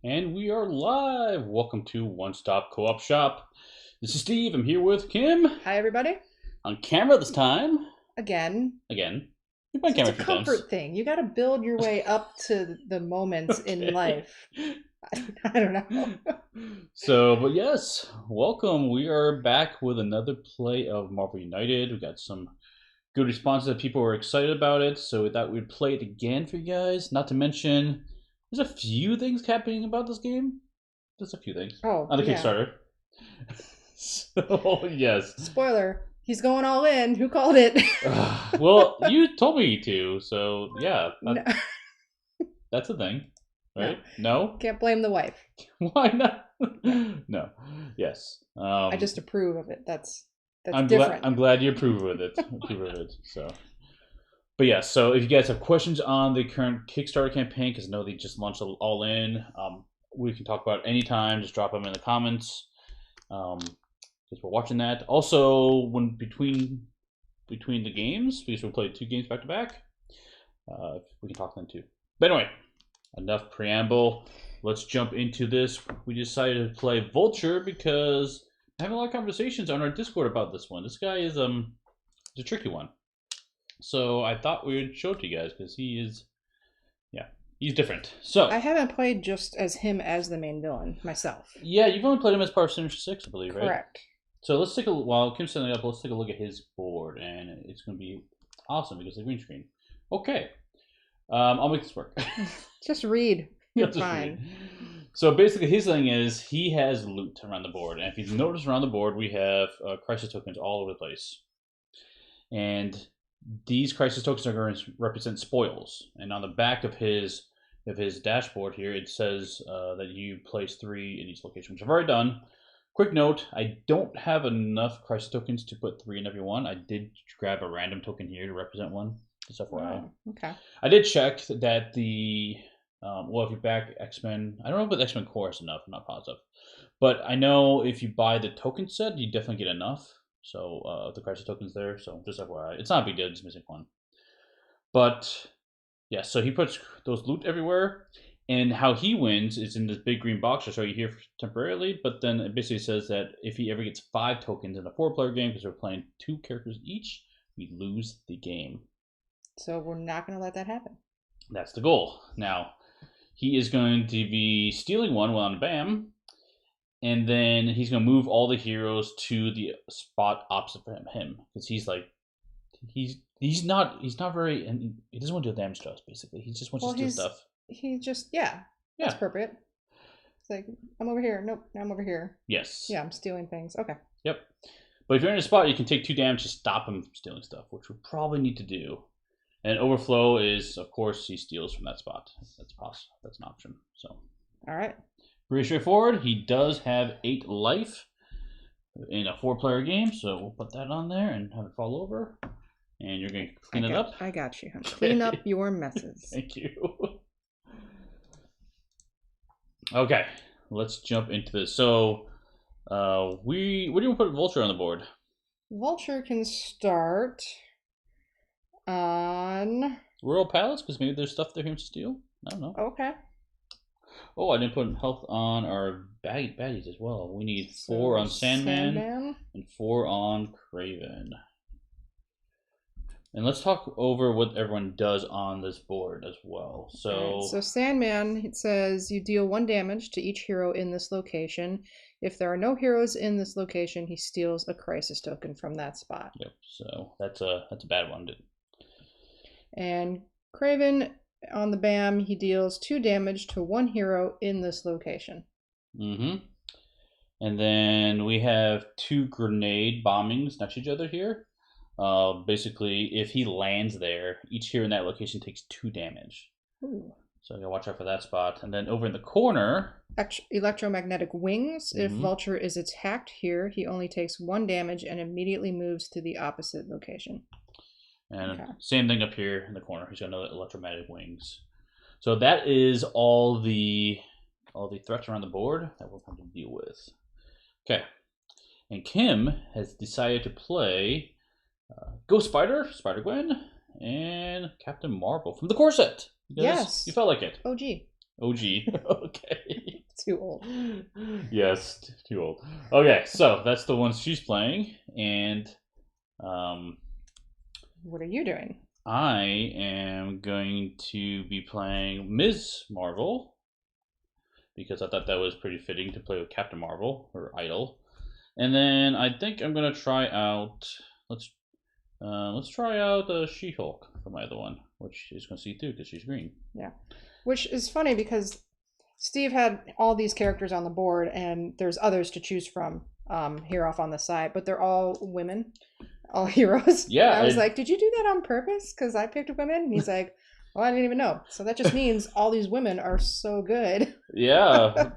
And we are live. Welcome to One Stop Co-op Shop. This is Steve. I'm here with Kim. Hi, everybody. On camera this time. Again. You've been on camera a few times. It's a comfort thing. You got to build your way up to the moments in life. I don't know. But yes, welcome. We are back with another play of Marvel United. We got some good responses that people were excited about it, so we thought we'd play it again for you guys. Not to mention, there's a few things happening about this game. Just a few things. On the Kickstarter. So, yes. Spoiler. He's going all in. Who called it? Well, you told me to, so yeah. That's a thing, right? No? Can't blame the wife. Why not? No. Yes. I just approve of it. That's different. I'm glad you approve of it. So. But yeah, so if you guys have questions on the current Kickstarter campaign, because I know they just launched All In, we can talk about it anytime. Just drop them in the comments. Because we're watching that. Also, when between the games, because we'll play 2 games back to back, we can talk then too. But anyway, enough preamble. Let's jump into this. We decided to play Vulture because I'm having a lot of conversations on our Discord about this one. This guy is a tricky one. So I thought we would show it to you guys because he's different. So I haven't played just as him as the main villain myself. Yeah, you've only played him as part of Sinister Six, I believe, right? Correct. So let's take a while Kim's setting it up. Let's take a look at his board, and it's going to be awesome because of the green screen. Okay, I'll make this work. Just read. You're fine. So basically, his thing is he has loot around the board, and if you notice around the board, we have crisis tokens all over the place, and these crisis tokens are going to represent spoils. And on the back of his dashboard here, it says that you place 3 in each location, which I've already done. Quick note, I don't have enough crisis tokens to put 3 in every one. I did grab a random token here to represent one. Just FYI. Oh, okay. I did check that the, if you back X-Men, I don't know if the X-Men core is enough, I'm not positive. But I know if you buy the token set, you definitely get enough. So the crisis tokens there, so just FYI. It's not a big deal, just missing one. But yeah, so he puts those loot everywhere. And how he wins is in this big green box. I'll show you here temporarily, but then it basically says that if he ever gets 5 tokens in a 4-player game, because we're playing 2 characters each, we lose the game. So we're not going to let that happen. That's the goal. Now, he is going to be stealing one while on BAM, and then he's going to move all the heroes to the spot opposite him, because he's not very, and he doesn't want to do damage to us. Basically, he just wants to steal stuff. He just, that's appropriate. It's like, I'm over here. Nope, I'm over here. Yes. Yeah, I'm stealing things. Okay. Yep. But if you're in a spot, you can take 2 damage to stop him from stealing stuff, which we probably need to do. And overflow is, of course, he steals from that spot. That's possible. That's an option. So. All right. Pretty straightforward. He does have 8 life in a 4-player game, so we'll put that on there and have it fall over. And you're going to clean it up. I got you. Clean up your messes. Thank you. Okay, let's jump into this. So, what do you want to put Vulture on the board? Vulture can start on Rural Palace, because maybe there's stuff there for him to steal. I don't know. Okay. Oh, I didn't put health on our baddies as well. We need 4 on Sandman and 4 on Kraven. And let's talk over what everyone does on this board as well. So Sandman, it says you deal 1 damage to each hero in this location. If there are no heroes in this location, he steals a crisis token from that spot. Yep. So that's a bad one. And Kraven, on the BAM, he deals 2 damage to 1 hero in this location. Mm-hmm. And then we have 2 grenade bombings next to each other here. Basically, if he lands there, each hero in that location takes 2 damage. Ooh. So you gotta watch out for that spot. And then over in the corner, electromagnetic wings. If Vulture is attacked here, he only takes 1 damage and immediately moves to the opposite location. And same thing up here in the corner. He's got another electromagnetic wings. So that is all the threats around the board that we're going to deal with. Okay. And Kim has decided to play Ghost Spider, Spider-Gwen, and Captain Marvel from the core set. Yes. You felt like it. OG. OG. Okay. Too old. Yes, too old. Okay, so that's the one she's playing, and What are you doing? I am going to be playing Ms. Marvel because I thought that was pretty fitting to play with Captain Marvel, her idol. And then I think I'm gonna try out. Let's try out She-Hulk for my other one, which is gonna see through because she's green. Yeah, which is funny because Steve had all these characters on the board, and there's others to choose from here off on the side, but they're all women, all heroes. Yeah, and I was like, did you do that on purpose? Because I picked women. And he's like, well, I didn't even know. So that just means all these women are so good. Yeah,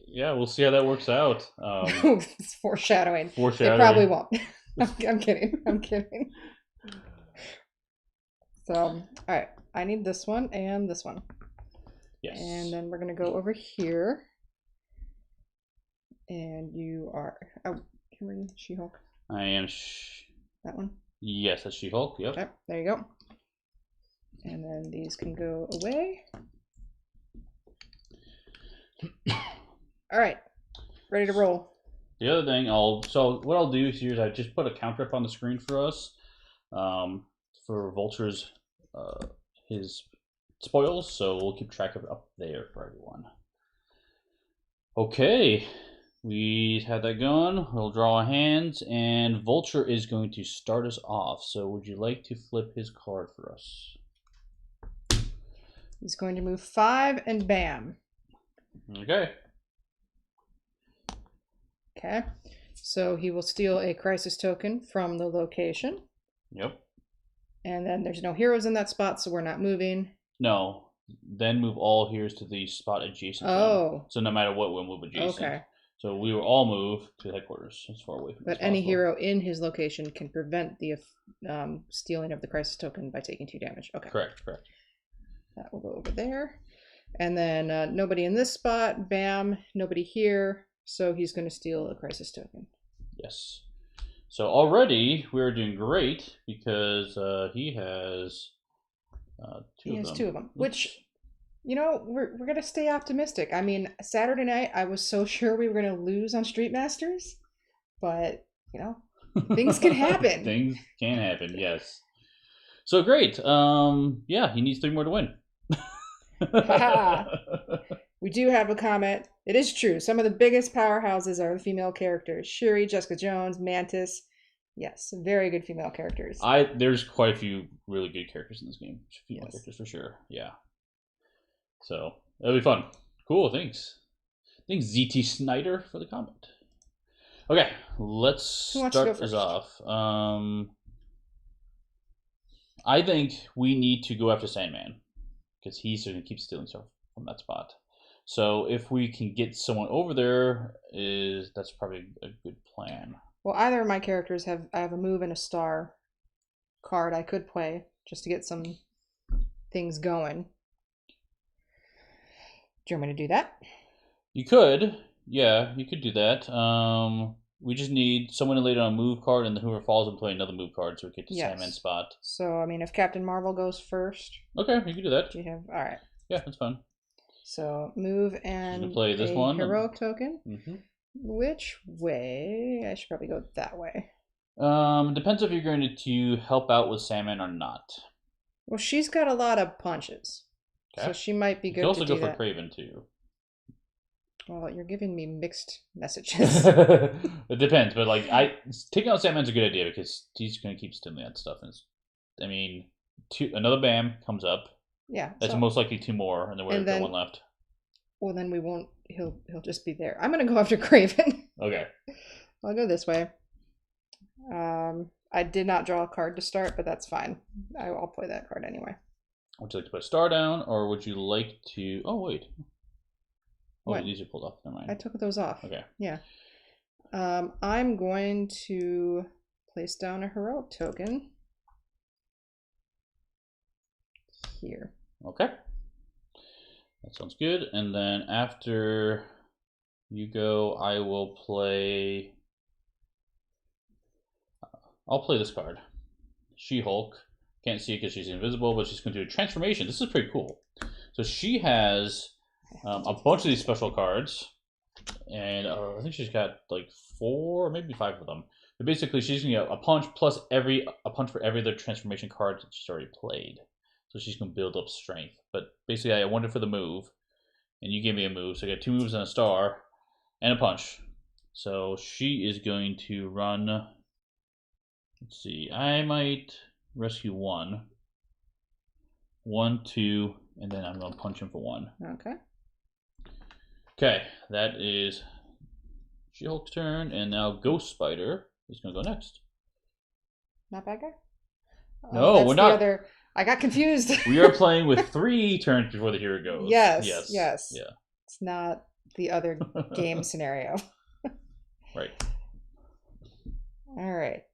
yeah. We'll see how that works out. It's foreshadowing. Foreshadowing. It probably won't. I'm kidding. I'm kidding. So, all right. I need this one and this one. Yes. And then we're going to go over here. And you are. Oh, where are you? She-Hulk. I am. That one? Yes, that's She-Hulk. Yep. Okay, there you go. And then these can go away. All right. Ready to roll. The other thing, so what I'll do here is I just put a counter up on the screen for us, for Vulture's his spoils, so we'll keep track of it up there for everyone. Okay, we had that going. We'll draw our hands, and Vulture is going to start us off. So would you like to flip his card for us? He's going to move 5 and bam. Okay. Okay. So he will steal a crisis token from the location. Yep. And then there's no heroes in that spot, so we're not moving. No. Then move all heroes to the spot adjacent. Oh. So no matter what, we'll move adjacent. Okay. So we will all move to headquarters as far away from. But any hero in his location can prevent the stealing of the crisis token by taking 2 damage. Okay. Correct. That will go over there. And then nobody in this spot. Bam. Nobody here. So he's going to steal a crisis token. Yes. So already we're doing great because he has 2 of them. He has 2 of them, which, you know, we're going to stay optimistic. I mean, Saturday night, I was so sure we were going to lose on Street Masters, but, you know, things can happen. Things can happen, yes. So great. Yeah, he needs 3 more to win. We do have a comment. It is true. Some of the biggest powerhouses are the female characters. Shuri, Jessica Jones, Mantis. Yes, very good female characters. There's quite a few really good characters in this game. Female characters for sure. Yeah. So it'll be fun. Cool. Thanks. Thanks ZT Snyder for the comment. Okay, let's start us off. I think we need to go after Sandman because he's going to keep stealing stuff from that spot. So if we can get someone over there, that's probably a good plan. Well, either of my characters I have a move and a star card I could play just to get some things going. Do you want me to do that? You could. Yeah, you could do that. We just need someone to lay down a move card, and whoever falls and play another move card so we get to Sandman's spot. So, I mean, if Captain Marvel goes first. Okay, you can do that. Do you have? All right. Yeah, that's fine. So, move and play this one. Heroic token. Mm-hmm. Which way? I should probably go that way. Depends if you're going to help out with Sandman or not. Well, she's got a lot of punches. Okay. So she might be good to do that. You can also go for Craven, too. Well, you're giving me mixed messages. It depends, but like taking out Sandman's a good idea because he's going to keep stealing that stuff. I mean, another Bam comes up. Yeah, that's most likely 2 more, and then we've got 1 left. Well, then we won't. He'll just be there. I'm going to go after Craven. Okay. I'll go this way. I did not draw a card to start, but that's fine. I'll play that card anyway. Would you like to put a star down, or would you like to? Oh wait. Oh, what? These are pulled off. Never mind. I took those off. Okay. Yeah. I'm going to place down a heroic token here. Okay. That sounds good. And then after you go, I will play. I'll play this card. She-Hulk. Can't see it because she's invisible, but she's going to do a transformation. This is pretty cool. So she has a bunch of these special cards, and I think she's got like 4, maybe 5 of them. But basically, she's gonna get a punch plus a punch for every other transformation card that she's already played. So she's gonna build up strength. But basically, I wanted for the move, and you gave me a move, so I got 2 moves and a star, and a punch. So she is going to run. Let's see. I might rescue 1, 2, and then I'm gonna punch him for 1. Okay. Okay, that is She-Hulk's turn, and now Ghost Spider is going to go next. Not bad guy? No, we're not. I got confused. We are playing with 3 turns before the hero goes. Yes. Yeah. It's not the other game scenario. Right. All right.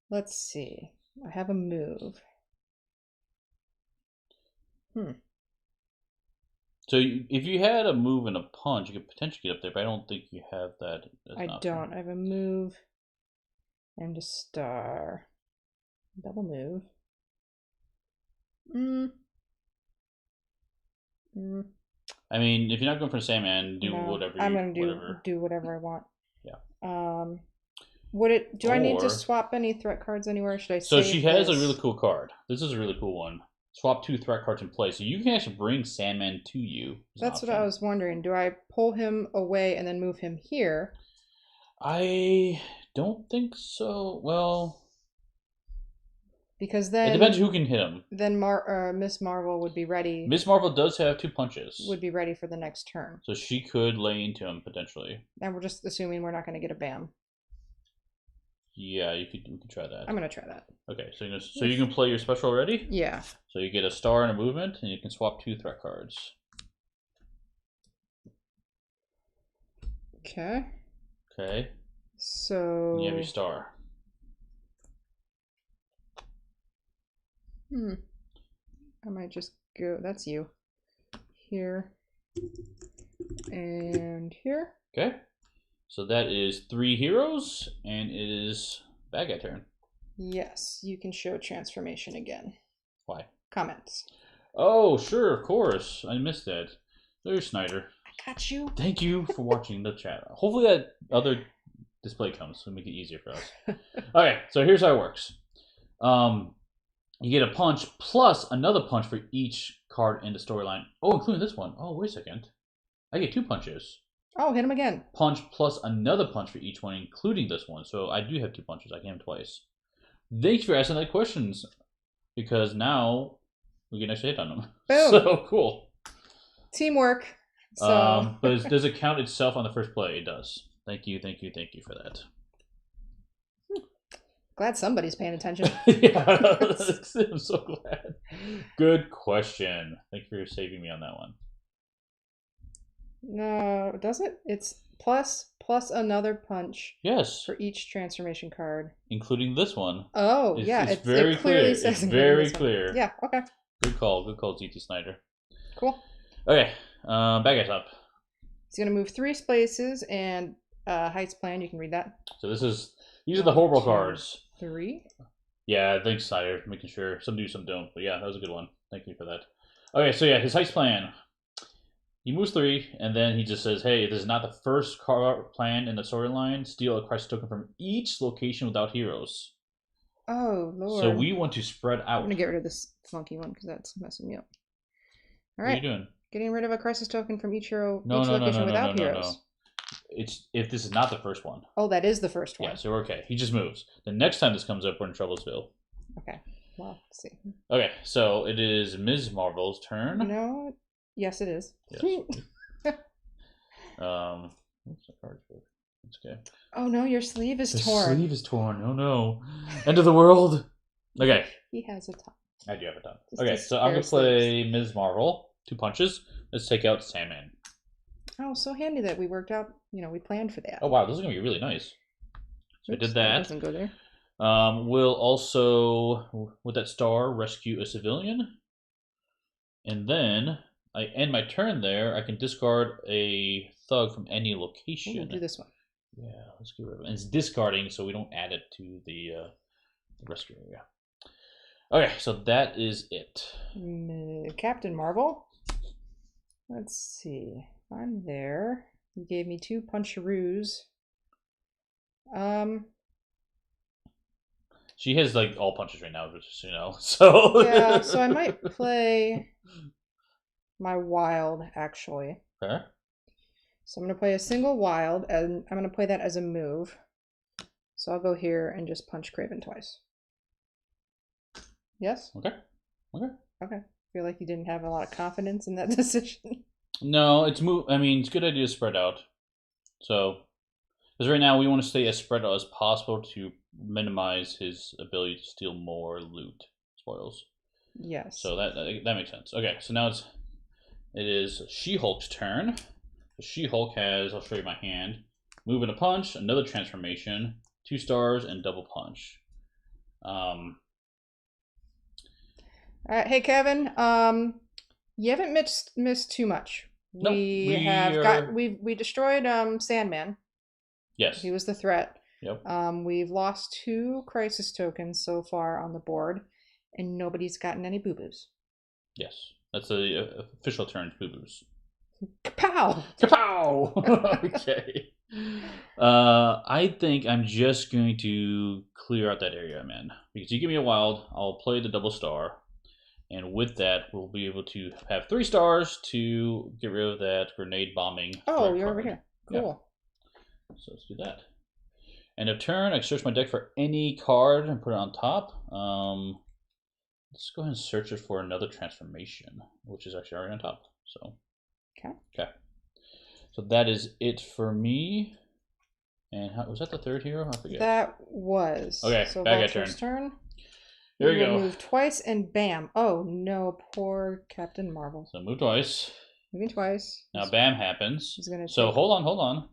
Let's see. I have a move. So if you had a move and a punch, you could potentially get up there, but I don't think you have that. I don't. I have a move and a star. Double move. I mean, if you're not going for Sandman, do whatever. I'm gonna do whatever I want. Yeah. Do I need to swap any threat cards anywhere? Should I? So she has a really cool card. This is a really cool one. Swap 2 threat cards in place, so you can actually bring Sandman to you. That's what I was wondering. Do I pull him away and then move him here? I don't think so. Well, because then it depends who can hit him. Then Miss Marvel would be ready. Miss Marvel does have 2 punches. Would be ready for the next turn. So she could lay into him potentially. And we're just assuming we're not going to get a BAM. Yeah, we could try that. I'm gonna try that. Okay, so you can play your special already? Yeah. So you get a star and a movement, and you can swap 2 threat cards. Okay. Okay. So and you have your star. I might just go. That's you. Here. And here. Okay. So that is 3 heroes, and it is bad guy turn. Yes, you can show transformation again. Why? Comments. Oh, sure, of course. I missed that. There's Snyder. I got you. Thank you for watching the chat. Hopefully that other display comes to make it easier for us. Okay, so here's how it works. You get a punch plus another punch for each card in the storyline. Oh, including this one. Oh, wait a second. I get 2 punches. Oh, hit him again. Punch plus another punch for each one, including this one. So I do have 2 punches. I can hit him twice. Thanks for asking that questions, because now we can actually hit on them. Boom. So cool. Teamwork. So. But does it count itself on the first play? It does. Thank you for that. Glad somebody's paying attention. Yeah, I'm so glad. Good question. Thank you for saving me on that one. No, does it? It's plus another punch. Yes. For each transformation card, including this one. Oh, yeah, it's very clear. It's very clear. Yeah. Okay. Good call, ZT Snyder. Cool. Okay, bad guy's up. He's gonna move 3 spaces and Heights Plan. You can read that. So these are the horrible cards. 3. Yeah, thanks, Snyder, for making sure some do, some don't. But yeah, that was a good one. Thank you for that. Okay, so yeah, his Heights Plan. He moves 3, and then he just says, hey, if this is not the first card plan in the storyline, steal a crisis token from each location without heroes. Oh, Lord. So we want to spread out. I'm going to get rid of this funky one because that's messing me up. All right. What are you doing? Getting rid of a crisis token from each hero, no, location without heroes. No. It's if this is not the first one. Oh, that is the first one. Yeah, so we're okay. He just moves. The next time this comes up, we're in Troublesville. Okay. Well, let's see. Okay, so it is Ms. Marvel's turn. No. Yes, it is. Yes. What's the card for? It's okay. Oh no, your sleeve is torn. The sleeve is torn. Oh no. End of the world. Okay. He has a ton. I do have a ton. Okay, so I'm going to play Ms. Marvel. 2 punches. Let's take out Sandman. Oh, so handy that we worked out, we planned for that. Oh wow, this is going to be really nice. So I did that. Doesn't go there. We'll also, with that star, rescue a civilian. And then I end my turn there. I can discard a thug from any location. We'll do this one. Yeah, let's get rid of it. And it's discarding, so we don't add it to the rescue area. Okay, so that is it. Captain Marvel. Let's see. I'm there. You gave me 2 puncharoos. She has like all punches right now, just you know. So Yeah, so I might play my wild actually. Okay. So I'm gonna play a single wild, and I'm gonna play that as a move. So I'll go here and just punch Craven twice. Yes? Okay. Okay. Okay. I feel like you didn't have a lot of confidence in that decision. No, it's move. I mean, it's a good idea to spread out. So, because right now we want to stay as spread out as possible to minimize his ability to steal more loot spoils. Yes. So that makes sense. Okay, so now it is She-Hulk's turn. She-Hulk has, I'll show you my hand, move and a punch, another transformation, 2 stars, and double punch. All right, hey Kevin. You haven't missed too much. Nope, We destroyed Sandman. Yes. He was the threat. Yep. We've lost 2 crisis tokens so far on the board, and nobody's gotten any boo-boos. Yes. That's the official term, boo-boos. Kapow! Kapow! Okay. I think I'm just going to clear out that area I'm in. Because you give me a wild, I'll play the double star. And with that, we'll be able to have 3 stars to get rid of that grenade bombing. Oh, you're over here. Cool. Yeah. So let's do that. End of turn, I search my deck for any card and put it on top. Let's go ahead and search it for another transformation, which is actually already on top. So, okay. So that is it for me. And was that the third hero? I forget. That was. Okay, so back at turn. There we go. Move twice and bam. Oh no, poor Captain Marvel. So move twice. Moving twice. Now bam happens. He's gonna hold on.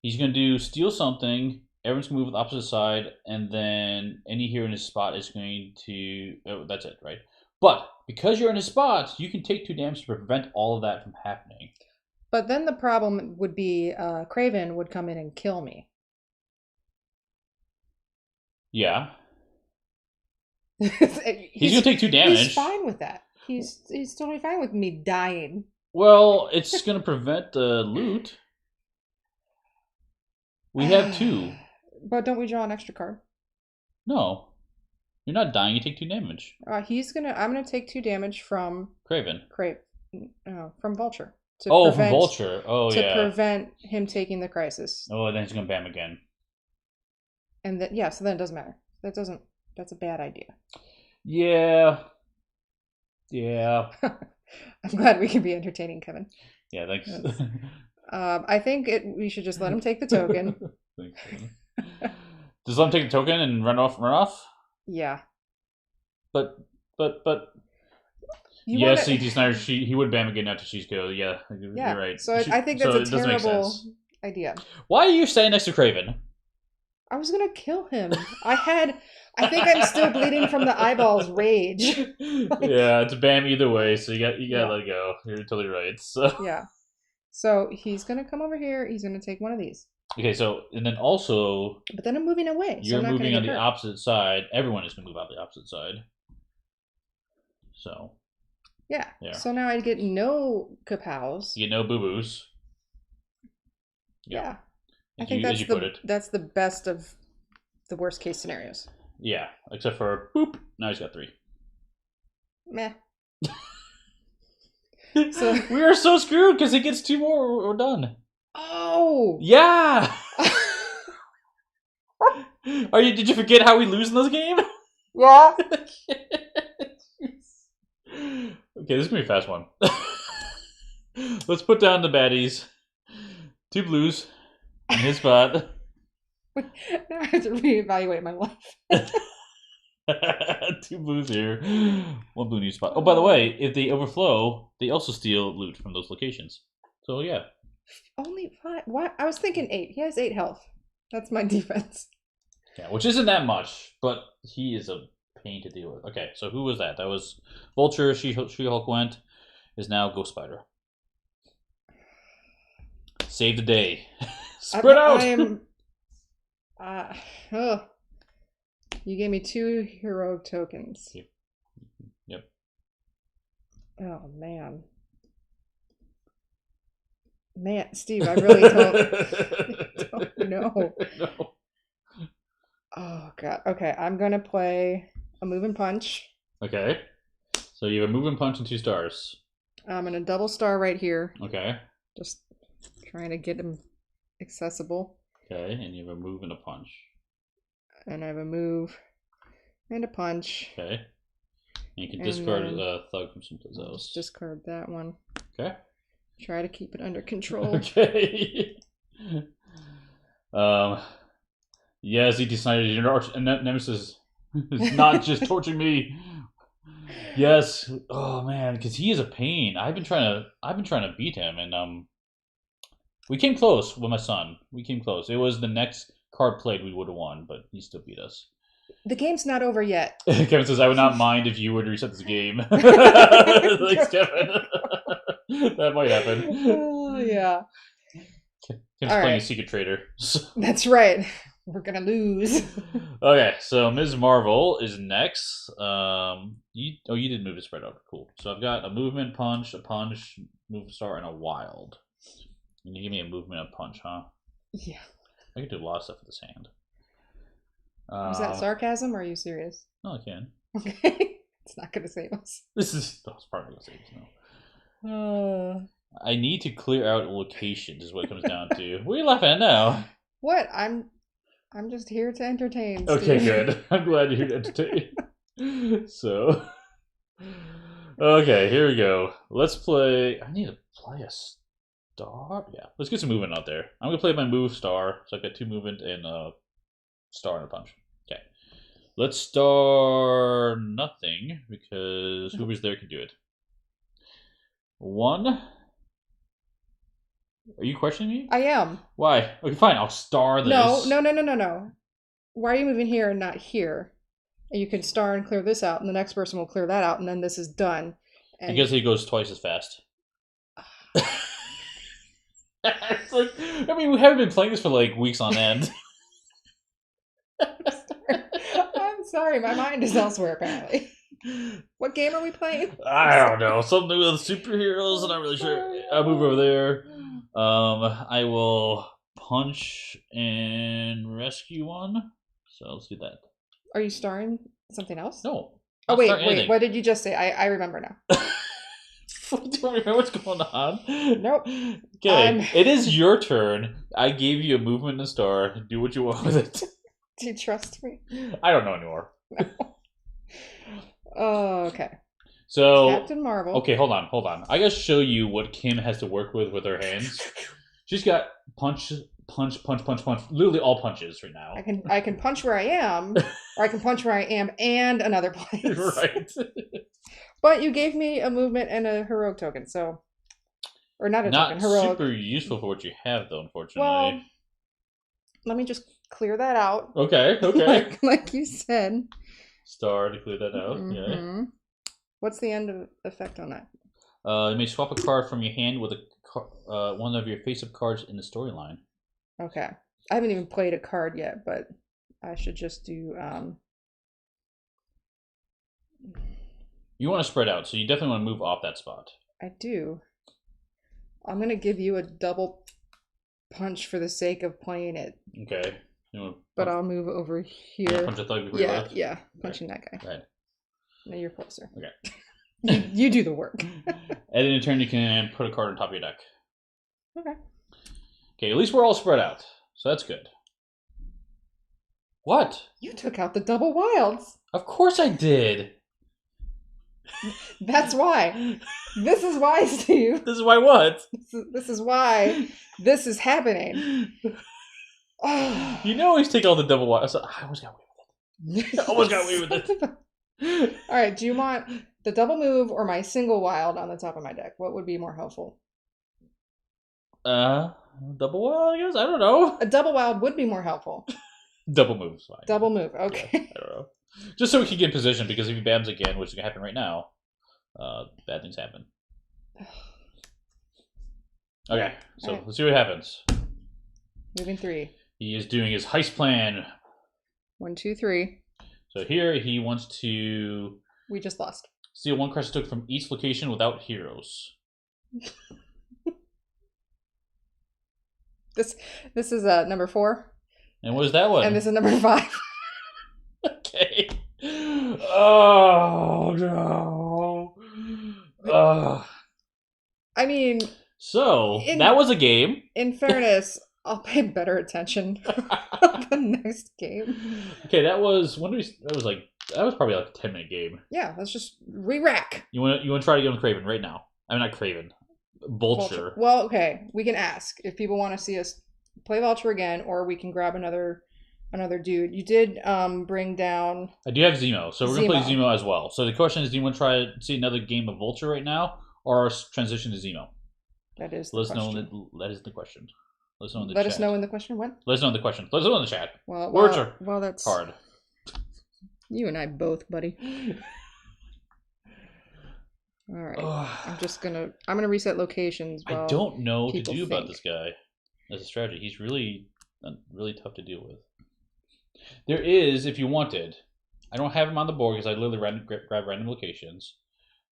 He's gonna do steal something. Everyone's gonna move with the opposite side, and then any hero in his spot is going to. Oh, that's it, right? But because you're in his spot, you can take 2 damage to prevent all of that from happening. But then the problem would be Craven would come in and kill me. Yeah. he's gonna take 2 damage. He's fine with that. He's totally fine with me dying. Well, it's gonna prevent the loot. We have 2. But don't we draw an extra card? No. You're not dying, you take 2 damage. I'm gonna take 2 damage from Craven. From Vulture. From Vulture. To prevent him taking the crisis. Oh, then he's gonna bam again. And so then it doesn't matter. That's a bad idea. Yeah. I'm glad we can be entertaining, Kevin. Yeah, thanks. I think we should just let him take the token. Thanks. Just let him take the token and run off? Yeah. But CT Snyder, he would bam again after she's go. Yeah, you're right. So I think that's a terrible idea. Why are you standing next to Craven? I was gonna kill him. I think I'm still bleeding from the eyeballs rage. Yeah, it's a bam either way, so you gotta let it go. You're totally right. So yeah. So he's gonna come over here, he's gonna take one of these. Okay, so and then also but then I'm moving away. You're moving on the opposite side. Everyone is gonna move out the opposite side. So yeah. So now I get no kapows. You get no boo-boos. Yeah. I think that's the best of the worst case scenarios. Yeah, except for boop. Now he's got 3. Meh. So we are so screwed because he gets 2 more. We're done. Oh. Yeah. Did you forget how we lose in this game? Yeah. Okay, this is gonna be a fast one. Let's put down the baddies. 2 blues in his spot. Now I have to reevaluate my life. 2 blues here. 1 blue in each spot. Oh, by the way, if they overflow, they also steal loot from those locations. So yeah. Only 5. What? I was thinking 8. He has 8 health. That's my defense. Yeah, which isn't that much, but he is a pain to deal with. Okay, so who was that? That was Vulture. She-Hulk went. Is now Ghost Spider. Save the day. Spread out. You gave me 2 hero tokens. Yep. Oh man. Man, Steve, I really don't know. No. Oh god. Okay, I'm gonna play a move and punch. Okay. So you have a move and punch and 2 stars. I'm gonna double star right here. Okay. Just trying to get him accessible. Okay, and you have a move and a punch. And I have a move and a punch. Okay. And you can And discard then a thug from someplace else. just discard that one. Okay. Try to keep it under control. Okay. Yes, he decided your arch nemesis is not just torturing me. Yes. Oh man, because he is a pain. I've been trying to beat him, and we came close with my son. We came close. It was the next card played we would have won, but he still beat us. The game's not over yet. Kevin says, "I would not mind if you would reset this game." Thanks, Kevin. That might happen. Oh yeah. Kevin's playing a secret trader. That's right. We're gonna lose. Okay, so Ms. Marvel is next. You did move to spread out. Cool. So I've got a movement, punch, move star, and a wild. And you give me a movement, a punch, huh? Yeah. I can do a lot of stuff with this hand. Was that sarcasm or are you serious? No, I can. Okay. It's not gonna save us. It's probably gonna save us now. I need to clear out locations is what it comes down to. What are you laughing at now? What? I'm just here to entertain. Okay, Steve. good. I'm glad you're here to entertain. So, okay, here we go. Let's play. I need to play a star. Yeah, let's get some movement out there. I'm gonna play my move star. So I've got 2 movement and a star and a punch. Okay, let's star nothing because whoever's there can do it. 1. Are you questioning me? I am. Why? Okay, fine. I'll star this. No. Why are you moving here and not here? And you can star and clear this out, and the next person will clear that out, and then this is done. And because he goes twice as fast. It's like, I mean, we haven't been playing this for like weeks on end. I'm sorry, my mind is elsewhere apparently. What game are we playing? I don't know. Something with superheroes. I'm not really sure. I'll move over there. I will punch and rescue one. So let's do that. Are you starring something else? No. Oh wait. What did you just say? I remember now. I don't remember what's going on. Nope. Okay, it is your turn. I gave you a movement and a star. Do what you want with it. Do you trust me? I don't know anymore. No. Oh, okay. So Captain Marvel. Okay, hold on. I gotta show you what Kim has to work with her hands. She's got punch. Literally all punches right now. I can punch where I am, or I can punch where I am and another place. Right. But you gave me a movement and a heroic token, so or not a token. Heroic. Not super useful for what you have, though. Unfortunately. Well, let me just clear that out. Okay. like you said. Star to clear that out. Mm-hmm. Yeah. What's the end effect on that? You may swap a card from your hand with one of your face-up cards in the storyline. Okay. I haven't even played a card yet, but I should just do. You want to spread out, so you definitely want to move off that spot. I do. I'm gonna give you a double punch for the sake of playing it. Okay. But I'll move over here. Punch a thug before you left? Yeah. Punching that guy. Right. Now you're closer. Okay. you do the work. And in a turn, you can put a card on top of your deck. Okay. Okay, at least we're all spread out. So that's good. What? You took out the double wilds. Of course I did. That's why. This is why, Steve. This is why what? This is why this is happening. You know, always take all the double wilds. I almost got away with it. All right. Do you want the double move or my single wild on the top of my deck? What would be more helpful? Double wild, I guess? I don't know. A double wild would be more helpful. Double move's fine. Double move, okay. Yeah, I don't know. Just so we can get in position, because if he bams again, which is going to happen right now, bad things happen. Okay, so let's see what happens. Moving 3. He is doing his heist plan. 1, 2, 3. So here he wants to... We just lost. Steal 1 crest token from each location without heroes. This is number 4, And what is that one? and this is number 5. Okay. Oh no. I mean, So that was a game. in fairness, I'll pay better attention on the next game. Okay, that was that was probably like a 10-minute game. Yeah, let's just re-rack. You want to try to get on Craven right now? I mean, not Craven, Vulture. Well, okay, we can ask if people want to see us play Vulture again, or we can grab another dude. You did bring down. I do have Zemo, so we're gonna play Zemo as well. So the question is, do you want to try to see another game of Vulture right now, or transition to Zemo? That is. Let us know. That is the question. Let us know in the chat. Let us know in the question. What? Let us know in the question. Let us know in the chat. Well, that's hard. You and I both, buddy. All right. I'm gonna reset locations. I don't know what to do about this guy as a strategy. He's really tough to deal with. There is, if you wanted, I don't have him on the board because I literally grab random locations.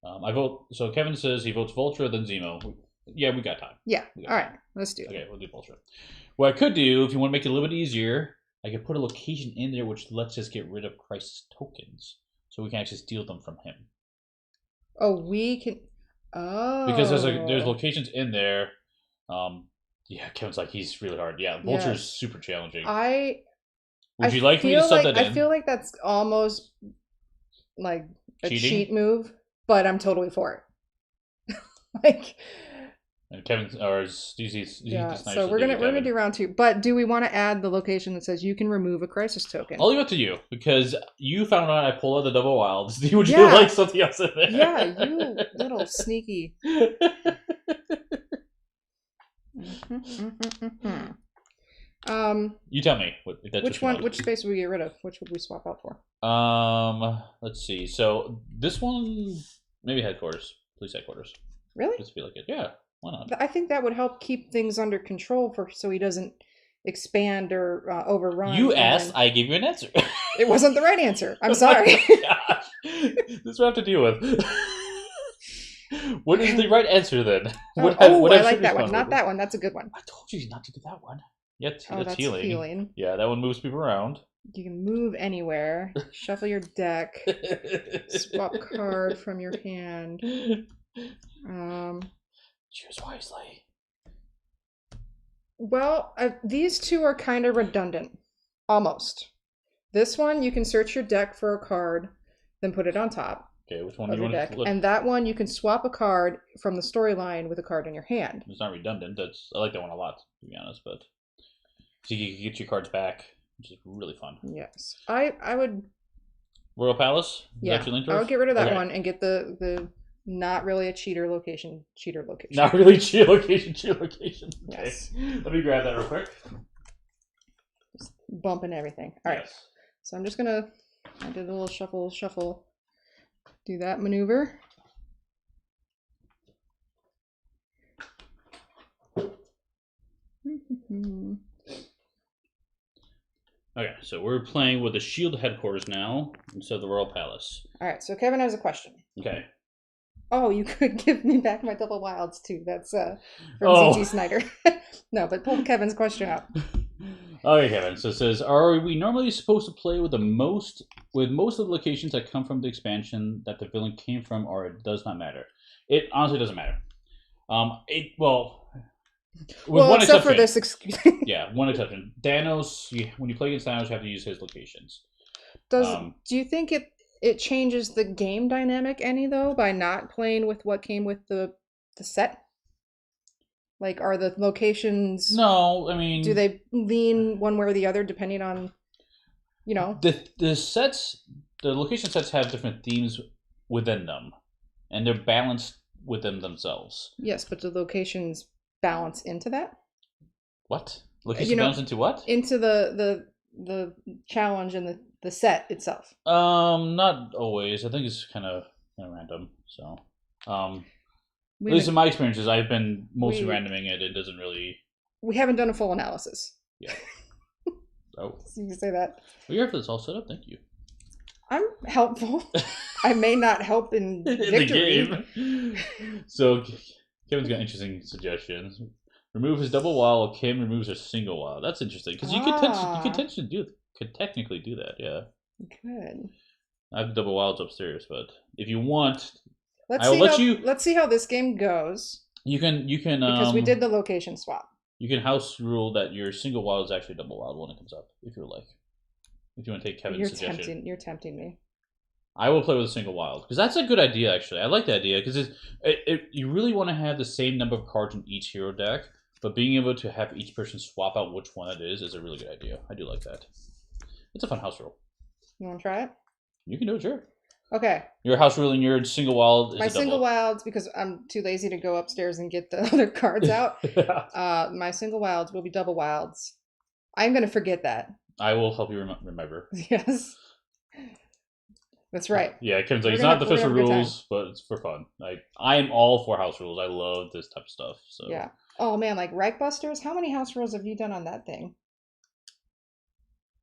I vote. So Kevin says he votes Vulture, then Zemo. Yeah, we got time. Yeah. All right. Let's do it. Okay, we'll do Vulture. What I could do, if you want to make it a little bit easier, I could put a location in there which lets us get rid of crisis tokens, so we can actually steal them from him. Oh, we can. Oh. Because there's locations in there. Yeah, Kevin's like, he's really hard. Yeah, Vulture's super challenging. Would you like me to sub that in? I feel like that's almost like a cheating? Cheat move, but I'm totally for it. Like. And Kevin's yeah. So we're gonna do round 2, but do we want to add the location that says you can remove a crisis token? I'll leave it to you because you found out I pulled out the double wilds. Would you like something else in there? Yeah, you little sneaky. You tell me which space would we get rid of? Which would we swap out for? Let's see. So this one, maybe headquarters, police headquarters. Really? Just feel like it. Yeah, why not? I think that would help keep things under control so he doesn't expand or overrun. You asked, I gave you an answer. It wasn't the right answer. I'm sorry. Gosh. This is what I have to deal with. What is the right answer then? I like that one. Not that one. That's a good one. I told you not to do that one. Yeah, that's healing. Yeah, that one moves people around. You can move anywhere. Shuffle your deck. Swap card from your hand. Choose wisely. Well, these two are kind of redundant. Almost. This one, you can search your deck for a card, then put it on top. Okay, which one do you want to look? And that one, you can swap a card from the storyline with a card in your hand. It's not redundant. I like that one a lot, to be honest. But so you can get your cards back, which is really fun. Yes, I would. Royal Palace. Yeah, I would get rid of that one and get the not really a cheater location. Not really cheater location. Okay. Yes. Let me grab that real quick. Just bumping everything. All right. So I'm just gonna. I did a little shuffle. Do that maneuver. Okay, so we're playing with the Shield headquarters now instead of the Royal Palace. All right, so Kevin has a question. Okay. Oh, you could give me back my double wilds too. That's from Z.T. Snyder. No, but pull Kevin's question out. Okay, Kevin. So it says, are we normally supposed to play with most of the locations that come from the expansion that the villain came from, or it does not matter? It honestly doesn't matter. One except exception. for this excuse. Yeah, one exception. Thanos. When you play against Thanos, you have to use his locations. Do you think it changes the game dynamic any though by not playing with what came with the set? Like, are the locations? No, I mean, do they lean one way or the other depending on, the sets? The location sets have different themes within them, and they're balanced within themselves. Yes, but do locations balance into that? What? Location balance into what? Into the challenge and the set itself. Not always. I think it's kind of random. So, at least in my experiences, I've been mostly randoming it. It doesn't really. We haven't done a full analysis. Yeah. Oh. So you can say that. Well, you're all set up. Thank you. I'm helpful. I may not help in victory. The game. So Kevin's got interesting suggestions. Remove his double wild while Kim removes her single wild. That's interesting because you could technically do that. Yeah. Good. I have double wilds upstairs, but if you want, Let's I will see let how you. let's see how this game goes. You can because we did the location swap. You can house rule that your single wild is actually double wild when it comes up, if you would like. If you want to take Kevin's suggestion. You're tempting me. I will play with a single wild because that's a good idea. Actually, I like the idea because you really want to have the same number of cards in each hero deck, but being able to have each person swap out which one it is a really good idea. I do like that. It's a fun house rule. You want to try it? You can do it, sure. Okay. Your house ruling your single wild is my single wilds, because I'm too lazy to go upstairs and get the other cards out. My single wilds will be double wilds. I'm going to forget that. I will help you remember. Yes. That's right. Yeah, Kevin's like, it's not the official rules, but it's for fun. Like, I am all for house rules. I love this type of stuff. So yeah. Oh man, like Reichbusters. How many house rules have you done on that thing?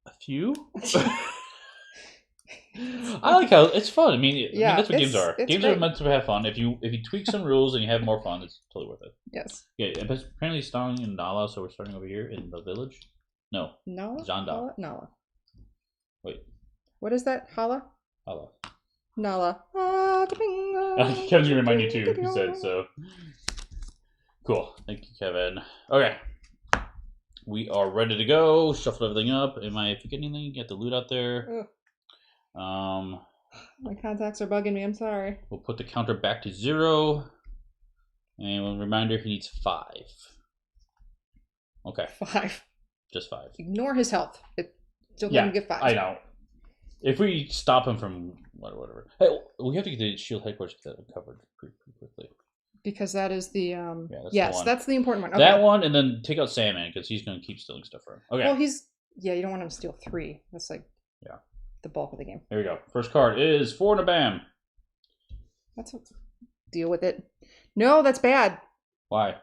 A few. I like how it's fun. I mean, that's what games are. Games are meant to have fun. If you tweak some rules and you have more fun, it's totally worth it. Yes. Yeah, apparently starting in Nala, so we're starting over here in the village. No. Nala? Zanda. Nala. Wait. What is that? Hala? Hala. Nala. Kevin's gonna remind you too, he said, so. Cool. Thank you, Kevin. Okay. We are ready to go. Shuffle everything up. Am I forgetting anything? Get the loot out there. My contacts are bugging me. I'm sorry. We'll put the counter back to 0. And a reminder, he needs 5. Okay. 5. Just 5. Ignore his health. Still let him get 5. I know. If we stop him from whatever. Hey, we have to get the shield headquarters covered pretty quickly. Because that is the yes, that's the important one. Okay. That one, and then take out Sandman because he's going to keep stealing stuff from him. Okay. Well, you don't want him to steal 3. That's like the bulk of the game. There we go. First card is 4 and a bam. Deal with it. No, that's bad. Why?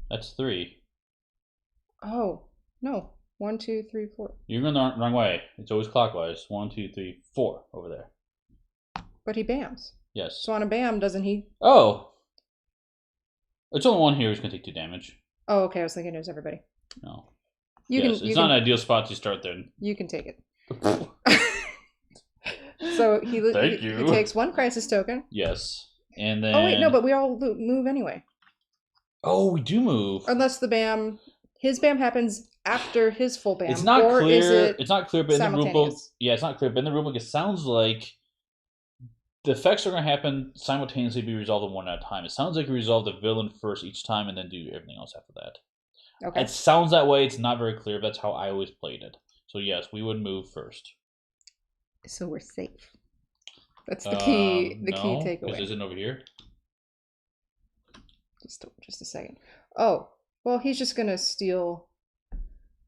That's 3. Oh no! 1, 2, 3, 4. You're going the wrong way. It's always clockwise. 1, 2, 3, 4 over there. But he bams. Yes. So on a bam, doesn't he? Oh. It's only one here who's going to take 2 damage. Oh, okay. I was thinking it was everybody. No. It's not an ideal spot to start then. You can take it. So he takes 1 crisis token. Yes. And then... Oh, wait. No, but we all move anyway. Oh, we do move. Unless his bam happens after his full bam. It's not clear. It's not clear, but in the rulebook... Yeah, it's not clear, but in the rulebook it sounds like the effects are going to happen simultaneously, be resolved one at a time. It sounds like you resolve the villain first each time and then do everything else after that. Okay. It sounds that way. It's not very clear. But that's how I always played it. So yes, we would move first. So we're safe. That's the key. The key takeaway. Isn't over here? Just a second. Oh, well, he's just gonna steal.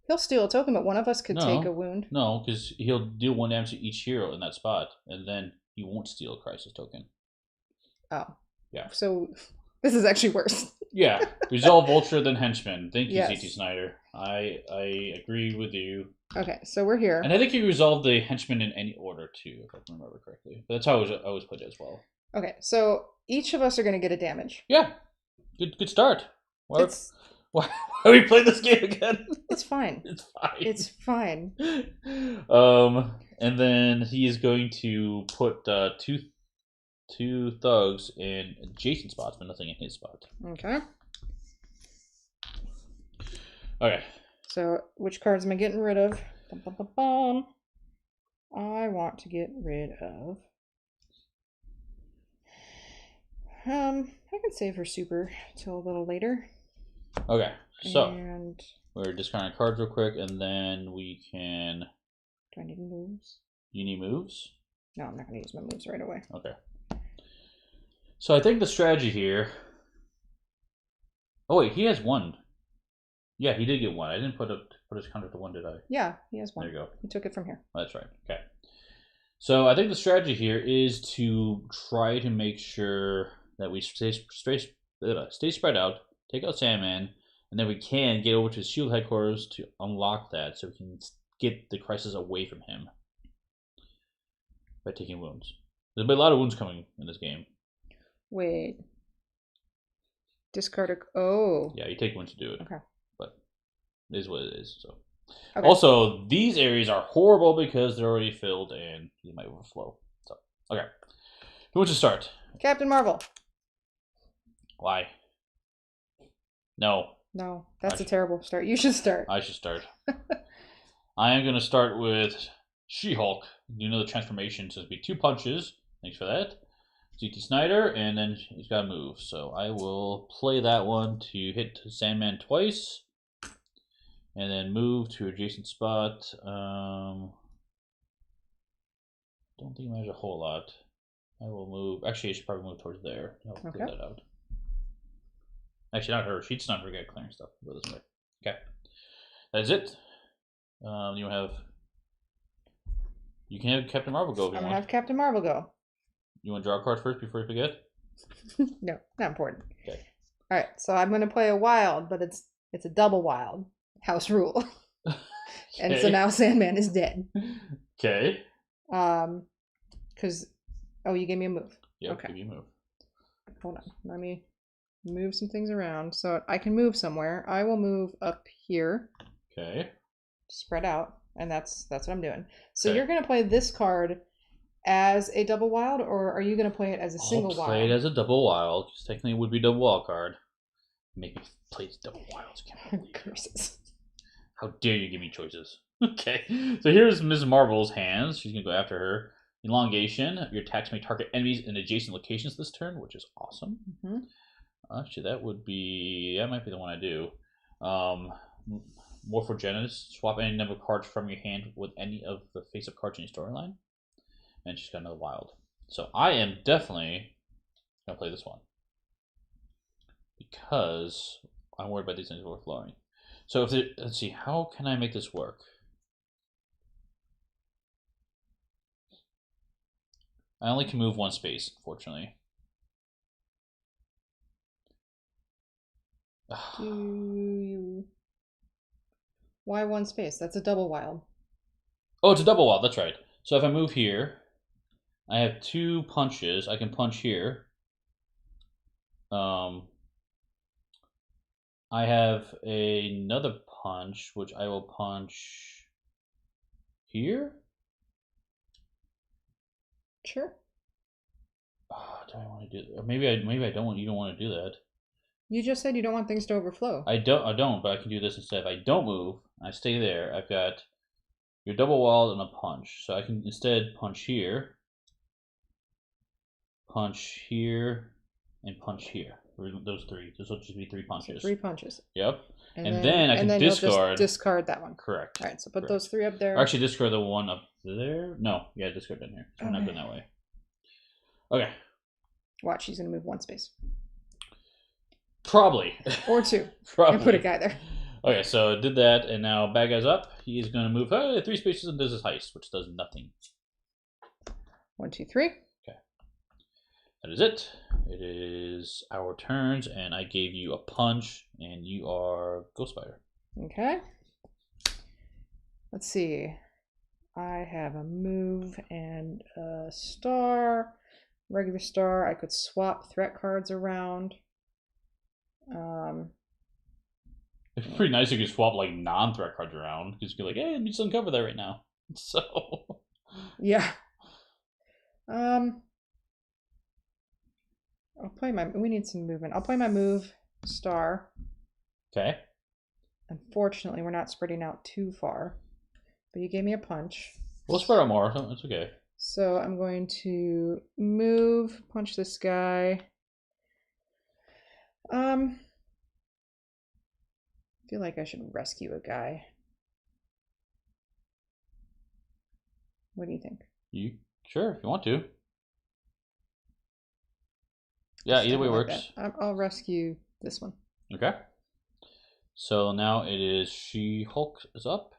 He'll steal a token, but one of us could take a wound. No, because he'll deal 1 damage to each hero in that spot, and then he won't steal a crisis token. Oh. Yeah. So this is actually worse. Yeah. Resolve Vulture, then Henchman. Thank you, yes. CT Snyder. I agree with you. Okay, so we're here. And I think you resolve the Henchman in any order, too, if I can remember correctly. But that's how I always put it as well. Okay, so each of us are going to get a damage. Yeah. Good start. Why are we playing this game again? It's fine. It's fine. It's fine. And then he is going to put two thugs in adjacent spots, but nothing in his spot. Okay. Okay. So, which cards am I getting rid of? Bum, bum, bum, bum. I want to get rid of... I can save her super till a little later. Okay, so we're discarding cards real quick, and then we can... Do I need moves? You need moves? No, I'm not going to use my moves right away. Okay. So I think the strategy here... Oh wait, he has 1. Yeah, he did get 1. I didn't put his counter to 1, did I? Yeah, he has 1. There you go. He took it from here. Oh, that's right. Okay. So I think the strategy here is to try to make sure that we stay spread out, take out Sandman, and then we can get over to his shield headquarters to unlock that so we can get the crisis away from him by taking wounds. There'll be a lot of wounds coming in this game. Wait. Discard a... Oh. Yeah, you take one to do it. Okay. But it is what it is. So. Okay. Also, these areas are horrible because they're already filled and you might overflow. So, okay. Who wants to start? Captain Marvel. Why? No. No, that's a terrible start. You should start. I should start. I am going to start with She-Hulk. You know the transformation, so it'll be 2 punches. Thanks for that. ZT Snyder, and then he's got to move. So I will play that one to hit Sandman twice. And then move to adjacent spot. Don't think it matters a whole lot. I will move. Actually, I should probably move towards there. I'll clear that out. Actually, not her. She's not very good at clearing stuff. Go this way. Okay. That's it. You have. You can have Captain Marvel go if you want. I'm gonna have Captain Marvel go. You want to draw a card first before you forget? No, not important. Okay. All right, so I'm gonna play a wild, but it's a double wild. House rule. Okay. And so now Sandman is dead. Okay. Because you gave me a move. Yeah. Okay. Give you a move. Hold on. Let me move some things around so I can move somewhere. I will move up here. Okay. Spread out, and that's what I'm doing. So Okay. you're gonna play this card as a double wild, or are you gonna play it as a single wild? I'll play it as a double wild, because technically it would be a double wild card. Make me play double wilds. Curses. How dare you give me choices? Okay, so here's Ms. Marvel's hands. She's gonna go after her. Elongation. Your attacks may target enemies in adjacent locations this turn, which is awesome. Mm-hmm. Actually, that might be the one I do. Morphogenesis. Swap any number of cards from your hand with any of the face-up cards in your storyline. And she's got another wild. So I am definitely gonna play this one because I'm worried about these things overflowing. So let's see, how can I make this work? I only can move 1 space, unfortunately. Why 1 space? That's a double wild. Oh, it's a double wild. That's right. So if I move here, I have 2 punches. I can punch here. I have another punch, which I will punch here. Sure. Do I want to do that? Maybe I don't. You don't want to do that. You just said you don't want things to overflow. I don't. But I can do this instead. If I don't move, I stay there. I've got your double wild and a punch, so I can instead punch here, and punch here. Those 3. This will just be 3 punches. So 3 punches. Yep. And then I can discard. You'll just discard that one. Correct. All right. So put those 3 up there. Or actually, discard the one up there. No, yeah, discard down here. So we're not going that way. Okay. Watch, he's gonna move 1 space. Probably. Or 2. Probably. And put a guy there. Okay, so did that, and now bad guy's up. He's gonna move 3 spaces and does his heist, which does nothing. 1, 2, 3. Okay. That is it. It is our turns, and I gave you a punch, and you are Ghost Spider. Okay. Let's see. I have a move and a star. Regular star. I could swap threat cards around. It's pretty nice if you could swap like non-threat cards around, because you're like, hey, let me just uncover that right now. So yeah. We need some movement. I'll play my move star. Okay. Unfortunately, we're not spreading out too far. But you gave me a punch. We'll spread out more. It's okay. So I'm going to move, punch this guy. I feel like I should rescue a guy. What do you think? Sure, if you want to. Yeah, either way works. I'll rescue this one. Okay. So now it is She-Hulk is up.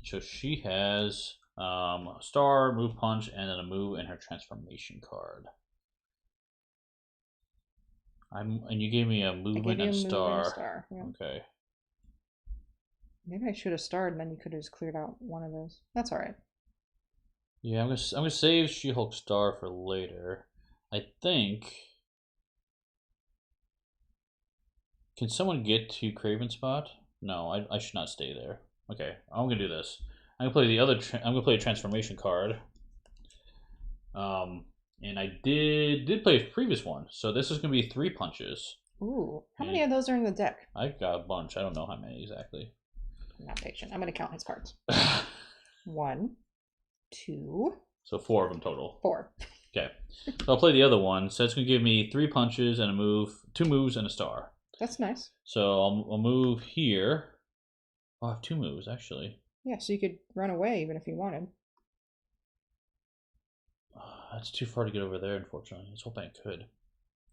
So she has a star, move punch, and then a move and her transformation card. And you gave me a movement and star. Yeah. Okay. Maybe I should have starred, and then you could have just cleared out one of those. That's all right. Yeah, I'm gonna save She-Hulk star for later. I think. Can someone get to Craven spot? No, I should not stay there. Okay, I'm gonna do this. I'm gonna play the other. I'm gonna play a transformation card. And I did play a previous one, so this is gonna be 3 punches. Ooh, how many of those are in the deck? I've got a bunch. I don't know how many exactly. I'm not patient. I'm gonna count his cards. 1, 2. So 4 of them total. 4. Okay, so I'll play the other one. So it's gonna give me 3 punches and a move, 2 moves and a star. That's nice. So I'll move here. Oh, I have 2 moves actually. Yeah, so you could run away even if you wanted. That's too far to get over there, unfortunately. I was hoping I could.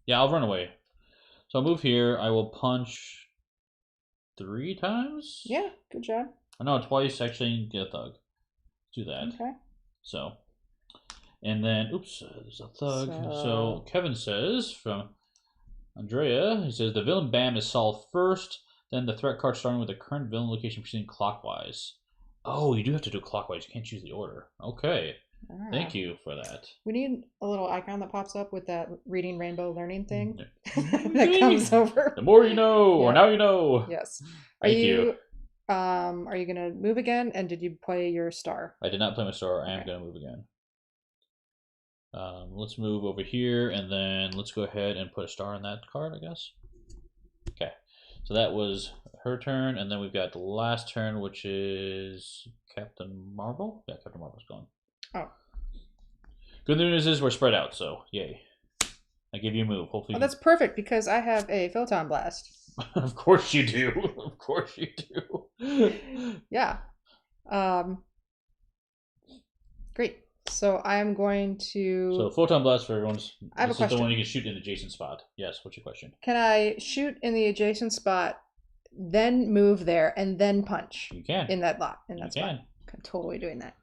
Yeah, I'll run away. So I'll move here. I will punch 3 times? Yeah, good job. Oh, no, twice actually. Get a thug. Do that. Okay. So, and then, oops, there's a thug. So Kevin says, from Andrea, he says, the villain BAM is solved first, then the threat card starting with the current villain location proceeding clockwise. Oh, you do have to do it clockwise. You can't choose the order. Okay. Thank you for that. We need a little icon that pops up with that reading rainbow learning thing that comes over. The more you know, or now you know. Yes. Thank you. Are you gonna move again? And did you play your star? I did not play my star. I am gonna move again. Let's move over here, and then let's go ahead and put a star on that card, I guess. Okay. So that was her turn, and then we've got the last turn, which is Captain Marvel. Yeah, Captain Marvel's gone. Oh. Good news is we're spread out, so yay. I give you a move. Hopefully. Oh, that's perfect because I have a photon blast. Of course you do. Of course you do. Yeah. Great. So I'm going to. So photon blast for everyone's. I have a question. This is the one you can shoot in an adjacent spot. Yes. What's your question? Can I shoot in the adjacent spot, then move there, and then punch? You can. In that lot. In that you spot. can. I'm totally doing that.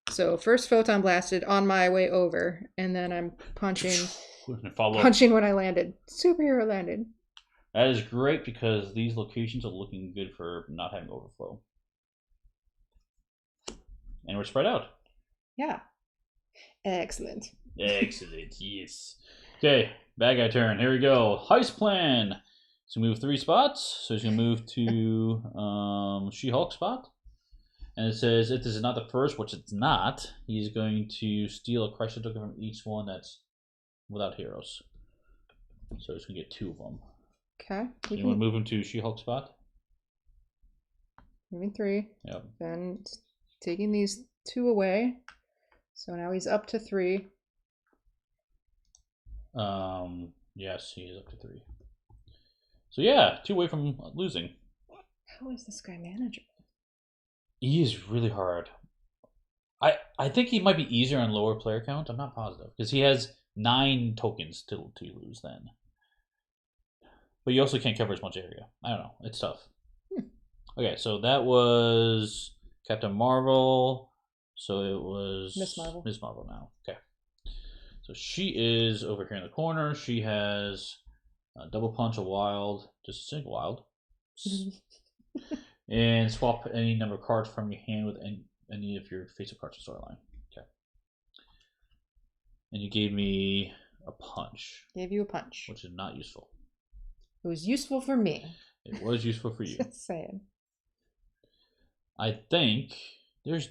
So first photon blasted on my way over, and then I'm punching when I landed. Superhero landed. That is great because these locations are looking good for not having overflow. And we're spread out. Yeah. Excellent. Excellent, yes. Okay, bad guy turn. Here we go. Heist plan. So move 3 spots. So he's going to move to She-Hulk spot. And it says, if this is not the first, which it's not, he's going to steal a crisis token from each one that's without heroes. So he's going to get 2 of them. Okay. You want to move him to She-Hulk spot? Moving 3. Yep. Then taking these 2 away. So now he's up to 3. Yes, he is up to 3. So yeah, 2 away from losing. How is this guy manageable? He is really hard. I think he might be easier on lower player count. I'm not positive because he has 9 tokens to lose then. But you also can't cover as much area. I don't know. It's tough. Okay, so that was Captain Marvel. So it was Miss Marvel. Miss Marvel now. Okay. So she is over here in the corner. She has a double punch, a wild, just a single wild. And swap any number of cards from your hand with any of your face-up cards in storyline. Okay. And you gave me a punch. Gave you a punch. Which is not useful. It was useful for me. It was useful for you. Just saying. I think there's...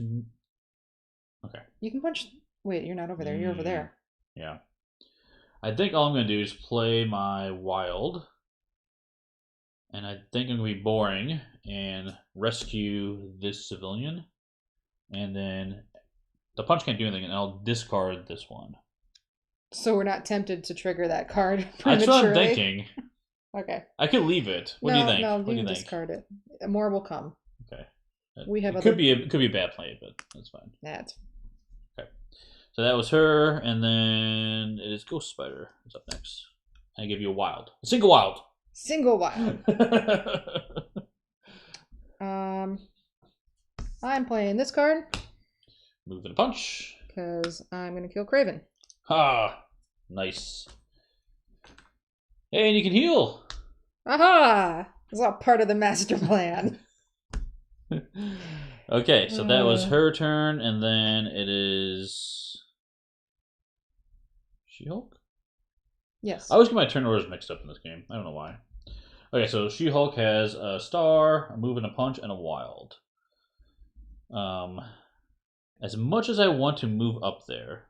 Okay. You can punch... Wait, you're not over there. You're over there. Yeah. I think all I'm going to do is play my wild. And I think I'm going to be boring and rescue this civilian. And then the punch can't do anything, and I'll discard this one. So we're not tempted to trigger that card prematurely? That's what I'm thinking. Okay. I could leave it. What do you think? No, what do you think? Discard it. More will come. Okay. We have could be a bad play, but that's fine. That's okay. So that was her, and then it is Ghost Spider. What's up next? I give you a wild. A single wild. Single wild. I'm playing this card. Moving a punch. Because I'm going to kill Craven. Ah, nice. Hey, and you can heal. Aha! It's all part of the master plan. Okay, so that was her turn, and then it is She-Hulk? Yes. I always get my turn orders mixed up in this game. I don't know why. Okay, so She-Hulk has a star, a move and a punch, and a wild. As much as I want to move up there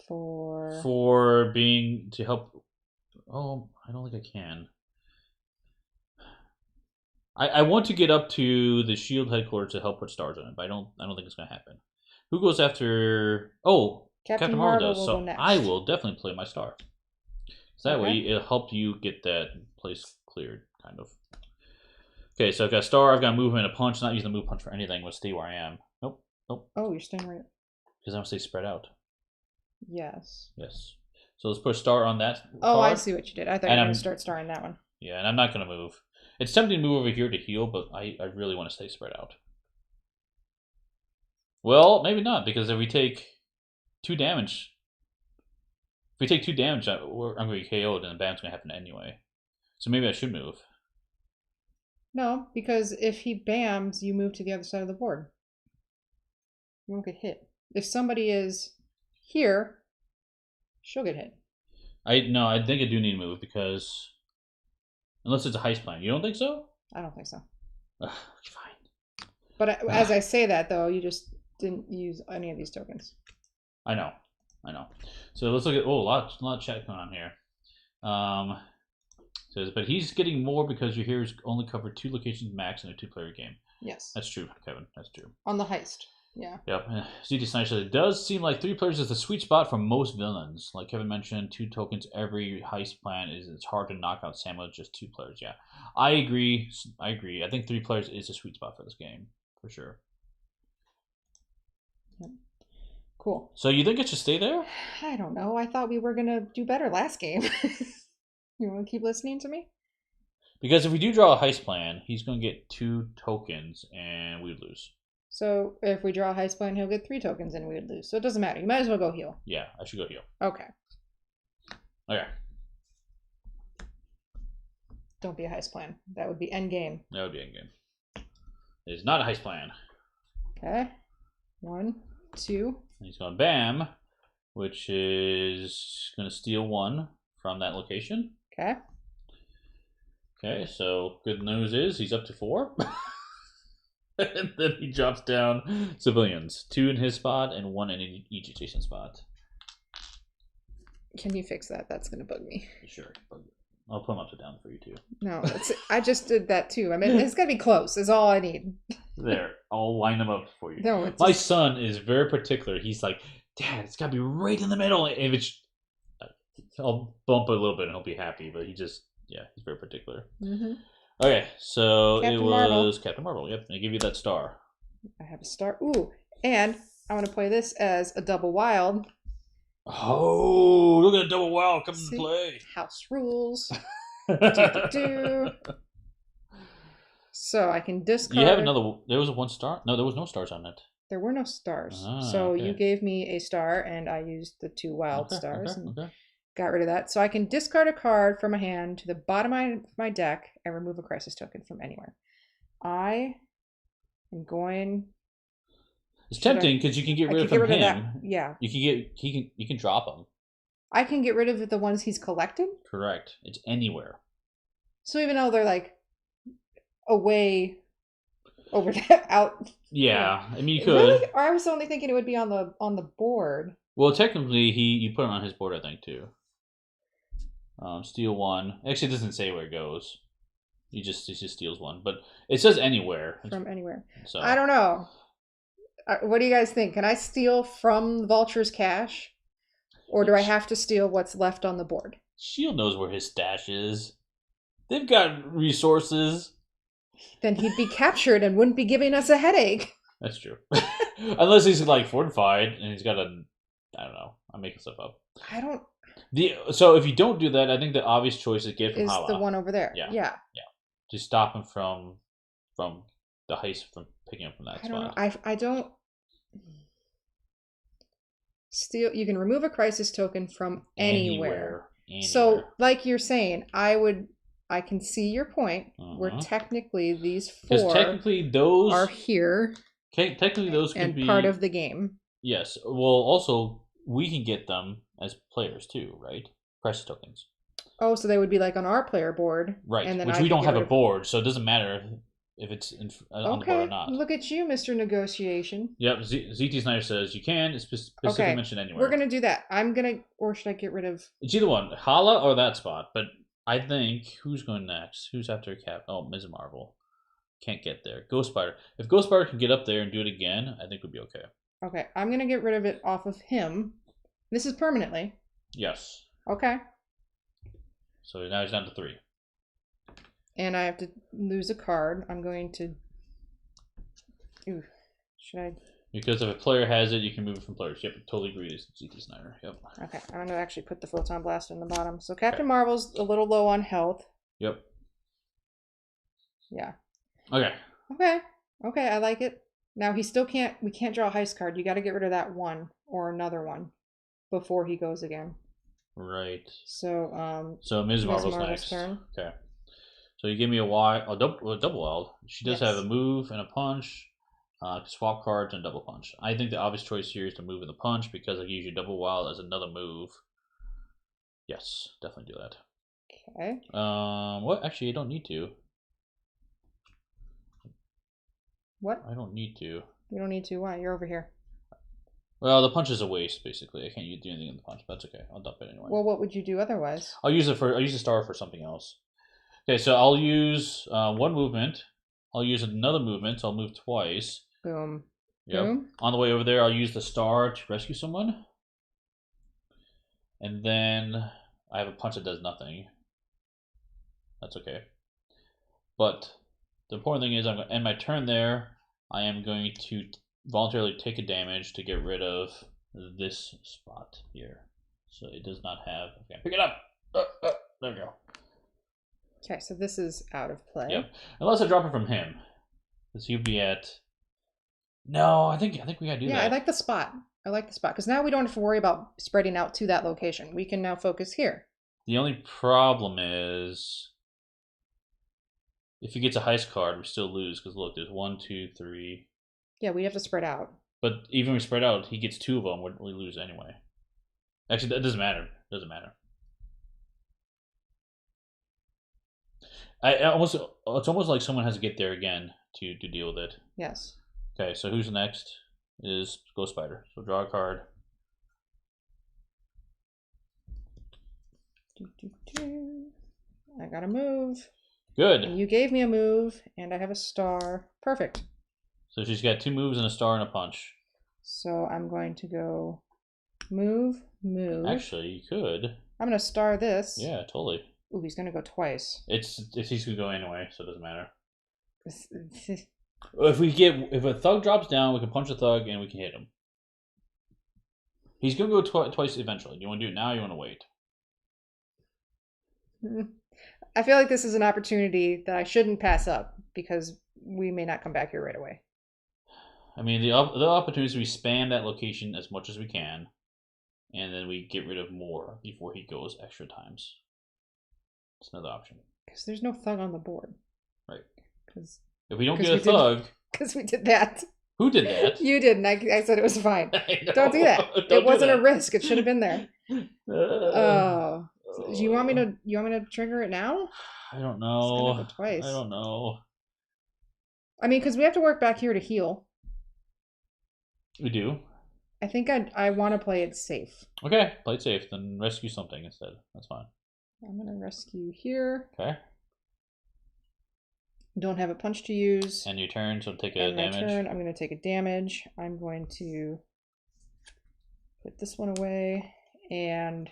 for being to help. Oh, I don't think I can. I want to get up to the Shield headquarters to help put stars on it, but I don't think it's gonna happen. Who goes after? Oh, Captain Marvel does. So I will definitely play my star. So that way it'll help you get that place cleared, kind of. Okay, so I've got a star, I've got a movement, a punch. Not using the move punch for anything. We'll stay where I am. Nope. Oh, you're staying right. Because I want to stay spread out. Yes. So let's put a star on that. Oh, card. I see what you did. I thought you were going to start starring that one. Yeah, and I'm not going to move. It's tempting to move over here to heal, but I really want to stay spread out. Well, maybe not, because if we take 2 damage... If we take 2 damage, I'm going to get KO'd, and the BAM's going to happen anyway. So maybe I should move. No, because if he BAMs, you move to the other side of the board. You won't get hit. If somebody is here, she'll get hit. I think I do need to move, because... Unless it's a heist plan. You don't think so? I don't think so. Fine. But as I say that, though, you just didn't use any of these tokens. I know. So let's look at... Oh, a lot of chat going on here. Says, but he's getting more because your heroes only cover 2 locations max in a 2-player game. Yes. That's true, Kevin. That's true. On the heist. Yeah. Yep. ZT Sniper says, it does seem like 3 players is the sweet spot for most villains. Like Kevin mentioned, 2 tokens every heist plan it's hard to knock out Samuel with just 2 players. Yeah. I agree. I think 3 players is a sweet spot for this game. For sure. Yep. Cool. So you think it should stay there? I don't know. I thought we were going to do better last game. You want to keep listening to me? Because if we do draw a heist plan, he's going to get 2 tokens and we'd lose. So if we draw a heist plan, he'll get 3 tokens and we would lose. So it doesn't matter. You might as well go heal. Yeah, I should go heal. Okay. Don't be a heist plan. That would be endgame. That would be endgame. It is not a heist plan. Okay. 1, 2. And he's going BAM, which is going to steal 1 from that location. Okay. Okay, so good news is he's up to 4. And then he drops down civilians. 2 in his spot and 1 in each adjacent spot. Can you fix that? That's going to bug me. Sure. I'll put them upside down for you too. No, I just did that too. I mean, it's got to be close is all I need. There, I'll line them up for you. No, my son is very particular. He's like, Dad, it's got to be right in the middle. If it's, I'll bump it a little bit and he'll be happy, but he's very particular. Mm-hmm. Okay, so Captain it was Marvel. Captain Marvel. Yep, I give you that star. I have a star. Ooh, and I want to play this as a double wild. Oh, look at a double wild coming to play. House rules. So I can discard. You have another. There was a 1 star. No, there was no stars on it. There were no stars. So you gave me a star, and I used the 2 wild stars. Okay. Got rid of that. So I can discard a card from my hand to the bottom of my deck and remove a crisis token from anywhere. I am going. It's tempting because you can get rid of him. That. Yeah. You can drop him. I can get rid of the ones he's collected? Correct. It's anywhere. So even though they're like away over there, out. Yeah. I mean you could. Really? Or I was only thinking it would be on the board. Well, technically you put it on his board, I think, too. Steal 1. Actually, it doesn't say where it goes. He just steals 1, but it says anywhere. From anywhere. So I don't know. What do you guys think? Can I steal from the Vulture's cash? Or do I have to steal what's left on the board? Shield knows where his stash is. They've got resources. Then he'd be captured and wouldn't be giving us a headache. That's true. Unless he's like fortified and he's got a... I don't know. I'm making stuff up. I don't... So if you don't do that, I think the obvious choice is get from Hala. Is the one over there. Yeah. To stop him from the heist from picking up from that spot. I don't steal. You can remove a crisis token from anywhere. So, like you're saying, I can see your point. Where technically these 4 technically those are here. Technically those can be part of the game. Yes. Well, also we can get them as players too, right? Crisis tokens. Oh, so they would be like on our player board, Right, and then which I we could don't get have rid a of. board, so it doesn't matter if it's on the board or Okay, not. look at you, Mr. Negotiation. Yep, ZT Snyder says you can. It's specifically Okay, mentioned anywhere. we're gonna do that. Or should I get rid of? It's either one, Hala or that spot. But I think who's going next? Who's after Cap? Oh, Ms. Marvel can't get there. Ghost Spider. If Ghost Spider can get up there and do it again, I think we'd be okay. Okay, I'm gonna get rid of it off of him. This is permanently. Yes. Okay. So now he's down to 3. And I have to lose a card. I'm going to. Ooh, should I? Because if a player has it, you can move it from players. Yep, totally agree. ZT Snyder. Yep. Okay, I'm gonna actually put the Photon Blast in the bottom. So Captain Marvel's a little low on health. Yep. Yeah. Okay. Okay, I like it. Now he still can't. We can't draw a heist card. You got to get rid of that one or another one before he goes again. Right. So So Ms. Marvel's next. Turn. Okay. So you give me a double wild. She does have a move and a punch. Swap cards and double punch. I think the obvious choice here is to move in the punch because I use your double wild as another move. Yes, definitely do that. Okay. What? Actually, you don't need to. What? I don't need to. You don't need to. Why? You're over here. Well, the punch is a waste, basically. I can't do anything in the punch, but that's okay. I'll dump it anyway. Well, what would you do otherwise? I'll use the star for something else. Okay, so I'll use one movement. I'll use another movement, so I'll move twice. Boom. Yep. Boom. On the way over there, I'll use the star to rescue someone. And then I have a punch that does nothing. That's okay. But the important thing is I'm going to end my turn there. I am going to voluntarily take a damage to get rid of this spot here. So it does not have... Okay, pick it up! There we go. Okay, so this is out of play. Yep. Unless I drop it from him. Because he'll be at... No, I think we gotta do that. Yeah, I like the spot. Because now we don't have to worry about spreading out to that location. We can now focus here. The only problem is... If he gets a heist card, we still lose. Because look, there's 1, 2, 3... Yeah, we have to spread out. But even if we spread out, he gets 2 of them, we lose anyway. Actually, that doesn't matter. It doesn't matter. It's almost like someone has to get there again to deal with it. Yes. Okay, so who's next? Is Ghost Spider. So draw a card. I got a move. Good. And you gave me a move, and I have a star. Perfect. So she's got 2 moves and a star and a punch. So I'm going to go move. Actually, you could. I'm going to star this. Yeah, totally. Ooh, he's going to go twice. He's gonna go anyway, so it doesn't matter. If a thug drops down, we can punch a thug and we can hit him. He's gonna go twice eventually. Do you want to do it now? Or you want to wait? I feel like this is an opportunity that I shouldn't pass up because we may not come back here right away. I mean, the opportunity is we spam that location as much as we can, and then we get rid of more before he goes extra times. It's another option. Because there's no thug on the board. Right. Because if we don't get a thug... Because we did that. Who did that? You did, and I said it was fine. Don't do that. It wasn't a risk. It should have been there. Oh. Do you want me to trigger it now? I don't know. It's gonna go twice. I don't know. I mean, because we have to work back here to heal. We do. I think I want to play it safe. Okay, play it safe. Then rescue something instead. That's fine. I'm going to rescue here. Okay. Don't have a punch to use. And your turn, so take a damage. Turn, I'm going to take a damage. I'm going to put this one away. And...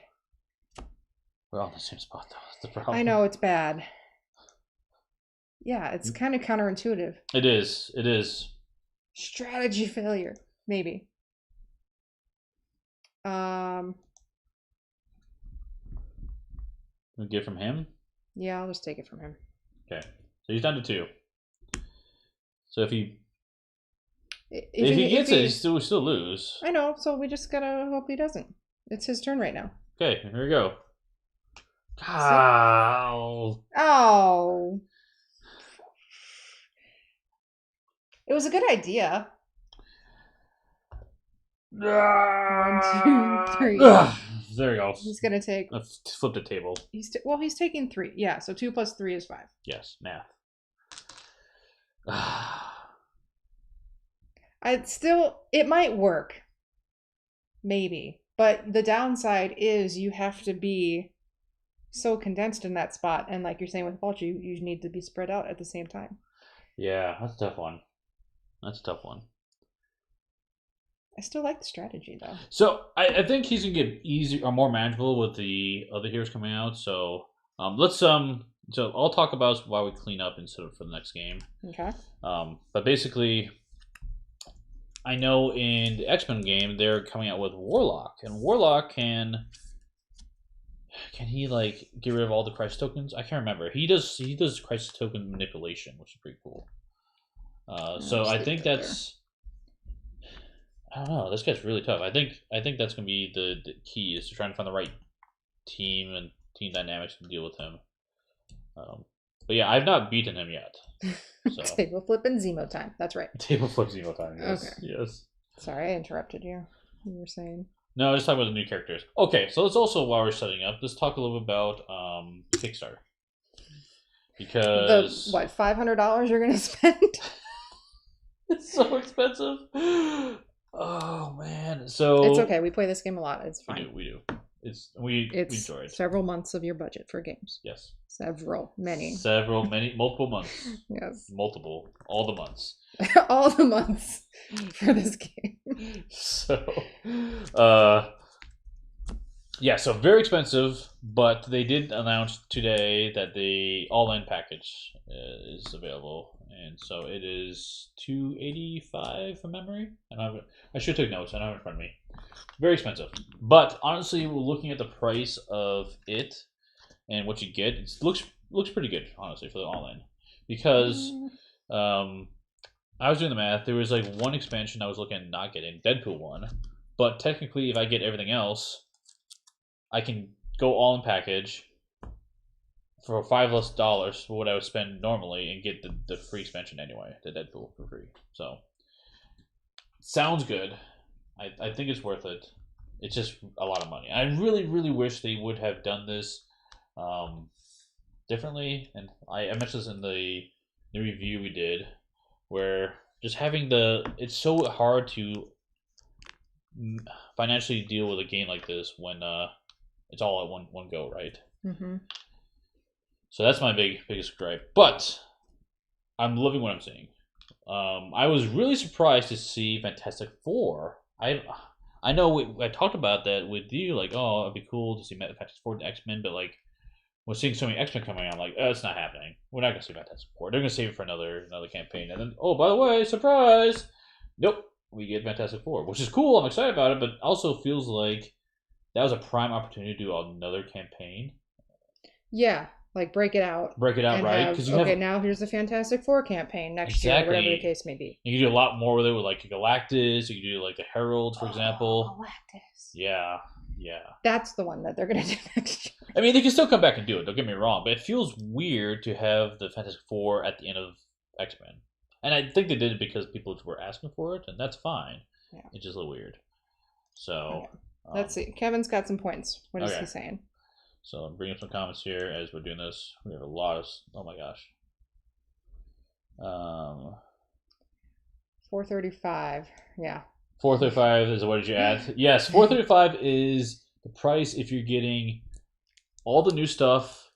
We're all in the same spot, though. That's the problem. I know, it's bad. Yeah, it's kind of counterintuitive. It is. It is. Strategy failure. Maybe. We get from him? Yeah, I'll just take it from him. Okay. So he's down to 2. So if he gets it, we still lose. I know, so we just gotta hope he doesn't. It's his turn right now. Okay, here we go. Ow. Oh. It was a good idea. 1, 2, 3. There you go. He's gonna take. Let's flip the table. He's taking 3. Yeah, so 2 plus 3 is 5. Yes, math. It might work. Maybe. But the downside is you have to be so condensed in that spot, and like you're saying with Vulture, you need to be spread out at the same time. Yeah, that's a tough one. I still like the strategy though. So I think he's gonna get easier or more manageable with the other heroes coming out. So let's so I'll talk about why we clean up instead of for the next game. Okay. But basically, I know in the X-Men game they're coming out with Warlock, and Warlock can he like get rid of all the crisis tokens? I can't remember. He does crisis token manipulation, which is pretty cool. So I think that's. I don't know. This guy's really tough. I think that's gonna be the key is to try and find the right team and team dynamics to deal with him. But yeah, I've not beaten him yet. So. Table flipping Zemo time. That's right. Table flip Zemo time. Yes. Okay. Yes. Sorry, I interrupted you. You were saying. No, let's talk about the new characters. Okay, so let's also while we're setting up, let's talk a little bit about Kickstarter. Because the $500 you're gonna spend? It's so expensive. Oh man, so it's okay. We play this game a lot. It's fine. We do. We enjoy it. Several months of your budget for games. Yes. Many, multiple months. Yes. Multiple, all the months. All the months for this game. So, yeah, so very expensive, but they did announce today that the all-in package is available. And so it is $285 from memory. I should take notes. I don't have it in front of me. Very expensive, but honestly, we're looking at the price of it and what you get. It looks pretty good, honestly, for the all-in, because I was doing the math. There was like one expansion I was looking at not getting, Deadpool 1, but technically, if I get everything else, I can go all-in package for $5 less for what I would spend normally and get the free expansion anyway, the Deadpool for free. So, sounds good. I think it's worth it. It's just a lot of money. I really, really wish they would have done this differently. And I mentioned this in the review we did, where just having it's so hard to financially deal with a game like this when it's all at one go, right? Mm-hmm. So that's my biggest gripe. But I'm loving what I'm seeing. I was really surprised to see Fantastic Four. I know I talked about that with you, like, oh, it'd be cool to see Fantastic Four and X-Men, but like, we're seeing so many X-Men coming out, I'm like, oh, it's not happening. We're not gonna see Fantastic Four. They're gonna save it for another campaign, and then, oh, by the way, surprise! Nope, we get Fantastic Four, which is cool. I'm excited about it, but also feels like that was a prime opportunity to do another campaign. Yeah. Like break it out, right? Because now here's the Fantastic Four campaign next year, whatever the case may be. You can do a lot more with it with like Galactus. You can do like the Heralds, for example. Galactus. Yeah. That's the one that they're gonna do next year. I mean, they can still come back and do it. Don't get me wrong, but it feels weird to have the Fantastic Four at the end of X-Men, and I think they did it because people were asking for it, and that's fine. Yeah. It's just a little weird. So okay. Let's see. Kevin's got some points. What is he saying? So I'm bringing up some comments here as we're doing this. We have a lot of, oh my gosh. 435. Yeah. 435 is what did you add? Yes, 435 is the price if you're getting all the new stuff,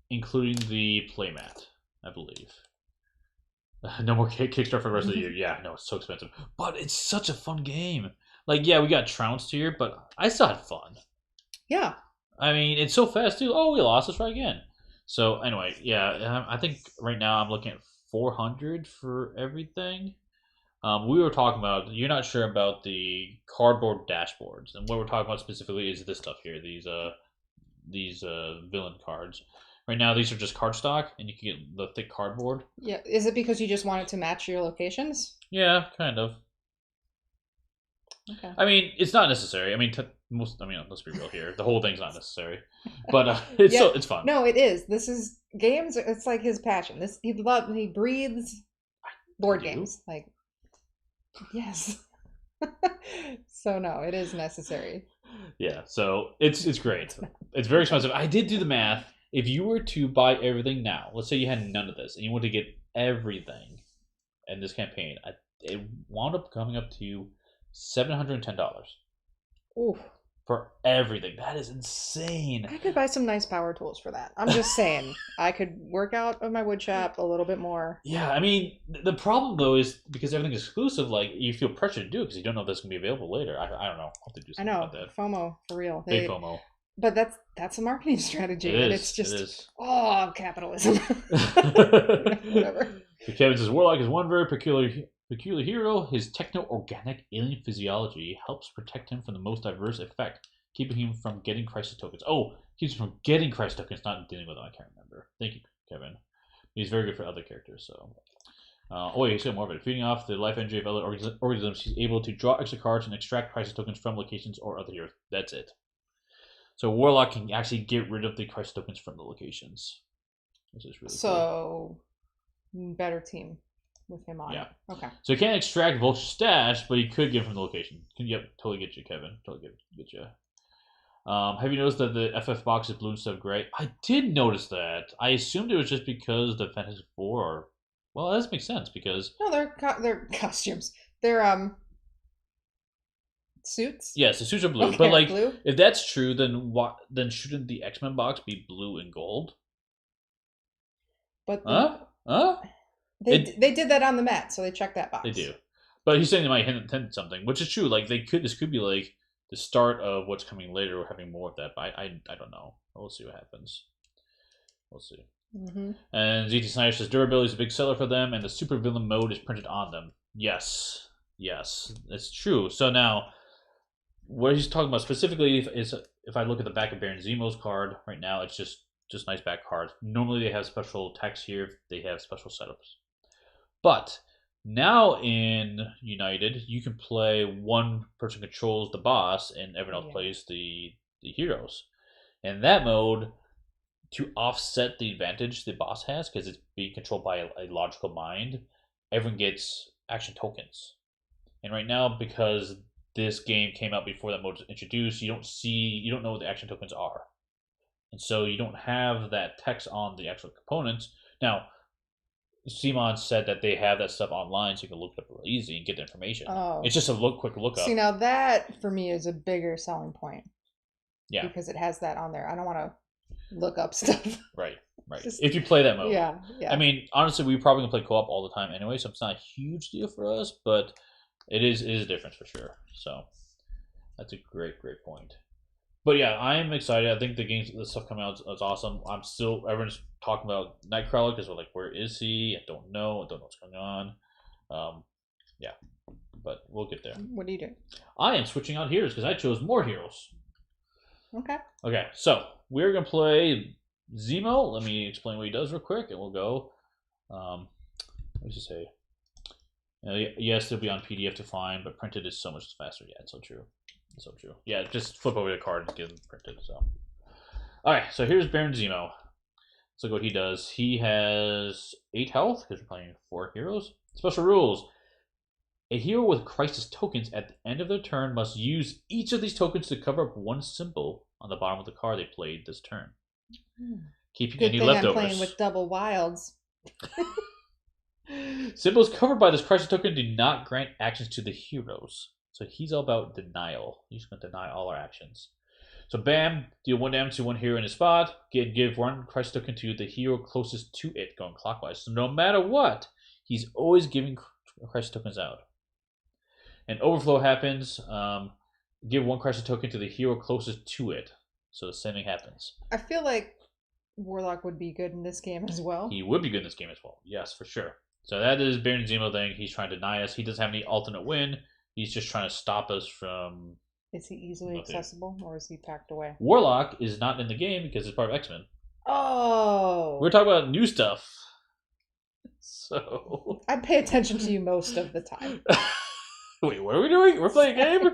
including the playmat, I believe. No more Kickstarter for the rest of the year. Yeah, no, it's so expensive. But it's such a fun game. Like, yeah, we got trounced here, but I still had fun. Yeah. I mean, it's so fast too. Oh, we lost. Let's try again. So anyway, yeah, I think right now I'm looking at 400 for everything. We were talking about, you're not sure about the cardboard dashboards, and what we're talking about specifically is this stuff here. These villain cards. Right now, these are just cardstock, and you can get the thick cardboard. Yeah, is it because you just want it to match your locations? Yeah, kind of. Okay. I mean, it's not necessary. I mean, let's be real here. The whole thing's not necessary, but it's fun. No, it is. This is games. It's like his passion. He breathes board games. Like, yes. So no, it is necessary. Yeah, so it's great. It's very expensive. I did do the math. If you were to buy everything now, let's say you had none of this, and you want to get everything in this campaign, it wound up coming up to $710 Ooh, for everything. That is insane. I could buy some nice power tools for that. I'm just saying, I could work out of my wood shop a little bit more. Yeah, I mean, the problem though is because everything's exclusive, like you feel pressure to do it because you don't know if that's gonna be available later. I don't know. I'll have to do I something know, about that. FOMO for real. Big FOMO. But that's a marketing strategy, It and is. it's just It is. capitalism. Whatever. Kevin says Warlock is one very peculiar hero. His techno-organic alien physiology helps protect him from the most diverse effect, keeping him from getting crisis tokens. Oh, keeps him from getting crisis tokens, not dealing with them. I can't remember. Thank you, Kevin. He's very good for other characters. So, he's got more of it. Feeding off the life energy of other organisms, he's able to draw extra cards and extract crisis tokens from locations or other heroes. That's it. So Warlock can actually get rid of the crisis tokens from the locations, which is really cool. Better team with him on it. Okay. So he can't extract Vulture stash, but he could get from the location. Yep, totally get you, Kevin. Totally get you. Have you noticed that the FF box is blue instead of gray? I did notice that. I assumed it was just because the Fantastic Four are... Well, that does make sense because... No, they're costumes. They're suits. Yes, the suits are blue. Okay, but like, blue? if that's true, then shouldn't the X-Men box be blue and gold? But Huh? They did that on the mat, so they checked that box. They do. But he's saying they might hint something, which is true. Like this could be like the start of what's coming later, or having more of that. But I don't know. We'll see what happens. We'll see. Mm-hmm. And ZT Snyder says durability is a big seller for them, and the supervillain mode is printed on them. Yes, it's true. So now, what he's talking about specifically is if I look at the back of Baron Zemo's card right now, it's just nice back cards. Normally they have special text here. They have special setups. But now in United, you can play one person controls the boss and everyone else plays the heroes. In that mode, to offset the advantage the boss has, because it's being controlled by a logical mind, everyone gets action tokens. And right now, because this game came out before that mode was introduced, you don't know what the action tokens are. And so you don't have that text on the actual components. Now, Simon said that they have that stuff online, so you can look it up really easy and get the information. Oh. It's just a quick look up. See, now that, for me, is a bigger selling point. Yeah. Because it has that on there. I don't want to look up stuff. Right. If you play that mode. Yeah. I mean, honestly, we probably can play co-op all the time anyway, so it's not a huge deal for us, but it is a difference for sure. So that's a great point. But yeah, I am excited. I think the stuff coming out is awesome. Everyone's talking about Nightcrawler because we're like, where is he? I don't know what's going on. Yeah, but we'll get there. What do you do? I am switching out heroes because I chose more heroes. Okay, so we're going to play Zemo. Let me explain what he does real quick, and we'll go. What does it say? Yes, it'll be on PDF to find, but printed is so much faster. Yeah, it's so true. So true. Yeah, just flip over the card and get them printed. So, all right. So here's Baron Zemo. Let's look what he does. He has 8 health because we're playing 4 heroes. Special rules: a hero with crisis tokens at the end of their turn must use each of these tokens to cover up one symbol on the bottom of the card they played this turn, keeping Good any thing leftovers. I'm playing with double wilds. Symbols covered by this crisis token do not grant actions to the heroes. So he's all about denial. He's going to deny all our actions. So bam, deal 1 damage to one hero in his spot. Give 1 crisis token to the hero closest to it, going clockwise. So no matter what, he's always giving crisis tokens out. And overflow happens. Give 1 crisis token to the hero closest to it. So the same thing happens. I feel like Warlock would be good in this game as well. He would be good in this game as well. Yes, for sure. So that is Baron Zemo thing. He's trying to deny us. He doesn't have any alternate win. He's just trying to stop us from... Is he easily accessible, or is he packed away? Warlock is not in the game because it's part of X-Men. Oh! We're talking about new stuff. So... I pay attention to you most of the time. Wait, what are we doing? We're playing a game?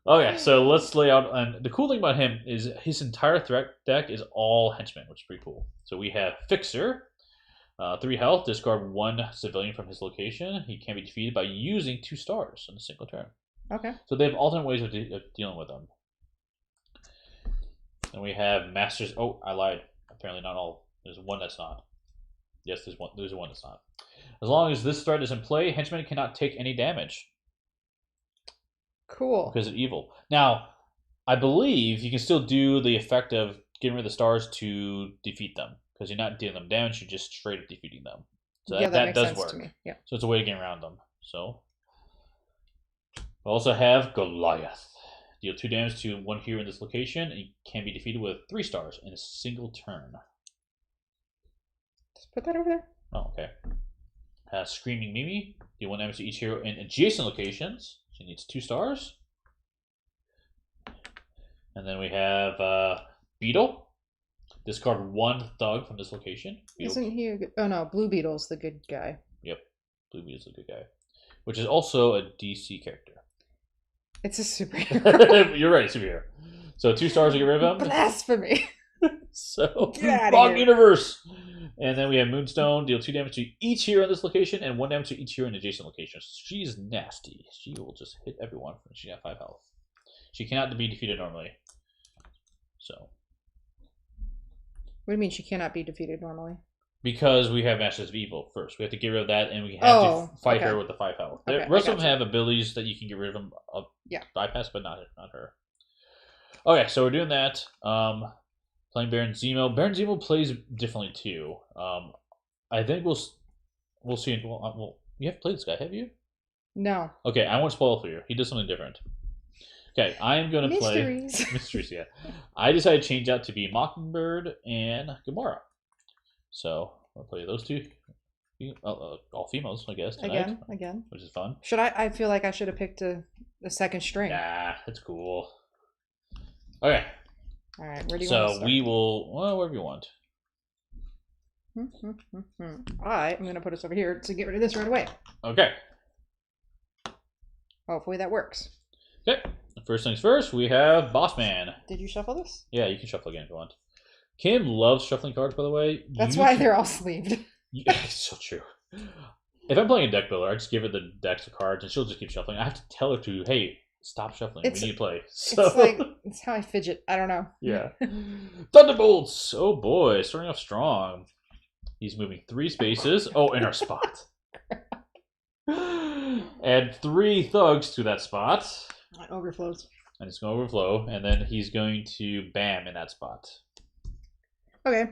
Okay, so let's lay out... And the cool thing about him is his entire threat deck is all henchmen, which is pretty cool. So we have Fixer... 3 health, discard 1 civilian from his location. He can be defeated by using 2 stars in a single turn. Okay. So they have alternate ways of dealing with them. And we have Masters. Oh, I lied. Apparently not all. There's one that's not. Yes, there's one. There's one that's not. As long as this threat is in play, henchmen cannot take any damage. Cool. Because of evil. Now, I believe you can still do the effect of getting rid of the stars to defeat them. Because you're not dealing them damage, you're just straight up defeating them. So yeah, that makes does sense work. to me. Yeah. So it's a way to get around them. So we also have Goliath. Deal 2 damage to one hero in this location, and you can be defeated with 3 stars in a single turn. Just put that over there. Oh, okay. Screaming Mimi. Deal 1 damage to each hero in adjacent locations. She needs 2 stars. And then we have Beetle. Discard 1 thug from this location. Beetle. Isn't he a good... Oh no, Blue Beetle's the good guy. Yep. Blue Beetle's the good guy. Which is also a DC character. It's a superhero. You're right, superhero. So 2 stars to get rid of him. Blasphemy. So Get wrong here. universe. And then we have Moonstone. Deal 2 damage to each hero in this location and 1 damage to each hero in adjacent locations. She's nasty. She will just hit everyone. She got 5 health. She cannot be defeated normally. So. What do you mean she cannot be defeated normally? Because we have Masters of Evil first. We have to get rid of that, and we have to fight her with the 5 health. The rest of them have abilities that you can get rid of them bypass, but not her. Okay, so we're doing that. Playing Baron Zemo. Baron Zemo plays differently too. I think we'll see. Well, you have played this guy, have you? No. Okay, I won't spoil it for you. He does something different. Okay, I am going to play Mysteries. Yeah, I decided to change out to be Mockingbird and Gamora. So I'll play those 2, all females, I guess. Tonight, again, which is fun. Should I feel like I should have picked a second string. Nah, that's cool. Okay. All right, where do you want to start? We will wherever you want. I'm going to put us over here to get rid of this right away. Okay. Hopefully that works. Okay. First things first, we have Boss Man. Did you shuffle this? Yeah, you can shuffle again if you want. Kim loves shuffling cards, by the way. That's why they're all sleeved. Yeah, it's so true. If I'm playing a deck builder, I just give her the decks of cards, and she'll just keep shuffling. I have to tell her to, hey, stop shuffling. We need to play. So it's how I fidget. I don't know. Yeah. Thunderbolts. Oh boy, starting off strong. He's moving 3 spaces. Oh, in our spot. Add 3 thugs to that spot. It overflows. And it's going to overflow, and then he's going to bam in that spot. Okay.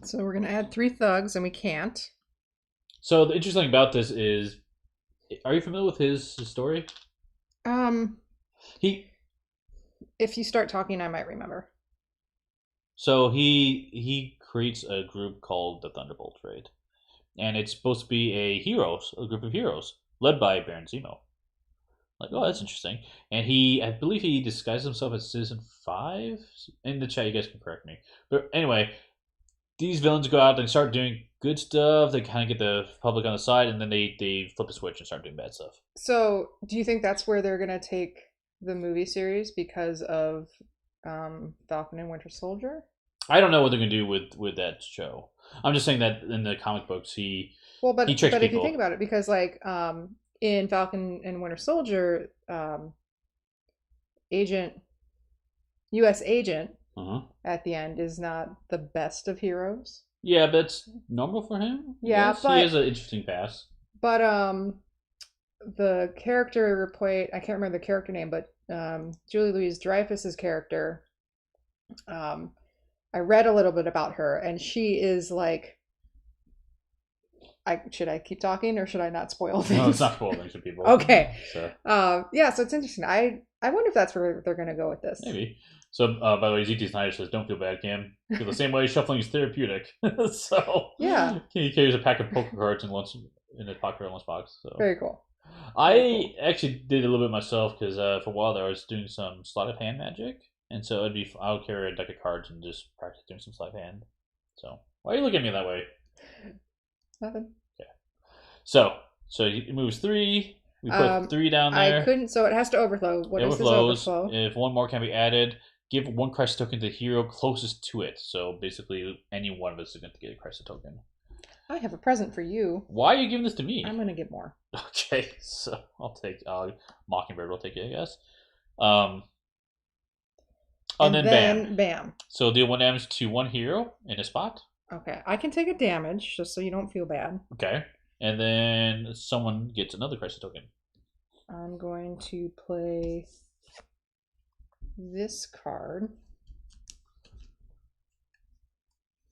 So we're going to add 3 thugs, and we can't. So the interesting thing about this is, are you familiar with his story? If you start talking, I might remember. So he creates a group called the Thunderbolts, right? And it's supposed to be a group of heroes, led by Baron Zemo. Like, oh, that's interesting. And I believe he disguised himself as Citizen 5? In the chat, you guys can correct me. But anyway, these villains go out and start doing good stuff. They kind of get the public on the side, and then they flip a switch and start doing bad stuff. So, do you think that's where they're going to take the movie series because of Falcon and Winter Soldier? I don't know what they're going to do with that show. I'm just saying that in the comic books, he tricks people. If you think about it, because like in Falcon and Winter Soldier, U.S. agent at the end is not the best of heroes. Yeah, but it's normal for him. Yeah, but he has an interesting past. But the character played, I can't remember the character name, but Julie Louis-Dreyfus's character, I read a little bit about her, and she is like, should I keep talking or should I not spoil things? No, it's not spoil things for people. Okay. So. Yeah, so it's interesting. I wonder if that's where they're going to go with this. Maybe. So, by the way, ZT Snyder says, don't feel bad, Cam. Feel the same way shuffling is therapeutic. So, yeah. He carries a pack of poker cards in his pocket or lunchbox. So. Very cool. I actually did a little bit myself because for a while there I was doing some sleight of hand magic. And so I would carry a deck of cards and just practice doing some sleight of hand. So, why are you looking at me that way? Nothing. Okay. So he moves 3. We put 3 down there. I couldn't, so it has to overflow. What is this overflow? If 1 more can be added, give 1 crisis token to the hero closest to it. So basically, any one of us is going to get a crisis token. I have a present for you. Why are you giving this to me? I'm gonna get more. Okay, so I'll take Mockingbird. Will take it, I guess. And then bam. So deal 1 damage to 1 hero in a spot. Okay, I can take a damage just so you don't feel bad. Okay, and then someone gets another crisis token. I'm going to play this card.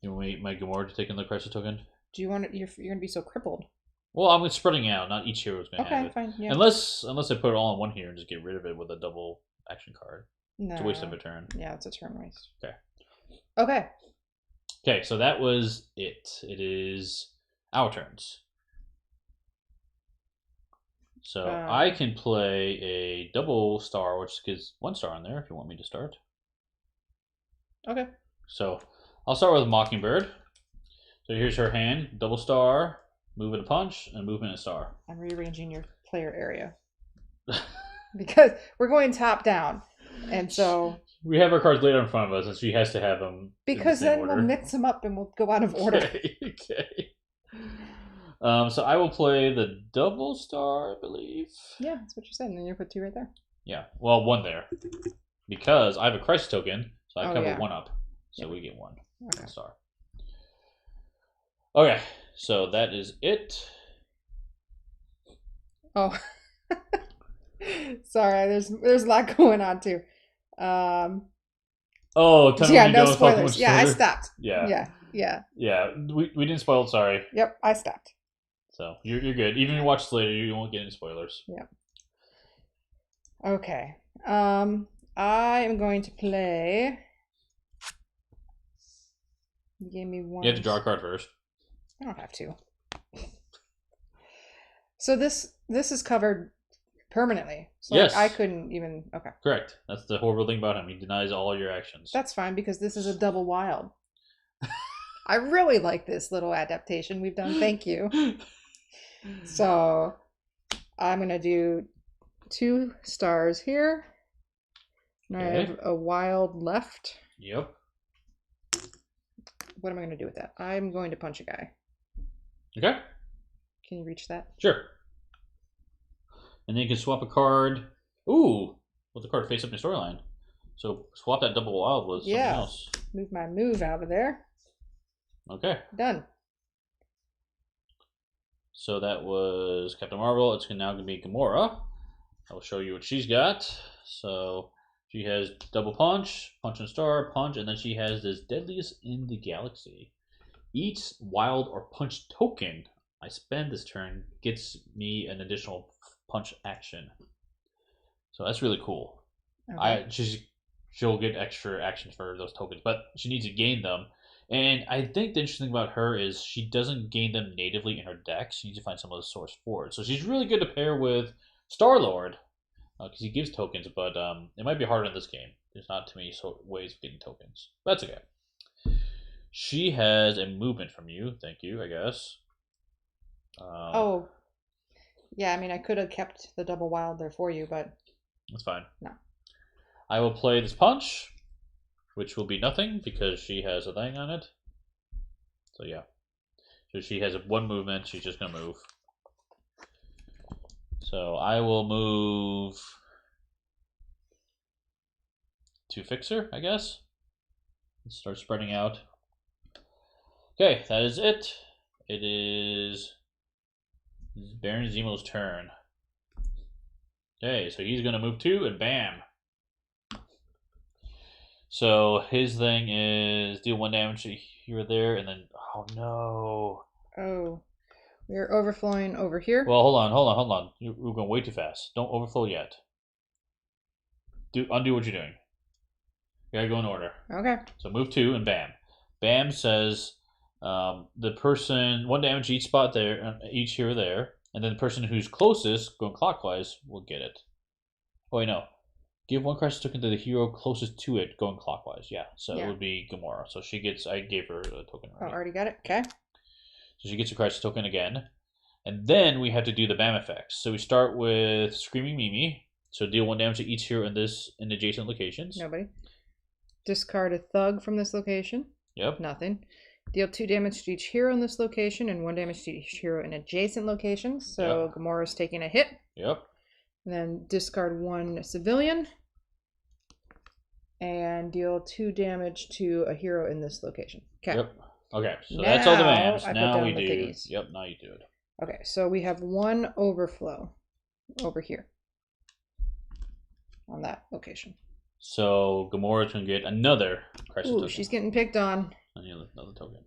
You want my Gamora to take another crisis token? Do you want it? You're gonna be so crippled. Well, I'm spreading out. Not each hero is going to have it. Okay, fine. Yeah. Unless I put it all in one here and just get rid of it with a double action card. No. It's a waste of a turn. Yeah, it's a turn waste. Okay. Okay. Okay, so that was it. It is our turns. So I can play a double star, which gives 1 star on there if you want me to start. Okay. So I'll start with Mockingbird. So here's her hand, double star, movement a punch, and movement a star. I'm rearranging your player area. Because we're going top down. And so we have our cards laid in front of us, and she has to have them. Because then order. we'll mix them up and we'll go out of order. Okay. So I will play the double star, I believe. Yeah, that's what you said. And then you put 2 right there. Yeah, well, 1 there. Because I have a crisis token, so I cover 1 up. So we get 1 star. Okay, so that is it. Oh. Sorry, there's a lot going on too. Oh, no spoilers. Yeah, I stopped. Yeah. Yeah. We didn't spoil it, sorry. Yep, I stopped. So you're good. Even if you watch this later, you won't get any spoilers. Yeah. Okay. I am going to play. You gave me 1. You have to draw a card first. I don't have to. So this is covered permanently. So yes. I couldn't even. Okay. Correct. That's the horrible thing about him. He denies all your actions. That's fine because this is a double wild. I really like this little adaptation we've done. Thank you. So I'm going to do 2 stars here. And I have a wild left. Yep. What am I going to do with that? I'm going to punch a guy. Okay. Can you reach that? Sure. And then you can swap a card. Ooh, with the card face up in your storyline. So swap that double wild with something else. Move my move out of there. Okay. Done. So that was Captain Marvel. It's now going to be Gamora. I will show you what she's got. So she has double punch, punch and star, punch, and then she has this deadliest in the galaxy. Each wild or punch token I spend this turn gets me an additional punch action. So that's really cool. Okay. She'll get extra actions for those tokens, but she needs to gain them. And I think the interesting thing about her is she doesn't gain them natively in her deck. She needs to find some of the source for it. So she's really good to pair with Star-Lord because he gives tokens, but it might be harder in this game. There's not too many ways of getting tokens. That's okay. She has a movement from you. Thank you, I guess. Yeah, I mean, I could have kept the double wild there for you, but... That's fine. No. I will play this punch, which will be nothing because she has a thing on it. So yeah. So she has 1 movement. She's just going to move. So I will move to fix her, I guess. And start spreading out. Okay, that is it. It is Baron Zemo's turn. Okay, so he's going to move 2, and bam. So his thing is deal 1 damage here or there, and then, oh no. Oh, we're overflowing over here. Well, hold on. We're going way too fast. Don't overflow yet. Undo what you're doing. You gotta go in order. Okay. So move 2, and bam. Bam says the person 1 damage each spot there, each here or there, and then the person who's closest, going clockwise, will get it. Oh wait, no. Give 1 crisis token to the hero closest to it, going clockwise. Yeah, so it would be Gamora. So she gets. I gave her a token already. Oh, already got it. Okay. So she gets a crisis token again, and then we have to do the BAM effects. So we start with Screaming Mimi. So deal 1 damage to each hero in adjacent locations. Nobody. Discard a thug from this location. Yep. Nothing. Deal 2 damage to each hero in this location and 1 damage to each hero in adjacent locations. So Yep. Gamora's taking a hit. Yep. And then discard 1 civilian. And deal 2 damage to a hero in this location. Okay. Yep. Okay, so that's all the demands. I put Now down we the do. thingies. Yep, now you do it. Okay, so we have 1 overflow over here on that location. So Gamora's gonna get another crisis token. She's getting picked on. Another token.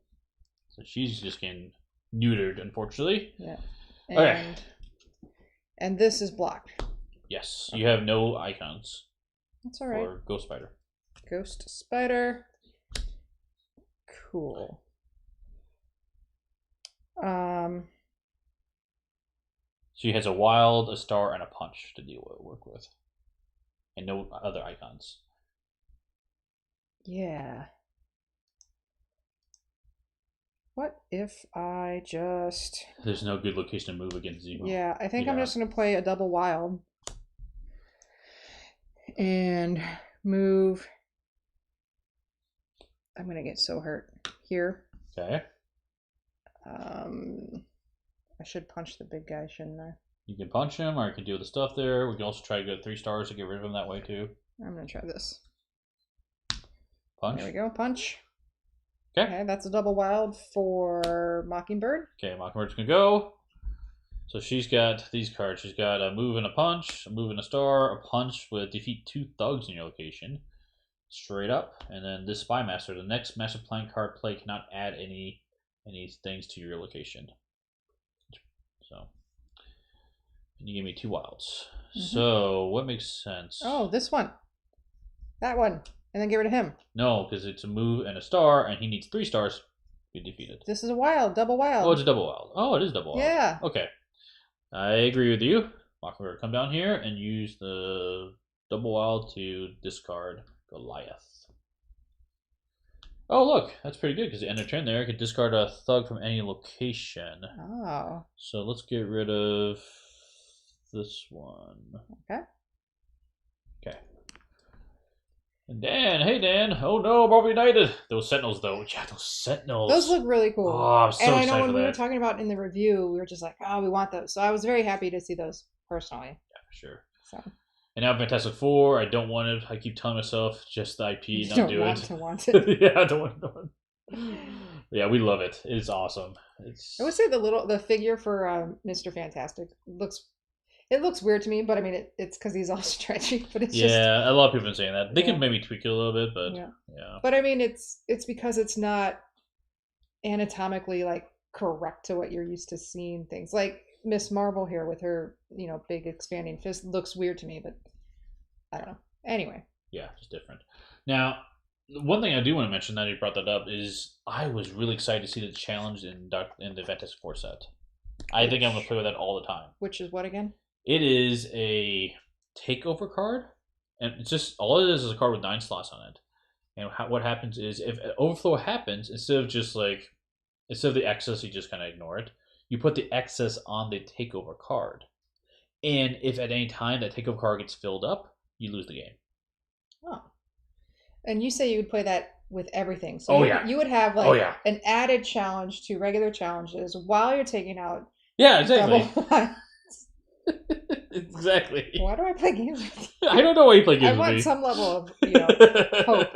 So she's just getting neutered, unfortunately. Yeah. Okay. And this is blocked. Yes, you have no icons. That's all right. For Ghost Spider. Ghost Spider. Cool. She has a wild, a star, and a punch to work with, and no other icons. Yeah. What if I just... There's no good location to move against Zemo. Yeah, I think I'm just going to play a double wild. And move... I'm going to get so hurt here. Okay. I should punch the big guy, shouldn't I? You can punch him, or you can deal with the stuff there. We can also try to get 3 stars to get rid of him that way, too. I'm going to try this. Punch. There we go, punch. Okay, that's a double wild for Mockingbird. Okay, Mockbird's gonna go. So she's got these cards. She's got a move and a punch, a move and a star, a punch with defeat 2 thugs in your location. Straight up. And then this Spy Master. The next Master Plan card play cannot add any things to your location. So, and you give me 2 wilds. So what makes sense? Oh, this one. That one. And then get rid of him. No, because it's a move and a star, and he needs 3 stars to be defeated. This is a wild, double wild. Oh, it's a double wild. Oh, it is double wild. Yeah. Okay. I agree with you. Mockingbird, come down here and use the double wild to discard Goliath. Oh, look. That's pretty good, because at the end of turn there, I could discard a thug from any location. Oh. So let's get rid of this one. Okay. Okay. And Dan, hey Dan. Oh no, Marvel United. Those Sentinels though. Yeah, those Sentinels. Those look really cool. Oh, I'm so excited and I know when for we that. were talking about in the review, we were just like, oh, we want those. So I was very happy to see those personally. Yeah, for sure. So. And now Fantastic Four, I don't want it. I keep telling myself, just the IP, You not don't do want it. to want it. Yeah, I don't want it. Yeah, we love it. It's awesome. I would say the figure for Mr. Fantastic looks weird to me, but I mean it's because he's all stretchy. But it's just a lot of people have been saying that. They Yeah. can maybe tweak it a little bit, but yeah. But I mean it's because it's not anatomically like correct to what you're used to seeing things. Like Miss Marvel here with her, big expanding fist looks weird to me, but I don't know. Anyway. Yeah, just different. Now, one thing I do want to mention that you brought that up is I was really excited to see the challenge in the Fantastic Four set. I think I'm going to play with that all the time. Which is what again? It is a takeover card, and it's just all it is a card with 9 slots on it. And what happens is if an overflow happens, instead of the excess, you just kind of ignore it. You put the excess on the takeover card, and if at any time that takeover card gets filled up, you lose the game. Oh. And you say you would play that with everything. So you would have an added challenge to regular challenges while you're taking out exactly. double Exactly. Why do I play games with you? I don't know why you play games with me. I want some level of hope.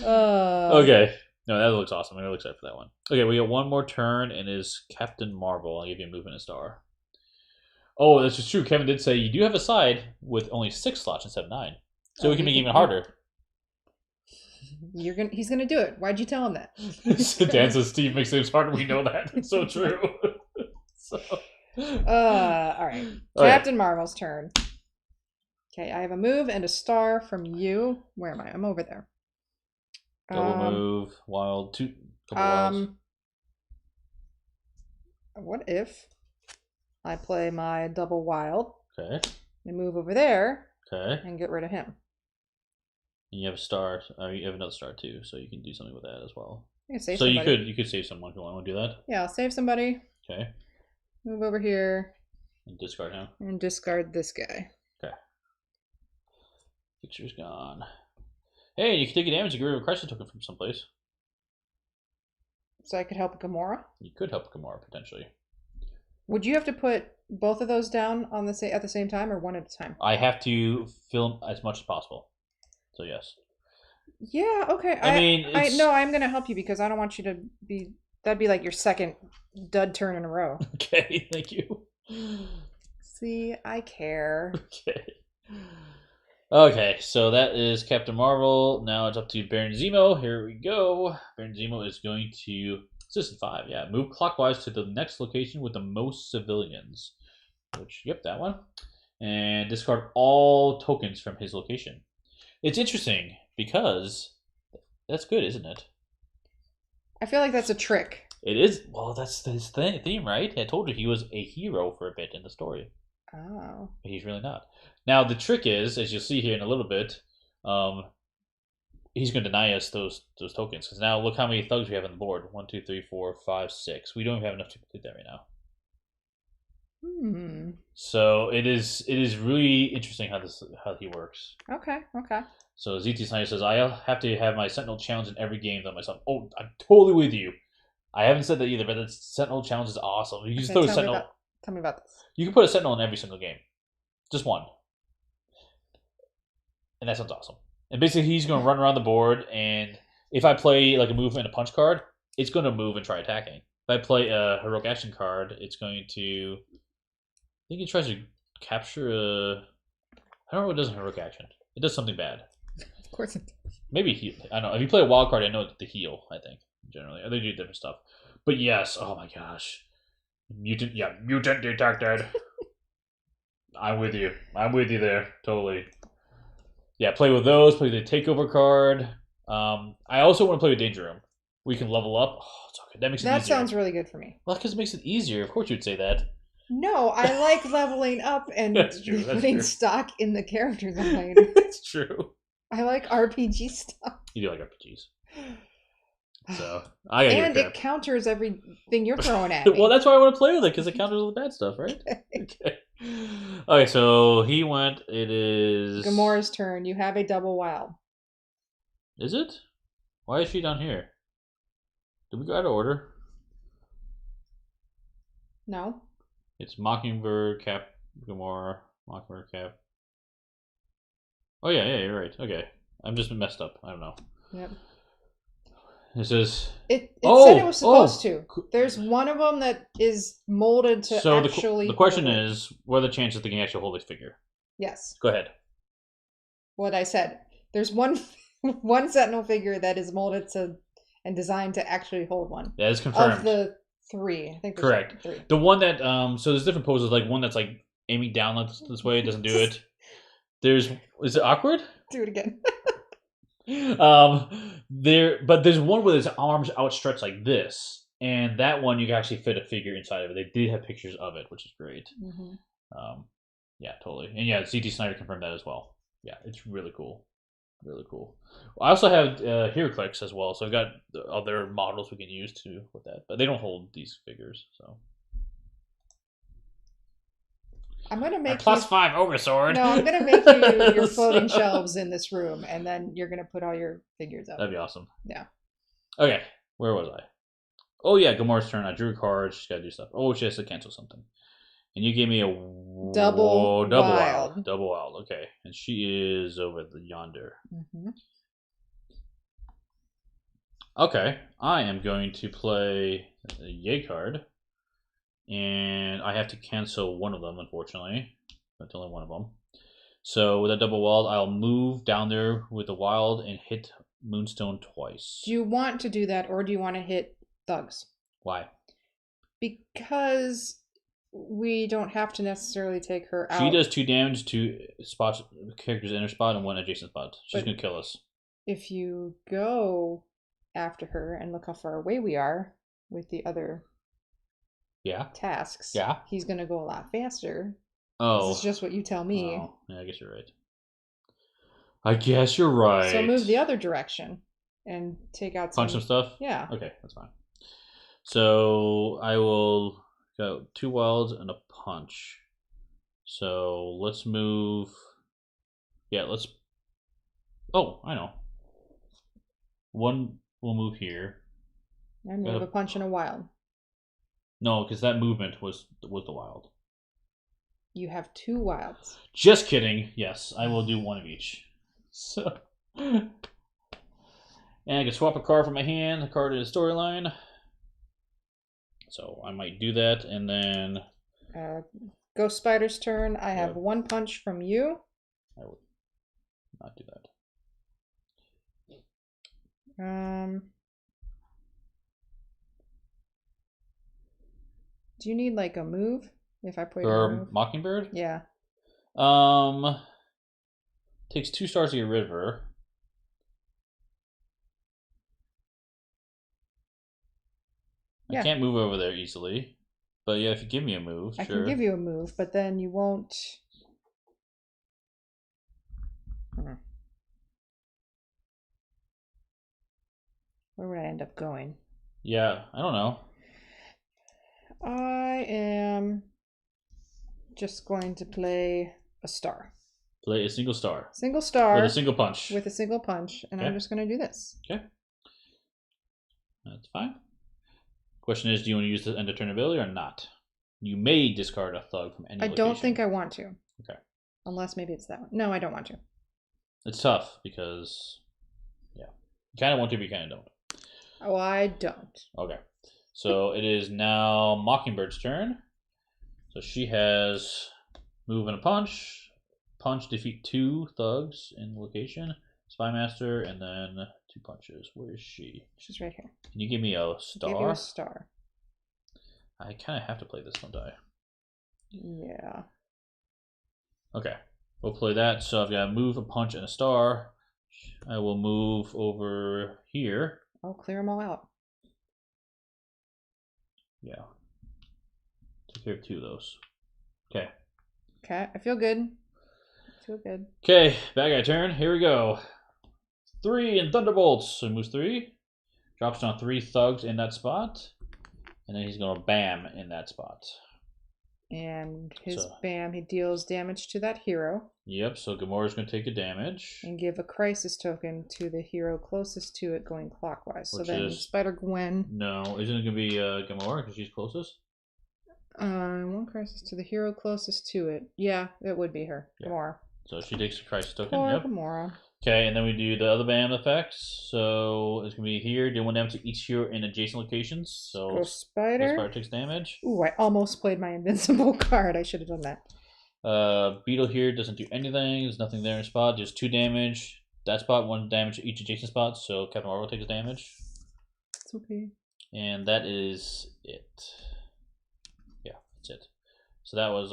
Okay. No, that looks awesome. I'm really excited for that one. Okay, we got one more turn, and is Captain Marvel. I'll give you a movement and a star. Oh, that's just true. Kevin did say you do have a side with only 6 slots instead of 9. So we can make it even harder. He's gonna do it. Why'd you tell him that? Dan says Steve makes things harder. We know that. It's so true. All right. Captain Marvel's turn. Okay, I have a move and a star from you. Where am I? I'm over there. Double move, wild, 2 couple wilds. What if I play my double wild? Okay. And move over there. Okay. And get rid of him. And you have a star. You have another star too, so you can do something with that as well. I can save so somebody. you could save someone if you want to do that. Yeah, I'll save somebody. Okay. Move over here. And discard him. And discard this guy. Okay. Picture's gone. Hey, you can take a damage and get rid of a crisis token from someplace. So I could help Gamora. You could help Gamora potentially. Would you have to put both of those down on the at the same time, or one at a time? I have to film as much as possible. So yes. Yeah. Okay. I mean, I it's no. I'm gonna help you because I don't want you to be. That'd be like your second dud turn in a row. okay. Thank you. See, I care. Okay. Okay, so that is Captain Marvel. Now it's up to Baron Zemo. Here we go. Baron Zemo is going to Citizen 5, yeah. Move clockwise to the next location with the most civilians. Which, yep, that one. And discard all tokens from his location. It's interesting because that's good, isn't it? I feel like that's a trick. It is. Well, that's his theme, right? I told you he was a hero for a bit in the story. Oh. But he's really not. Now, the trick is, as you'll see here in a little bit, he's going to deny us those tokens. Because now look how many thugs we have on the board. 1, 2, 3, 4, 5, 6. We don't even have enough to complete that right now. So it is really interesting how he works. Okay. Okay. So ZT Snyder says, I have to have my Sentinel challenge in every game that myself. Oh, I'm totally with you. I haven't said that either, but the Sentinel challenge is awesome. You can just throw a Sentinel. Tell me about this. You can put a Sentinel in every single game. Just one. And that sounds awesome. And basically, he's going to run around the board, and if I play like a move and a punch card, it's going to move and try attacking. If I play a heroic action card, it's going to. I think it tries to capture a. I don't know what it does in heroic action. It does something bad. Of course it does. Maybe heal. I don't know. If you play a wild card, I know the heal. I think generally, or they do different stuff. But yes, oh my gosh, mutant detected. I'm with you. I'm with you there. Totally. Yeah, play with those. Play the takeover card. I also want to play with Danger Room. We can level up. Oh, it's okay. That makes it easier. That sounds really good for me. Well, because it makes it easier. Of course, you'd say that. No, I like leveling up and putting stock in the characters I'm playing. That's true. I like RPG stuff. You do like RPGs. So I gotta and it counters everything you're throwing at me. Well, that's why I want to play with it, because it counters all the bad stuff, right? Okay. Okay, so he went. It is Gamora's turn. You have a double wild. Is it? Why is she down here? Did we go out of order? No. It's Mockingbird, Cap, Gamora, Mockingbird, Cap. Oh yeah, you're right. Okay, I'm just messed up. I don't know. Yep. It says it said it was supposed to. There's one of them that is molded to actually. The question is, what are the chances they can actually hold this figure? Yes. Go ahead. What I said. There's one Sentinel figure that is molded to and designed to actually hold one. That is confirmed. Of the 3, I think. Correct. 3. The one that so there's different poses. Like one that's like aiming down this way, it doesn't do it. Is it awkward? Do it again. But there's one with his arms outstretched like this, and that one you can actually fit a figure inside of it. They did have pictures of it, which is great. Mm-hmm. Yeah, totally, and yeah, CT Snyder confirmed that as well. Yeah, it's really cool, really cool. I also have HeroClix as well, so I've got other models we can use too with that, but they don't hold these figures, so. I'm gonna make +5 ogre sword. No, I'm gonna make you your floating shelves in this room, and then you're gonna put all your figures up. That'd be awesome. Yeah. Okay, where was I? Oh yeah, Gamora's turn. I drew a card. She's gotta do stuff. Oh, she has to cancel something. And you gave me a double wild. Double wild. Okay, and she is over yonder. Mm-hmm. Okay, I am going to play a Yay card. And I have to cancel one of them, unfortunately. That's only one of them. So with a double wild, I'll move down there with the wild and hit Moonstone twice. Do you want to do that, or do you want to hit thugs? Why? Because we don't have to necessarily take her out. She does 2 damage to spots, character's inner spot and 1 adjacent spot. She's going to kill us. If you go after her and look how far away we are with the other... tasks. Yeah. He's gonna go a lot faster. Oh. This is just what you tell me. Oh. Yeah, I guess you're right. I guess you're right. So move the other direction and take out some stuff? Yeah. Okay, that's fine. So I will go 2 wilds and a punch. So let's move. Yeah, let's. Oh, I know. One will move here. I move a punch and a wild. No, because that movement was the wild. You have 2 wilds. Just kidding. Yes, I will do one of each. So, and I can swap a card from my hand, a card in the storyline. So I might do that, and then Ghost Spider's turn. I have 1 punch from you. I would not do that. Do you need like a move if I play For a move? Mockingbird? Yeah. Takes 2 stars to get rid of her. Yeah. I can't move over there easily. But yeah, if you give me a move, I can give you a move, but then you won't. Where would I end up going? Yeah, I don't know. I am just going to play a star. Play a single star. Single star. With a single punch. With a single punch, and I'm just going to do this. Okay. That's fine. Question is, do you want to use the end of turn ability or not? You may discard a thug from any location. I don't think I want to. Okay. Unless maybe it's that one. No, I don't want to. It's tough because, yeah. You kind of want to, but you kind of don't. Oh, I don't. Okay. So it is now Mockingbird's turn. So she has move and a punch. Punch, defeat 2 thugs in the location. Spymaster, and then 2 punches. Where is she? She's right here. Can you give me a star? Give you a star. I kind of have to play this, don't I? Yeah. Okay. We'll play that. So I've got a move, a punch, and a star. I will move over here. I'll clear them all out. Yeah. Take care of 2 of those. Okay. Okay, I feel good. I feel good. Okay, bad guy turn. Here we go. 3 and Thunderbolts. So he moves 3. Drops down 3 thugs in that spot. And then he's going to bam in that spot. And his bam, he deals damage to that hero. Yep, so Gamora's going to take a damage. And give a crisis token to the hero closest to it going clockwise. So then Spider-Gwen... No, isn't it going to be Gamora because she's closest? 1 crisis to the hero closest to it. Yeah, it would be her. Yeah. Gamora. So she takes a crisis token. Poor Gamora. Okay, and then we do the other bam effects. So it's going to be here. Do 1 damage to each hero in adjacent locations. So Ghost Spider. Ghost Spider takes damage. Ooh, I almost played my invincible card. I should have done that. Beetle here doesn't do anything. There's nothing there in spot. Just 2 damage. That spot, 1 damage to each adjacent spot. So Captain Marvel takes damage. It's okay. And that is it. Yeah, that's it. So that was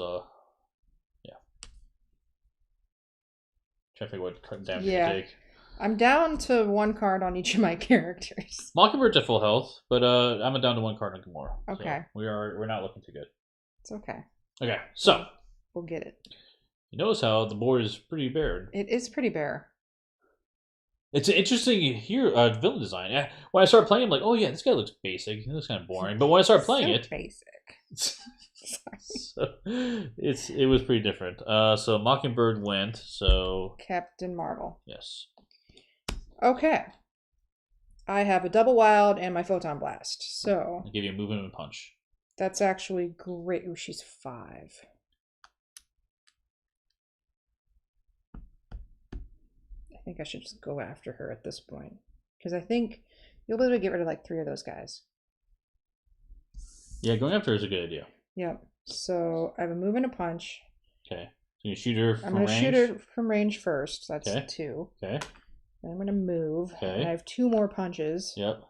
trying to figure what damage to take. I'm down to 1 card on each of my characters. Mockingbird's at full health, but I'm down to 1 card on Gamora. Okay. So we're not looking too good. It's okay. Okay, so we'll get it. You notice how the board is pretty bare. It is pretty bare. It's an interesting here villain design. When I started playing, I'm like, oh yeah, this guy looks basic. He looks kind of boring. But when I started playing basic. So it was pretty different. So Mockingbird went. So Captain Marvel. Yes. Okay. I have a double wild and my photon blast. So I'll give you a movement and punch. That's actually great. Ooh, she's 5. I think I should just go after her at this point because I think you'll be able to get rid of like 3 of those guys. Yeah, going after her is a good idea. Yep. So I have a move and a punch. Okay. So you shoot her from range? I'm going to shoot her from range first. That's 2. Okay. Then I'm going to move. Okay. And I have 2 more punches. Yep.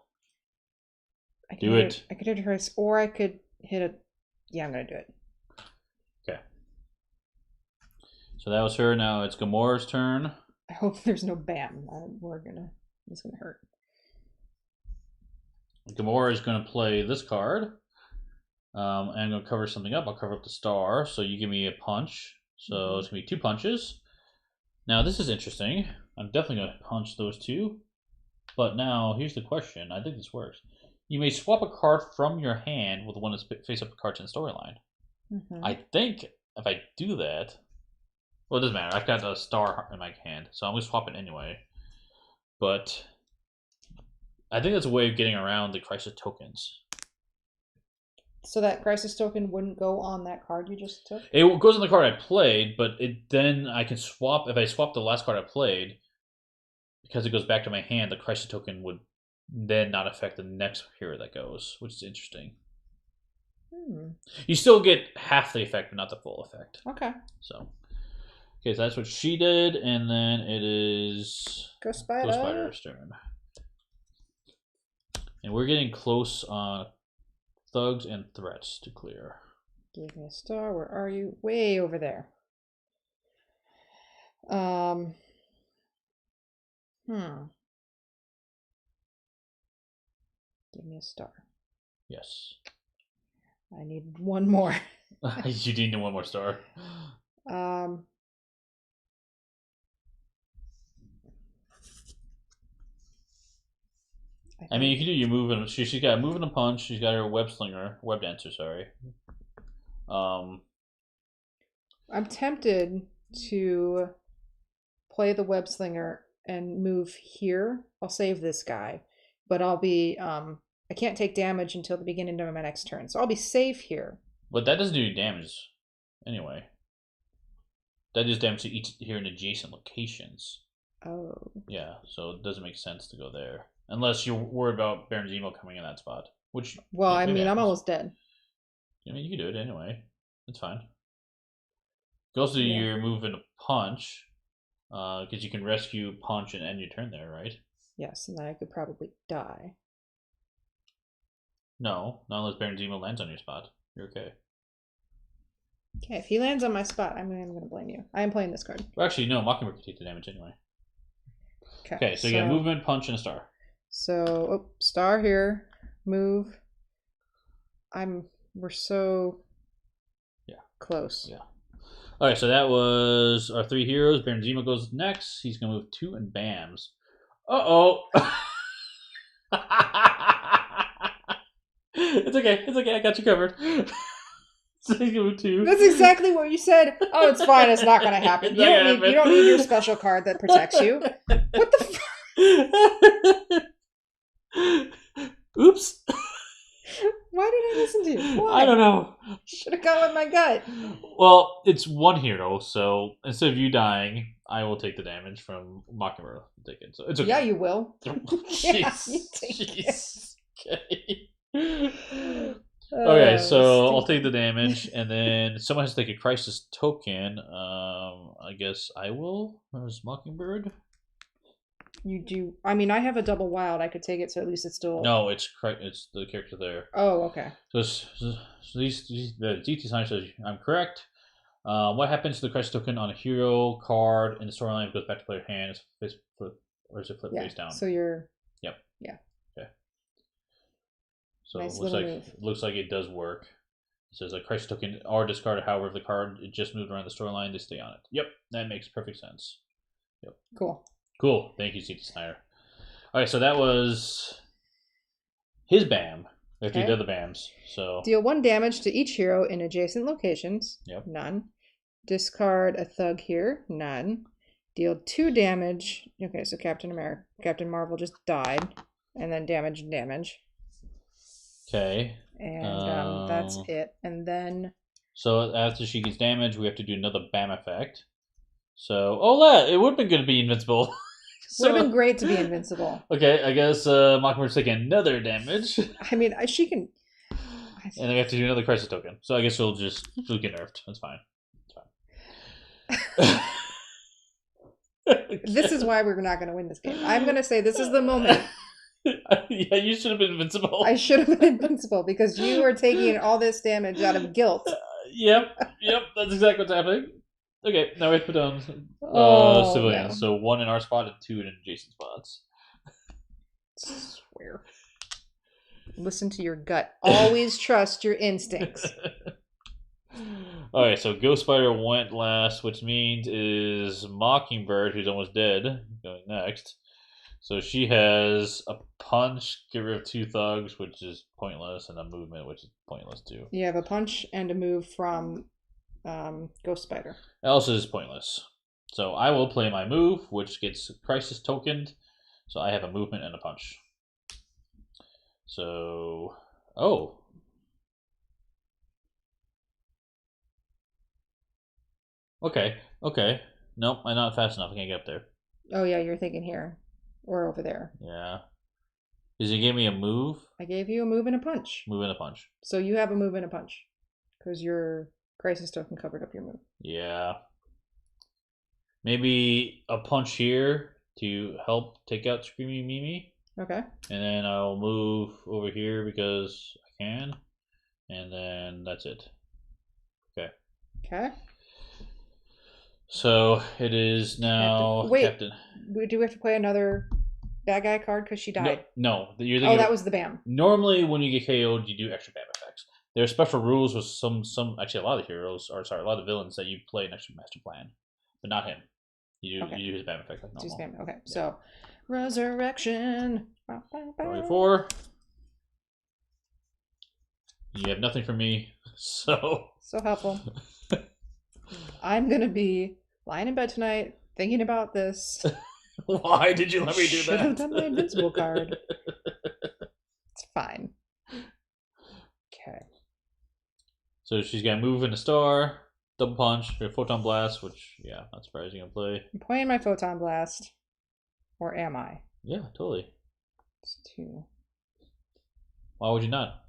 I could hit her, or I could hit it. Yeah, I'm going to do it. Okay. So that was her. Now it's Gamora's turn. I hope there's no bam. It's going to hurt. Gamora is going to play this card. And I'm going to cover something up. I'll cover up the star. So you give me a punch. So it's going to be 2 punches. Now this is interesting. I'm definitely going to punch those 2. But now here's the question. I think this works. You may swap a card from your hand with the one that's face up the cards in the storyline. I think if I do that, well, it doesn't matter. I've got a star in my hand, so I'm going to swap it anyway. But I think that's a way of getting around the crisis tokens. So that crisis token wouldn't go on that card you just took? It goes on the card I played, but then I can swap. If I swap the last card I played, because it goes back to my hand, the crisis token would then not affect the next hero that goes, which is interesting. You still get half the effect, but not the full effect. Okay. So that's what she did, and then it is Ghost Spider's turn. And we're getting close on thugs and threats to clear. Give me a star. Where are you? Way over there. Give me a star. Yes. I need one more. You need one more star. I mean, you can do your move and she's got a move and a punch. She's got her web dancer. Sorry. I'm tempted to play the web slinger and move here. I'll save this guy, but I'll be I can't take damage until the beginning of my next turn, so I'll be safe here. But that doesn't do any damage, anyway. That does damage to each here in adjacent locations. Oh. Yeah, so it doesn't make sense to go there. Unless you're worried about Baron Zemo coming in that spot. Which, well, I mean, happens. I'm almost dead. I mean, you can do it anyway. It's fine. Go to your move and a punch, because you can rescue, punch, and end your turn there, right? Yes, and then I could probably die. No, not unless Baron Zemo lands on your spot. You're okay. Okay, if he lands on my spot, I'm going to blame you. I am playing this card. Well, actually, no, Mockingbird can take the damage anyway. Okay, so you got movement, punch, and a star. So, star here, move. We're so close. Yeah. All right, so that was our 3 heroes. Baron Zemo goes next. He's going to move 2 and bams. Uh-oh. It's okay. I got you covered. So he's going to move 2. That's exactly what you said. Oh, it's fine. It's not going to happen. You don't need your special card that protects you. What the fuck? Oops. Why did I listen to you? Why? I don't know. Should have gone with my gut. Well, it's 1 hero, so instead of you dying, I will take the damage from Mockingbird. Take it. So it's okay. Yeah, you will. Jeez. Yeah, you take it. Okay. Okay, so I'll take the damage, and then someone has to take a crisis token. I guess I will. As Mockingbird. You do. I mean, I have a double wild. I could take it, so at least it's still. No, it's the character there. Oh, okay. So the DT sign says I'm correct. What happens to the crisis token on a hero card in the storyline? It goes back to player hand. Is it flip, or is it flip face down? So you're. Yep. Yeah. Okay. So nice it looks like it does work. It says a crisis token are discarded. However, if the card it just moved around the storyline, they stay on it. Yep, that makes perfect sense. Yep. Cool. Thank you, C.T. Snyder. All right, so that was his BAM. We have to do the other BAMs. So deal 1 damage to each hero in adjacent locations. Yep. None. Discard a thug here. None. Deal 2 damage. Okay, so Captain Marvel just died, and then damage. Okay. And that's it. And then. So after she gets damaged, we have to do another BAM effect. So it would have been good to be invincible. Would have been great to be invincible. Okay, I guess Mockbird's taking another damage. I mean, she can. And then we have to do another crisis token. So I guess she'll get nerfed. That's fine. This is why we're not going to win this game. I'm going to say this is the moment. Yeah, you should have been invincible. I should have been invincible because you are taking all this damage out of guilt. Yep, that's exactly what's happening. Okay, now we have to put down civilians. No. So 1 in our spot and 2 in adjacent spots. Swear. Listen to your gut. Always trust your instincts. Alright, so Ghost Spider went last, which means is Mockingbird, who's almost dead, going next. So she has a punch, get rid of 2 thugs, which is pointless, and a movement, which is pointless too. You have a punch and a move from Ghost Spider. Else is pointless. So I will play my move, which gets crisis tokened. So I have a movement and a punch. So, oh. Okay, okay. Nope, I'm not fast enough. I can't get up there. Oh yeah, you're thinking here or over there. Yeah. Does he give me a move? I gave you a move and a punch. Move and a punch. So you have a move and a punch. Because your crisis token covered up your move. Yeah. Maybe a punch here to help take out Screaming Mimi. Okay. And then I'll move over here because I can. And then that's it. Okay. Okay. So it is now Wait. Captain. Do we have to play another bad guy card because she died? No. You're Oh, that was the BAM. Normally, when you get KO'd, you do extra BAM effects. There are special rules with some actually a lot of heroes, or sorry, a lot of villains that you play an extra master plan, but not him. You do his BAM effect like normal. BAM. Okay, yeah. So resurrection. 24. You have nothing for me, so helpful. I'm gonna be lying in bed tonight thinking about this. Why did you let me do that? Should have done my invincible card. It's fine. Okay. So she's got move in a star, double punch, or photon blast, which yeah, not surprising to play. I'm playing my photon blast, or am I? Yeah, totally. It's 2. Why would you not?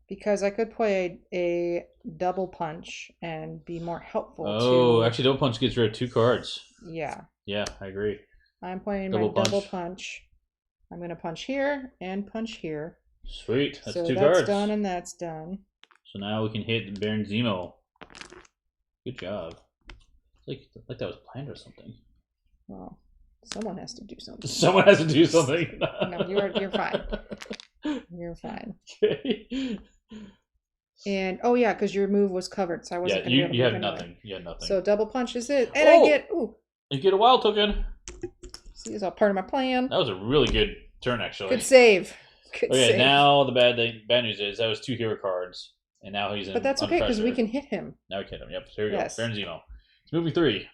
Because I could play a double punch and be more helpful. Oh, actually, double punch gets rid of 2 cards. Yeah. Yeah, I agree. I'm playing my double punch. I'm going to punch here and punch here. Sweet. That's so 2 that's cards. That's done and that's done. So now we can hit Baron Zemo. Good job. Like that was planned or something. Well, someone has to do something. Someone has to do something. No, you're fine. You're fine. Okay. And oh yeah, because your move was covered, so I wasn't. Yeah, you had nothing. You had nothing. So double punch is it, and I get You get a wild token. See, it's all part of my plan. That was a really good turn, actually. Good save. Good save. Now the bad news is that was 2 hero cards, and now he's in. But that's okay because we can hit him. Now we can hit him. Yep. So here we go. Baron Zemo. He's moving 3.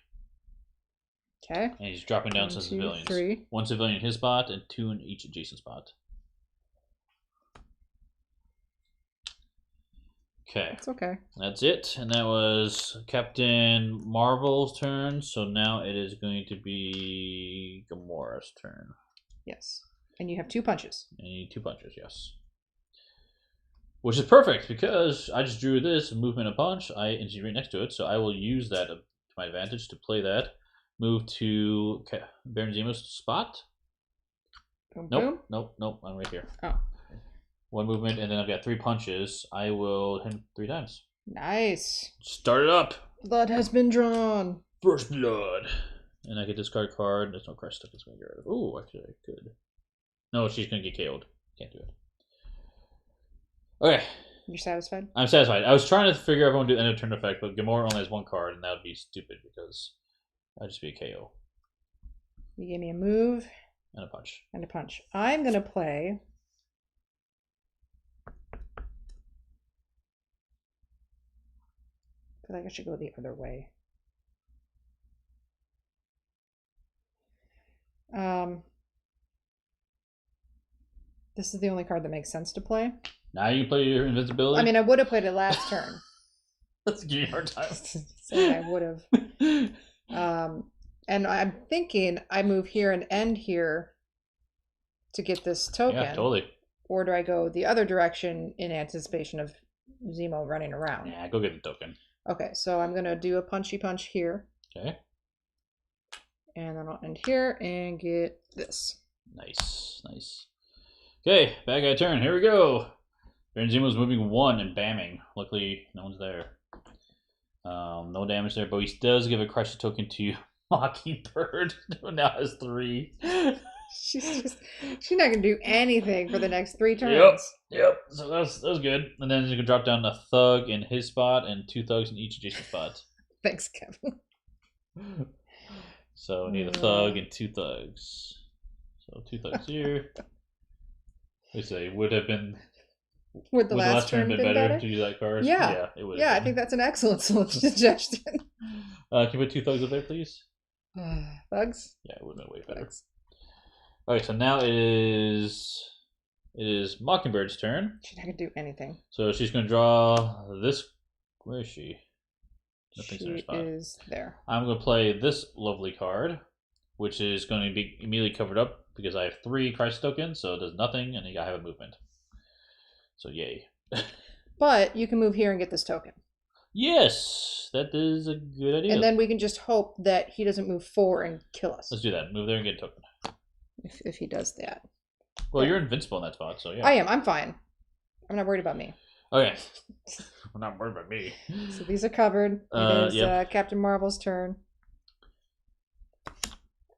Okay. And he's dropping down 1, 2, some civilians. 3. 1 civilian in his spot and 2 in each adjacent spot. Okay. That's okay. That's it. And that was Captain Marvel's turn. So now it is going to be Gamora's turn. Yes. And you have 2 punches. And you need 2 punches, yes. Which is perfect because I just drew this movement and punch. And she's right next to it. So I will use that to my advantage to play that. Move to Baron Zemo's spot. Boom, nope, boom. Nope. I'm right here. Oh. 1 movement, and then I've got 3 punches. I will hit him 3 times. Nice. Start it up. Blood has been drawn. First blood. And I can discard a card. There's no card stuff it's going to get rid of. Ooh, actually, I could. No, she's going to get KO'd. Can't do it. Okay. You're satisfied? I'm satisfied. I was trying to figure out if I want to do end of turn effect, but Gamora only has 1 card, and that would be stupid because that'd just be a KO. You gave me a move. And a punch. And a punch. I'm going to play... I feel like I should go the other way. This is the only card that makes sense to play. Now you can play your invincibility? I mean, I would have played it last turn. Let's give you a hard time. Say I would have. And I'm thinking I move here and end here to get this token. Yeah, totally. Or do I go the other direction in anticipation of Zemo running around? Yeah, go get the token. Okay, so I'm going to do a punchy punch here. Okay. And then I'll end here and get this. Nice. Okay, bad guy turn. Here we go. Baron Zemo's moving 1 and bamming. Luckily, no one's there. No damage there, but he does give a crisis token to Mockingbird, who now has 3. She's not gonna do anything for the next 3 turns. Yep. So that was good. And then you can drop down a thug in his spot and 2 thugs in each adjacent spot. Thanks, Kevin. So we need a thug and 2 thugs. So 2 thugs here. We say would have been. Would the last turn been better to use that card? Yeah, it would. Yeah, I think that's an excellent suggestion. Can you put 2 thugs up there, please? Thugs? Yeah, it would have been way better. Okay, so now it is Mockingbird's turn. She's not gonna do anything. So she's going to draw this. Where is she? Nothing's in her She spot. is there. I'm going to play this lovely card, which is going to be immediately covered up because I have 3 crisis tokens, so it does nothing, and I have a movement. So yay. But you can move here and get this token. Yes, that is a good idea. And then we can just hope that he doesn't move 4 and kill us. Let's do that. Move there and get a token. If he does that. Well, you're invincible in that spot, so yeah. I am. I'm fine. I'm not worried about me. Okay. I'm not worried about me. So these are covered. It is Captain Marvel's turn.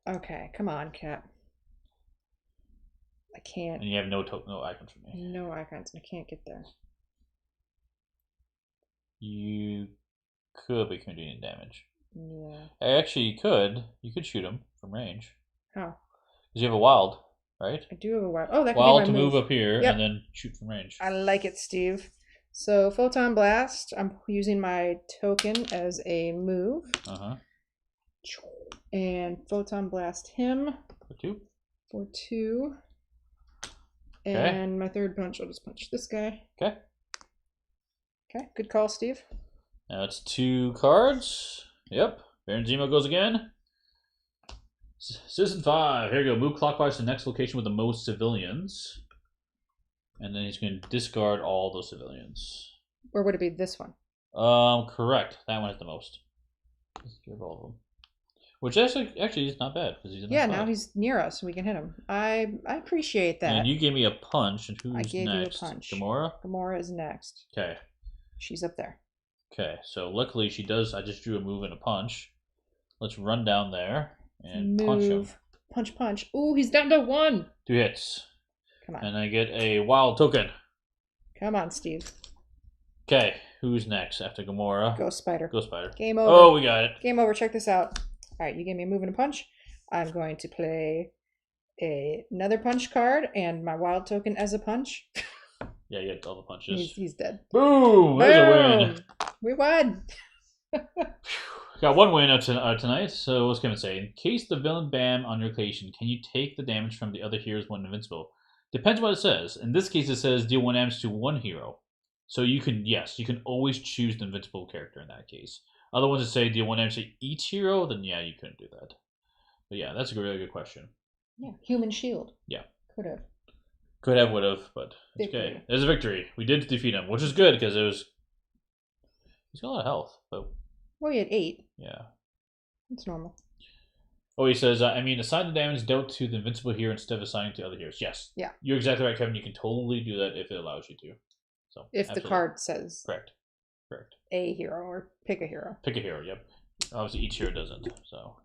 Okay, come on, Cap. I can't. And you have no icons for me. No icons. I can't get there. You could, but you can't do any damage. Yeah. Actually, you could. You could shoot him from range. How? Because you have a wild, right? I do have a wild. Oh, that could wild be my to move move up here Yep. and then shoot from range. I like it, Steve. So Photon Blast. I'm using my token as a move. And Photon Blast him. For 2. For 2. And my third punch, I'll just punch this guy. Okay. Okay, good call, Steve. Now it's 2 cards. Yep. Baron Zemo goes again. Citizen 5. Here you go. Move clockwise to the next location with the most civilians. And then he's going to discard all those civilians. Or would it be this one? Correct. That one has the most. Let's give all of them. Which actually is not bad because he's in the now he's near us. We can hit him. I appreciate that. And you gave me a punch. And who's I gave next? you a punch. Gamora? Gamora is next. Okay. She's up there. Okay, so luckily she does. I just drew a move and a punch. Let's run down there and punch him. Punch, punch. Ooh, he's down to 1. 2 hits. Come on. And I get a wild token. Come on, Steve. Okay, who's next after Gamora? Go Spider. Go Spider. Game over. Oh, we got it. Game over. Check this out. All right, you gave me a move and a punch. I'm going to play another punch card and my wild token as a punch. Yeah, you had all the punches. He's dead. Boom! There's a win. We won. Got 1 win tonight. So what's Kevin say? In case the villain bam on your location, can you take the damage from the other heroes when invincible? Depends what it says. In this case, it says deal 1 damage to 1 hero. So you can always choose the invincible character in that case. Other ones that say deal 1 damage to each hero, then yeah, you couldn't do that. But yeah, that's a really good question. Yeah, human shield. Yeah. Could have. Could have, would have, but it's okay. There's a victory. We did defeat him, which is good because he's got a lot of health. But well, he had 8. Yeah. It's normal. Oh, he says, assign the damage dealt to the invincible hero instead of assigning to other heroes. Yes. Yeah. You're exactly right, Kevin. You can totally do that if it allows you to. So if absolutely. The card says correct. A hero or pick a hero. Pick a hero, yep. Obviously each hero doesn't, so.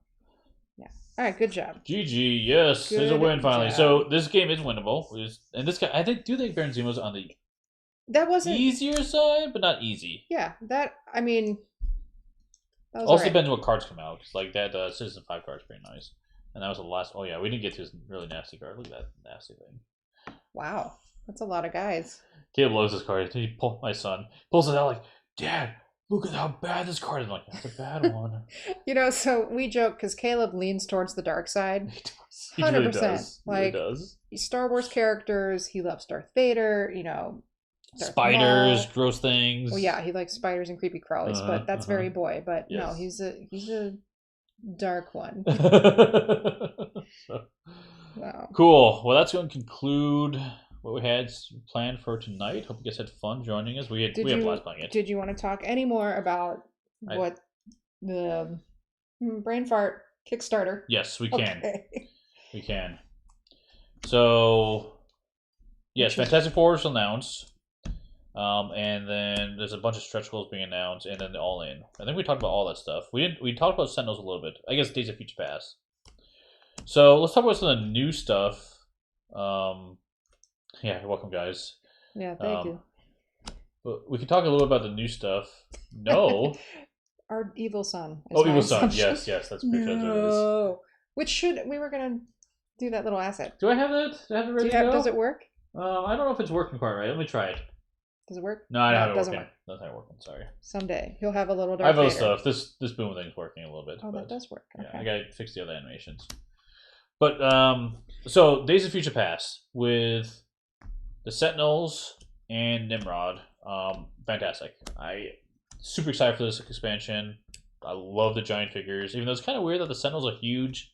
Yeah. Alright, good job. GG, yes. There's a win finally. So this game is winnable. And this guy, I think Baron Zemo's on the easier side, but not easy. Yeah, that was also depends what cards come out. Like that Citizen 5 card is pretty nice. And that was the last. Oh yeah, we didn't get to this really nasty card. Look at that nasty thing. Wow, that's a lot of guys. Caleb loves this card. My son pulls it out like, Dad, look at how bad this card is. I'm like, that's a bad one. So we joke because Caleb leans towards the dark side. He 100%. Really does. He really does. Star Wars characters. He loves Darth Vader. Darth spiders, Maul. Gross things. Well, yeah, he likes spiders and creepy crawlies, but that's very boy. But yes. No, he's a dark one. Wow. Cool. Well, that's going to conclude what we had planned for tonight. Hope you guys had fun joining us. We had blast playing it. Did you want to talk any more about what the Brain Fart Kickstarter? Yes, we can. Okay. We can. So, yes, Fantastic Four is announced. And then there's a bunch of stretch goals being announced, and then All In. I think we talked about all that stuff. We talked about Sentinels a little bit. I guess Days of Future Past. So let's talk about some of the new stuff. Yeah, welcome guys. Yeah, thank you. But we can talk a little bit about the new stuff. No. Our evil son. Evil son. Yes, that's pretty good. No. We were gonna do that little asset. Do I have that? Do I have it ready to go? Does it work? I don't know if it's working quite right. Let me try it. Does it work? No, I don't have it doesn't working. That's not working. Sorry. Someday he'll have a little. Darth I have other Vader. stuff. This boom thing's working a little bit. Oh, that does work. Okay. Yeah, I gotta fix the other animations. But so Days of Future Past with the Sentinels and Nimrod, fantastic. I super excited for this expansion. I love the giant figures, even though it's kind of weird that the Sentinels are huge,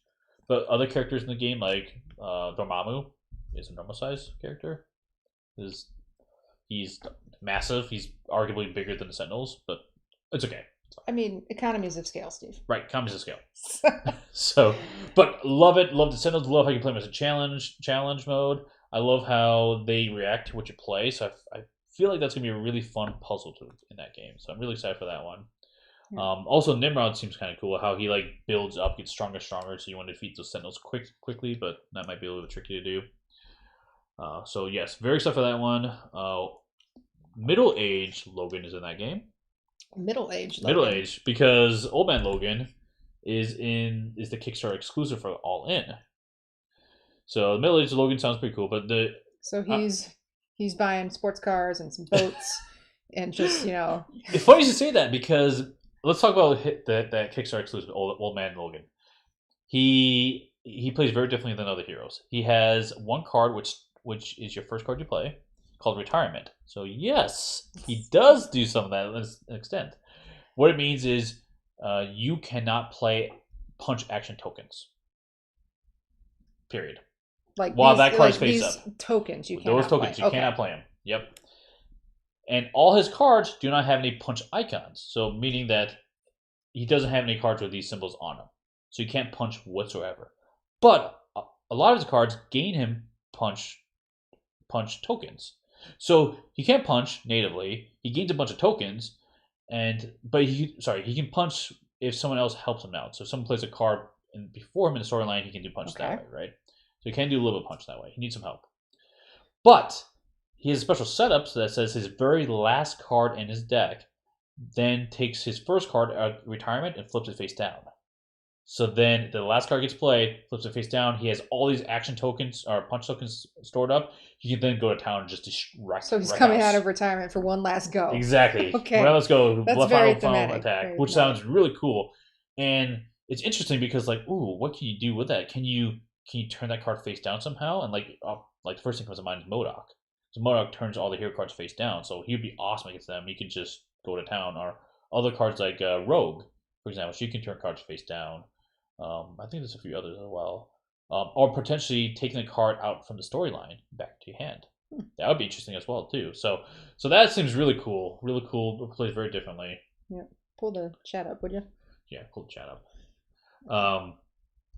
but other characters in the game like Dormammu is a normal size character. He's massive. He's arguably bigger than the Sentinels, but it's okay. I mean, economies of scale, Steve. Right, economies of scale. So, but love it. Love the Sentinels. Love how you play them as a challenge mode. I love how they react to what you play. So I feel like that's gonna be a really fun puzzle in that game. So I'm really excited for that one. Yeah. Also, Nimrod seems kind of cool. How he like builds up, gets stronger, stronger. So you want to defeat those Sentinels quickly, but that might be a little bit tricky to do. So yes, very excited for that one. Middle-aged Logan is in that game. Middle-aged because Old Man Logan is the Kickstarter exclusive for All In. So middle-aged Logan sounds pretty cool, but so he's buying sports cars and some boats and just It's funny you say that because let's talk about that Kickstarter exclusive Old Man Logan. He plays very differently than other heroes. He has one card which is your first card you play, called Retirement. So yes, he does do some of that to an extent. What it means is you cannot play punch action tokens. Period. Like while that card's face up. Tokens you cannot play. You cannot play them. Yep. And all his cards do not have any punch icons. So meaning that he doesn't have any cards with these symbols on them. So you can't punch whatsoever. But a lot of his cards gain him punch tokens. So he can't punch natively. He gains a bunch of tokens, but he can punch if someone else helps him out. So if someone plays a card before him in the storyline, he can do punch that way, right? So he can do a little bit of punch that way. He needs some help. But he has a special setup that says his very last card in his deck then takes his first card out of Retirement and flips it face down. So then the last card gets played, flips it face down. He has all these action tokens or punch tokens stored up. He can then go to town and just wreck. So he's coming out of retirement for one last go. Exactly. Okay. Well, let's go. That's very thematic. Attack, which sounds really cool. And it's interesting because what can you do with that? Can you turn that card face down somehow? And the first thing that comes to mind is MODOK. So MODOK turns all the hero cards face down. So he'd be awesome against them. He can just go to town. Or other cards like Rogue, for example, she can turn cards face down. I think there's a few others as well. Or potentially taking the card out from the storyline back to your hand. That would be interesting as well too. So that seems really cool. Really cool. It plays very differently. Yeah. Pull the chat up, would you? Yeah, pull the chat up.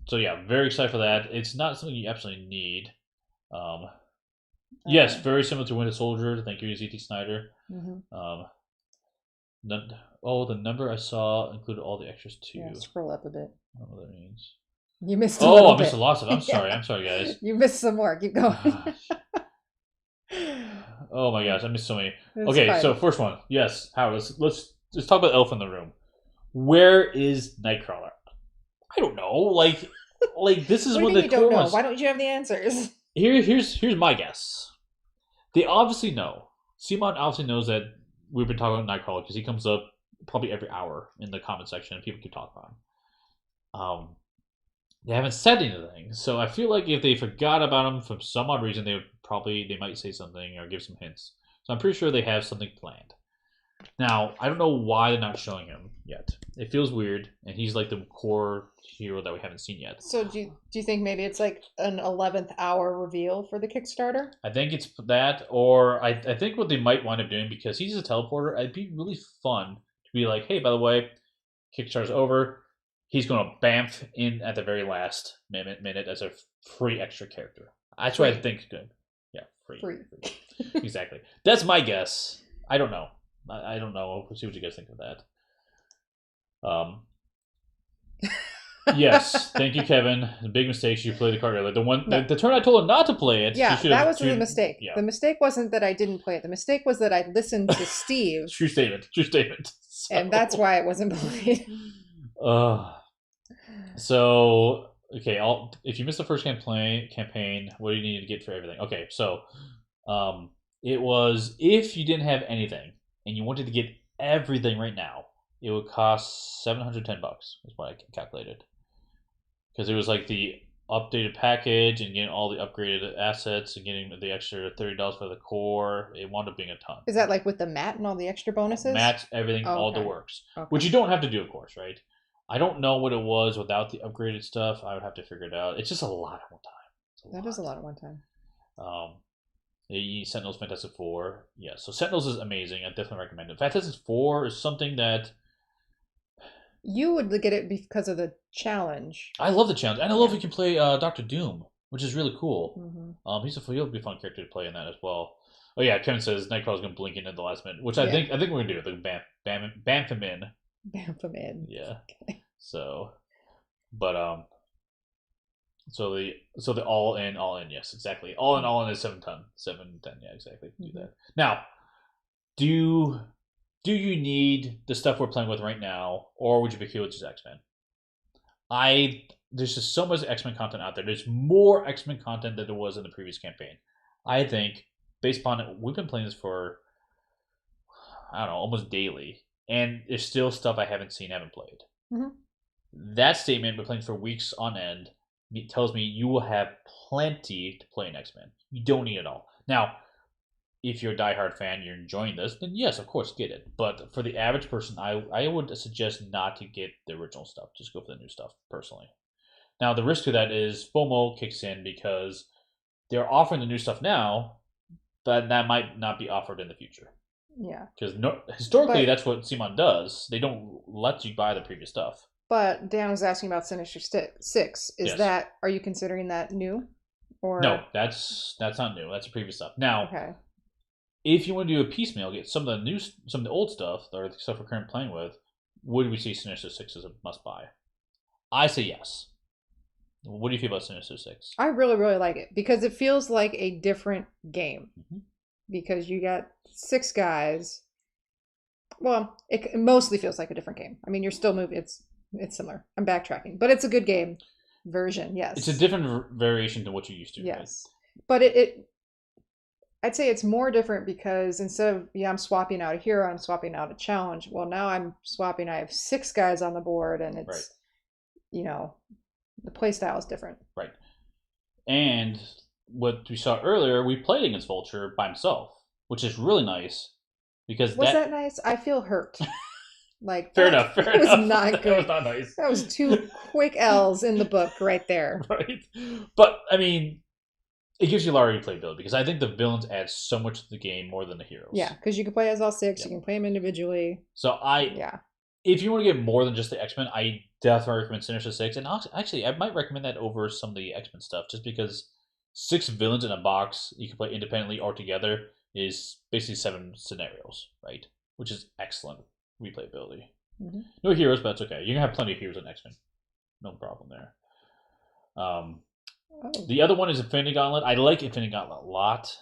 So yeah, very excited for that. It's not something you absolutely need. Yes, very similar to Winter Soldier. Thank you, ZT Snyder. Mm-hmm. The number I saw included all the extras too. Yeah, scroll up a bit. I don't know what that means. You missed I missed a lot of it. I'm sorry. Yeah. I'm sorry, guys. You missed some more. Keep going. Oh my gosh, I missed so many. It's okay, fine. So first one. Yes, Howard, let's talk about Elf in the Room. Where is Nightcrawler? I don't know. Like this is what one of the core ones. Why don't you have the answers? Here's my guess. They obviously know. Simon obviously knows that we've been talking about Nightcrawler because he comes up probably every hour in the comment section and people keep talking about him. They haven't said anything, so I feel like if they forgot about him for some odd reason, they might say something or give some hints. So I'm pretty sure they have something planned. Now, I don't know why they're not showing him yet. It feels weird, and he's like the core hero that we haven't seen yet. So do you think maybe it's like an 11th hour reveal for the Kickstarter? I think it's that, or I think what they might wind up doing, because he's a teleporter, it'd be really fun to be like, hey, by the way, Kickstarter's over. He's going to bamf in at the very last minute as a free extra character. That's what I think is good. Yeah, free. Exactly. That's my guess. I don't know. I don't know. We'll see what you guys think of that. Yes, thank you, Kevin. The big mistake. You played the card earlier. The turn I told her not to play it. Yeah, that was the mistake. Yeah. The mistake wasn't that I didn't play it. The mistake was that I listened to Steve. True statement. So. And that's why it wasn't played. So okay, if you missed the first campaign, what do you need to get for everything? Okay, so it was if you didn't have anything and you wanted to get everything right now, it would cost $710. Is what I calculated, because it was like the updated package and getting all the upgraded assets and getting the extra $30 for the core, it wound up being a ton. Is that like with the mat and all the extra bonuses? Mats, everything, Oh, all the okay. works, Okay. which you don't have to do, of course, right? I don't know what it was without the upgraded stuff. I would have to figure it out. It's just a lot at one time. That is a lot at one time. The Sentinels Fantastic Four. Yeah, so Sentinels is amazing. I definitely recommend it. Fantastic Four is something that You would get it because of the challenge. I love the challenge, and I love you can play Doctor Doom, which is really cool. Mm-hmm. He'll be a fun character to play in that as well. Oh yeah, Kevin says Nightcrawler's gonna blink in at the last minute, which I think we're gonna do. The bamf him in. Bamf him in. Yeah. Okay. So, but so the all in, yes, exactly. All in is 710. Yeah, exactly. Do that now. Do you need the stuff we're playing with right now, or would you be okay with just X-Men? There's just so much X-Men content out there. There's more X-Men content than there was in the previous campaign. I think, based upon it, we've been playing this for, I don't know, almost daily, and there's still stuff I haven't seen, haven't played. Mm-hmm. That statement, been playing for weeks on end, tells me you will have plenty to play in X-Men. You don't need it all. Now, if you're a diehard fan, you're enjoying this, then yes, of course, get it. But for the average person, I would suggest not to get the original stuff. Just go for the new stuff, personally. Now, the risk to that is FOMO kicks in because they're offering the new stuff now, but that might not be offered in the future. Yeah. Because historically, that's what Simon does. They don't let you buy the previous stuff. But Dan was asking about Sinister Six. Are you considering that new? Or no, that's not new. That's the previous stuff. Now, if you want to do a piecemeal, get some of the old stuff or the stuff we're currently playing with, would we see Sinister Six as a must buy? I say yes. What do you feel about Sinister Six? I really, really like it because it feels like a different game. Because you got 6 guys. Well, it mostly feels like a different game. I mean, you're still moving. It's similar. I'm backtracking, but it's a good game version. Yes, it's a different variation than what you're used to. Yes, right? But I'd say it's more different because instead of I'm swapping out a hero, I'm swapping out a challenge. Well, now I'm swapping. I have 6 guys on the board, and it's the play style is different. Right. And what we saw earlier, we played against Vulture by himself, which is really nice because was that nice? I feel hurt. Like fair enough. That was not good. That was not nice. That was 2 quick L's in the book right there. Right. But I mean, it gives you a lot of replayability because I think the villains add so much to the game more than the heroes. Yeah, because you can play as all 6. You can play them individually. So if you want to get more than just the X-Men, I definitely recommend Sinister Six. And actually, I might recommend that over some of the X-Men stuff, just because 6 villains in a box you can play independently or together is basically 7 scenarios, right? Which is excellent replayability. No heroes, but that's okay. You're gonna have plenty of heroes in X-Men. No problem there. The other one is Infinity Gauntlet. I like Infinity Gauntlet a lot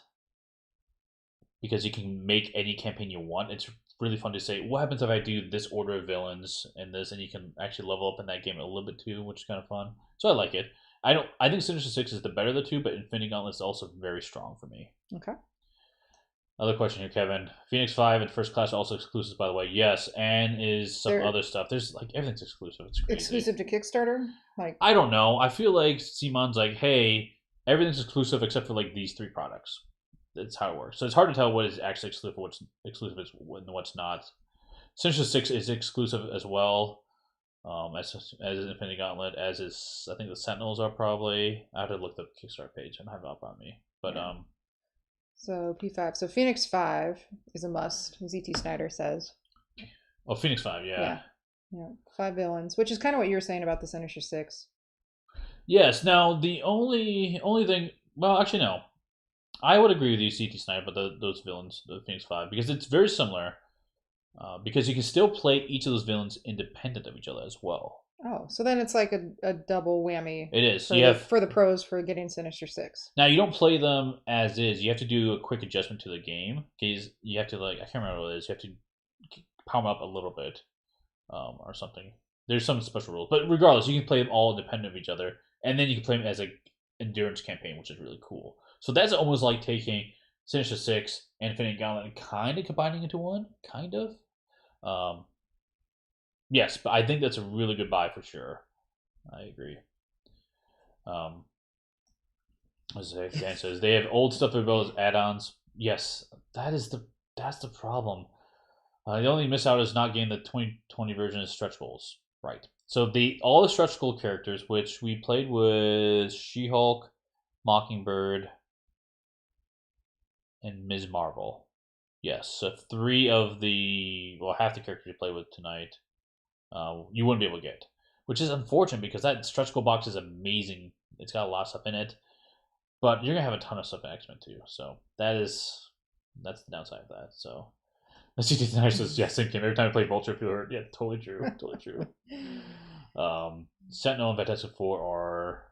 because you can make any campaign you want. It's really fun to say, what happens if I do this order of villains and this, and you can actually level up in that game a little bit too, which is kind of fun. So I like it. I think Sinister Six is the better of the two, but Infinity Gauntlet is also very strong for me. Okay. Other question here, Kevin. Phoenix 5 and First Class also exclusives, by the way. Yes, and is some other stuff. There's everything's exclusive. It's crazy. Exclusive to Kickstarter? I don't know. I feel like Simon's like, hey, everything's exclusive except for these 3 products. That's how it works. So it's hard to tell what is actually exclusive, what's exclusive and what's not. Sinister Six is exclusive as well, as is Infinity Gauntlet, as is I think the Sentinels are probably. I have to look at the Kickstarter page. I don't have it up on me, but So P5. So Phoenix 5 is a must. ZT Snyder says. Oh, Phoenix 5, yeah. 5 villains, which is kind of what you were saying about the Sinister Six. Yes. Now the only thing, well, actually no, I would agree with you, ZT Snyder, but those villains, the Phoenix 5, because it's very similar. Because you can still play each of those villains independent of each other as well. Oh, so then it's like a double whammy. It is. For the pros for getting Sinister Six. Now, you don't play them as is. You have to do a quick adjustment to the game. Because you have to, I can't remember what it is. You have to power them up a little bit or something. There's some special rules. But regardless, you can play them all independent of each other. And then you can play them as an endurance campaign, which is really cool. So that's almost like taking Sinister Six and Infinity Gauntlet and kind of combining into one. Kind of. Yes, but I think that's a really good buy for sure. I agree. Um, as Dan says, they have old stuff as well as add-ons. Yes, that's the problem. The only miss out is not getting the 2020 version of stretch goals. Right. So all the stretch goal characters, which we played with She-Hulk, Mockingbird, and Ms. Marvel. Yes, so half the characters you play with tonight, you wouldn't be able to get, which is unfortunate because that stretch goal box is amazing. It's got a lot of stuff in it, but you're gonna have a ton of stuff in X-Men too. So that's the downside of that. So CT says yes, same game. Every time I play Vulture, I feel hurt. Yeah, totally true. Totally true. Sentinel and Fantastic Four are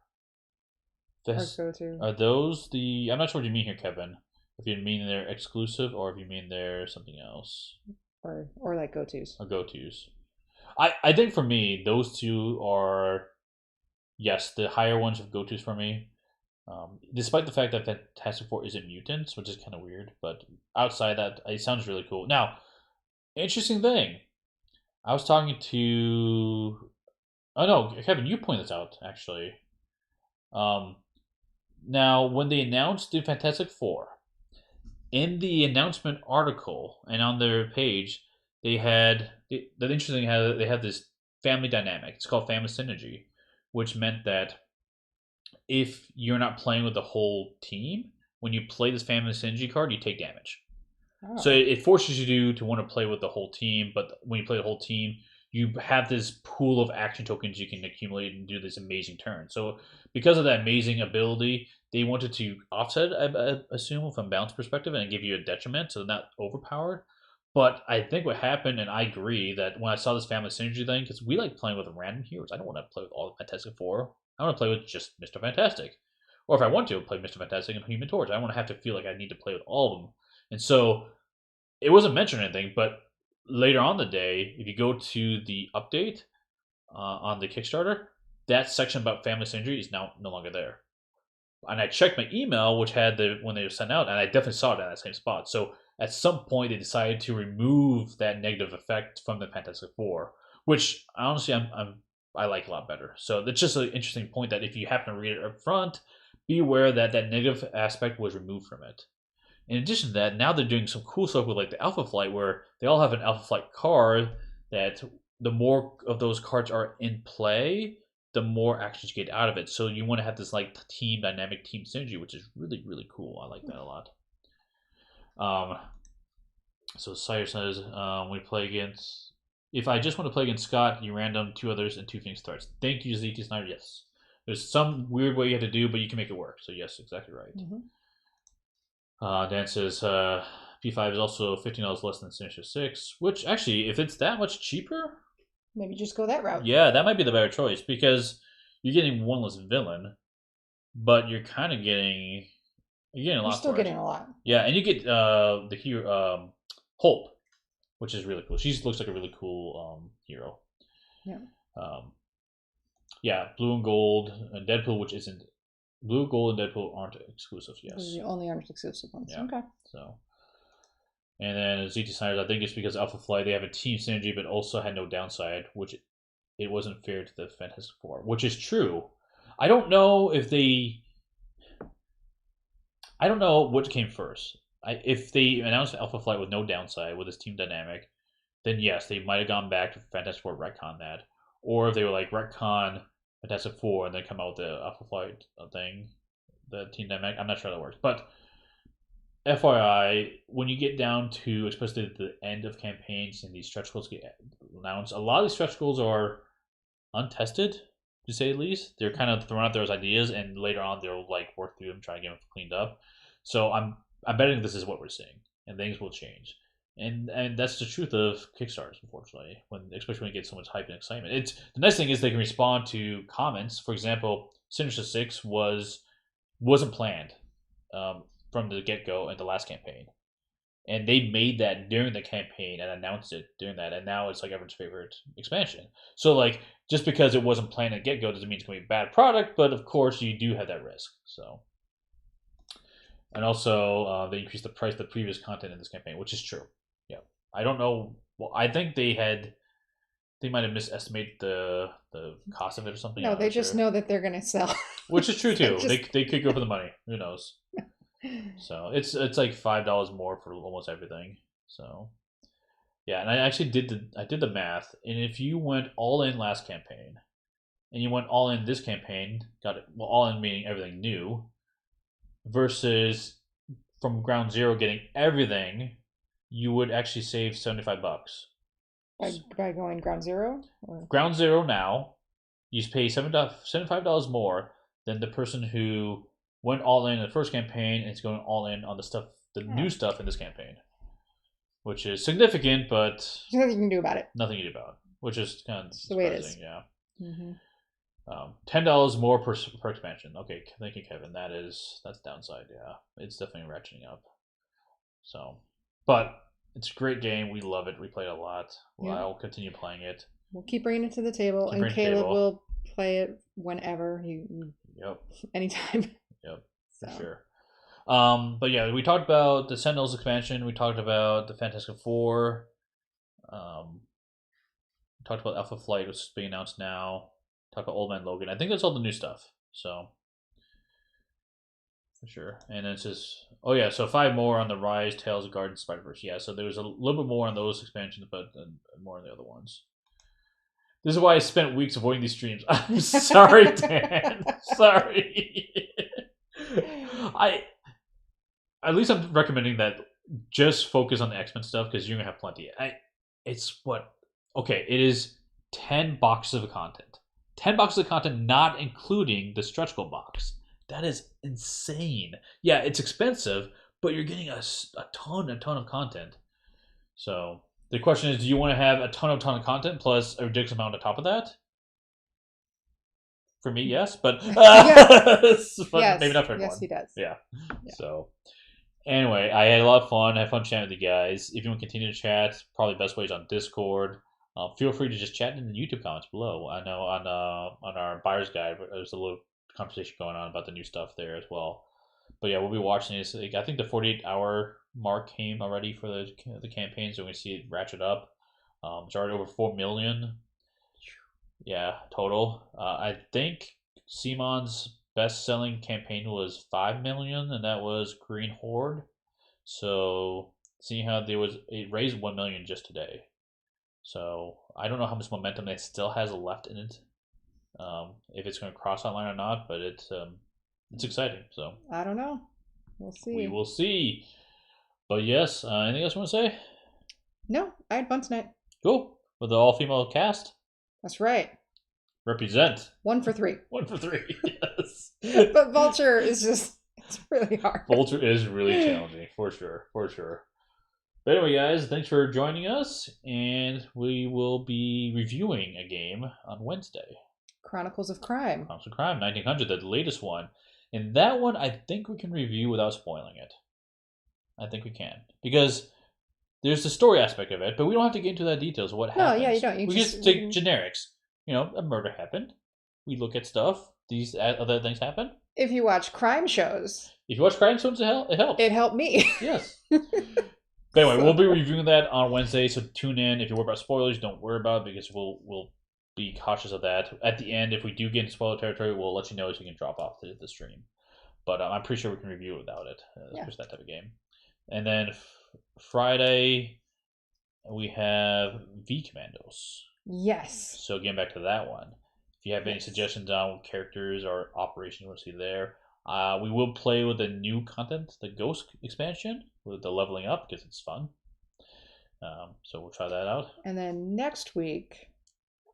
those the? I'm not sure what you mean here, Kevin. If you mean they're exclusive, or if you mean they're something else, or like go-tos. Or go-tos. I think for me, those two are, yes, the higher ones of go-tos for me. Despite the fact that Fantastic Four isn't mutants, which is kind of weird, but outside that, it sounds really cool. Now, interesting thing, I was talking to. Oh no, Kevin, you pointed this out actually. Now, when they announced the Fantastic Four, in the announcement article and on their page, they had the interesting how they have this family dynamic. It's called family synergy, which meant that if you're not playing with the whole team, when you play this family synergy card, you take damage. Oh. So it forces you to want to play with the whole team, but when you play the whole team, you have this pool of action tokens you can accumulate and do this amazing turn. So because of that amazing ability, they wanted to offset, I assume, from a balance perspective and give you a detriment, so they're not overpowered. But I think what happened, and I agree, that when I saw this family synergy thing, because we like playing with random heroes, I don't want to play with all the Fantastic Four. I want to play with just Mr. Fantastic. Or if I want to, play Mr. Fantastic and Human Torch. I want to have to feel like I need to play with all of them. And so it wasn't mentioned anything, but later on the day, if you go to the update on the Kickstarter, that section about family synergy is now no longer there. And I checked my email, which had when they were sent out, and I definitely saw it in that same spot. So at some point, they decided to remove that negative effect from the Fantastic Four, which honestly I like a lot better. So that's just an interesting point that if you happen to read it up front, be aware that that negative aspect was removed from it. In addition to that, now they're doing some cool stuff with like the Alpha Flight, where they all have an Alpha Flight card that the more of those cards are in play, the more actions you get out of it. So you want to have this like team dynamic, team synergy, which is really, really cool. I like that a lot. So Sire says, we play against. If I just want to play against Scott, you random 2 others and 2 Phoenix threats. Thank you, ZT Snyder. Yes. There's some weird way you have to do, but you can make it work. So yes, exactly right. Mm-hmm. Dan says P5 is also $15 less than Sinister 6, which actually, if it's that much cheaper, maybe just go that route. Yeah, that might be the better choice because you're getting one less villain, but you're kind of getting a lot. You're still getting a lot. Yeah, and you get the hero Hope, which is really cool. She looks like a really cool hero. Yeah. Yeah, Blue and Gold and Deadpool, which isn't Blue, Gold, and Deadpool aren't exclusives. Yes, those are the only aren't exclusive ones. Yeah. Okay. So. And then ZT Snyder, I think it's because Alpha Flight, they have a team synergy, but also had no downside, which it wasn't fair to the Fantastic Four, which is true. I don't know what came first. If they announced Alpha Flight with no downside, with his team dynamic, then yes, they might have gone back to Fantastic Four retcon that. Or if they were like retcon Fantastic Four and then come out with the Alpha Flight thing, the team dynamic, I'm not sure how that works. But FYI, when you get down to, especially at the end of campaigns and these stretch goals get announced, a lot of these stretch goals are untested, to say the least. They're kind of throwing out those ideas, and later on they'll like work through them, try to get them cleaned up. So I'm betting this is what we're seeing, and things will change. And that's the truth of Kickstarters, unfortunately. Especially when you get so much hype and excitement. The nice thing is they can respond to comments. For example, Sinister 6 wasn't planned. From the get-go in the last campaign, and they made that during the campaign and announced it during that, and now it's like everyone's favorite expansion. So like, just because it wasn't planned at get-go doesn't mean it's going to be a bad product, but of course you do have that risk. So, and also they increased the price of the previous content in this campaign, which is true. Yeah, I don't know. Well, I think they had they might have misestimated the cost of it or something. No, I'm they not just sure. know that they're gonna sell. Which is true too. Just- They could go for the money. Who knows? So it's like $5 more for almost everything. So yeah, and I actually did the math, and if you went all in last campaign, and you went all in this campaign, got it well all in meaning everything new, versus from ground zero getting everything, you would actually save $75. by going ground zero. Or? Ground zero now, you pay $75 more than the person who went all in the first campaign and is going all in on the new stuff in this campaign, which is significant, but There's nothing you can do about it. nothing you do about it, which is kind of the way it is. surprising. Yeah. Mm-hmm. $10 more per expansion. Okay, thank you, Kevin. That's downside. Yeah, it's definitely ratcheting up. So, but it's a great game. We love it. We play it a lot. Well, Yeah. I'll continue playing it. We'll keep bringing it to the table, and Caleb will play it whenever Yep. Anytime. Yep. So. For sure. But yeah, we talked about the Sentinels expansion. We talked about the Fantastic Four. We talked about Alpha Flight, which is being announced now. Talked about Old Man Logan. I think that's all the new stuff. So for sure. And it's just so 5 more on the Rise, Tales of Garden, Spider-Verse. Yeah, so there was a little bit more on those expansions, but more on the other ones. This is why I spent weeks avoiding these streams. I'm sorry, Dan. Sorry. At least I'm recommending that just focus on the X-Men stuff because you're gonna have plenty. It is 10 boxes of content. 10 boxes of content, not including the stretch goal box. That is insane. Yeah, it's expensive, but you're getting a ton of content. So the question is, do you want to have a ton of content plus a ridiculous amount on top of that? For me, yes, but, yes. but maybe not for everyone. Yes, he does. Yeah. So anyway, I had a lot of fun. I had fun chatting with you guys. If you want to continue to chat, probably the best way is on Discord. Feel free to just chat in the YouTube comments below. I know on our buyer's guide, there's a little conversation going on about the new stuff there as well. But yeah, we'll be watching this. I think the 48-hour mark came already for the campaign, so we're going to see it ratchet up. It's already over 4 million. Yeah, total. I think Simon's best-selling campaign was 5 million, and that was Green Horde. So seeing how it raised 1 million just today. So I don't know how much momentum it still has left in it. If it's going to cross online or not, but it's exciting. So I don't know. We'll see. We will see. But yes, anything else you want to say? No, I had fun tonight. Cool. With the all-female cast. That's right. Represent. 1 for 3. 1 for 3. Yes. But Vulture is it's really hard. Vulture is really challenging, for sure. But anyway, guys, thanks for joining us, and we will be reviewing a game on Wednesday. Chronicles of Crime. 1900, the latest one. And that one, I think we can review without spoiling it. I think we can. Because there's the story aspect of it, but we don't have to get into the details of what happens. No, yeah, you don't. We just take generics. A murder happened. We look at stuff. These other things happen. If you watch crime shows. If you watch crime shows, it helps. It helped me. Yes. But anyway, we'll be reviewing that on Wednesday, so tune in. If you're worried about spoilers, don't worry about it because we'll be cautious of that. At the end, if we do get into spoiler territory, we'll let you know so you can drop off the stream. But I'm pretty sure we can review it without it. Especially that type of game. And then Friday, we have V Commandos. Yes. So getting back to that one. If you have any suggestions on characters or operations you want to see there, we will play with the new content, the Ghost expansion, with the leveling up because it's fun. So we'll try that out. And then next week,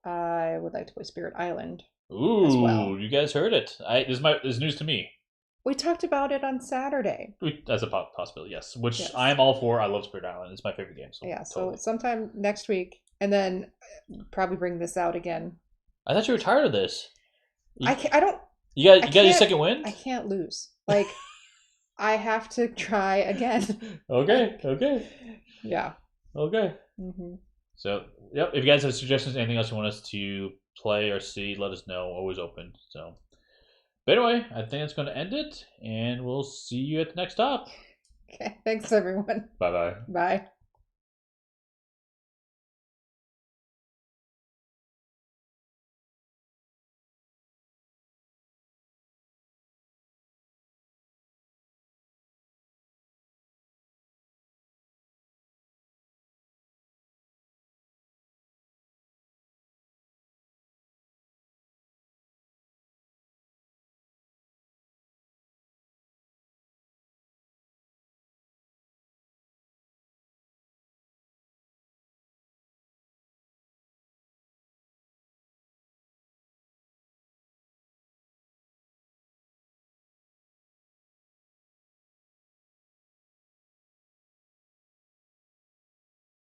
I would like to play Spirit Island. Ooh, as well. You guys heard it. This is news to me. We talked about it on Saturday. That's a possibility, yes. Which I'm all for. I love Spirit Island. It's my favorite game. So yeah, totally. So sometime next week, and then probably bring this out again. I thought you were tired of this. I don't. You got your second win? I can't lose. Like, I have to try again. Okay. Yeah. Okay. Mm-hmm. So, yep. If you guys have suggestions, anything else you want us to play or see, let us know. Always open. So, but anyway, I think that's going to end it, and we'll see you at the next stop. Okay. Thanks, everyone. Bye-bye. Bye.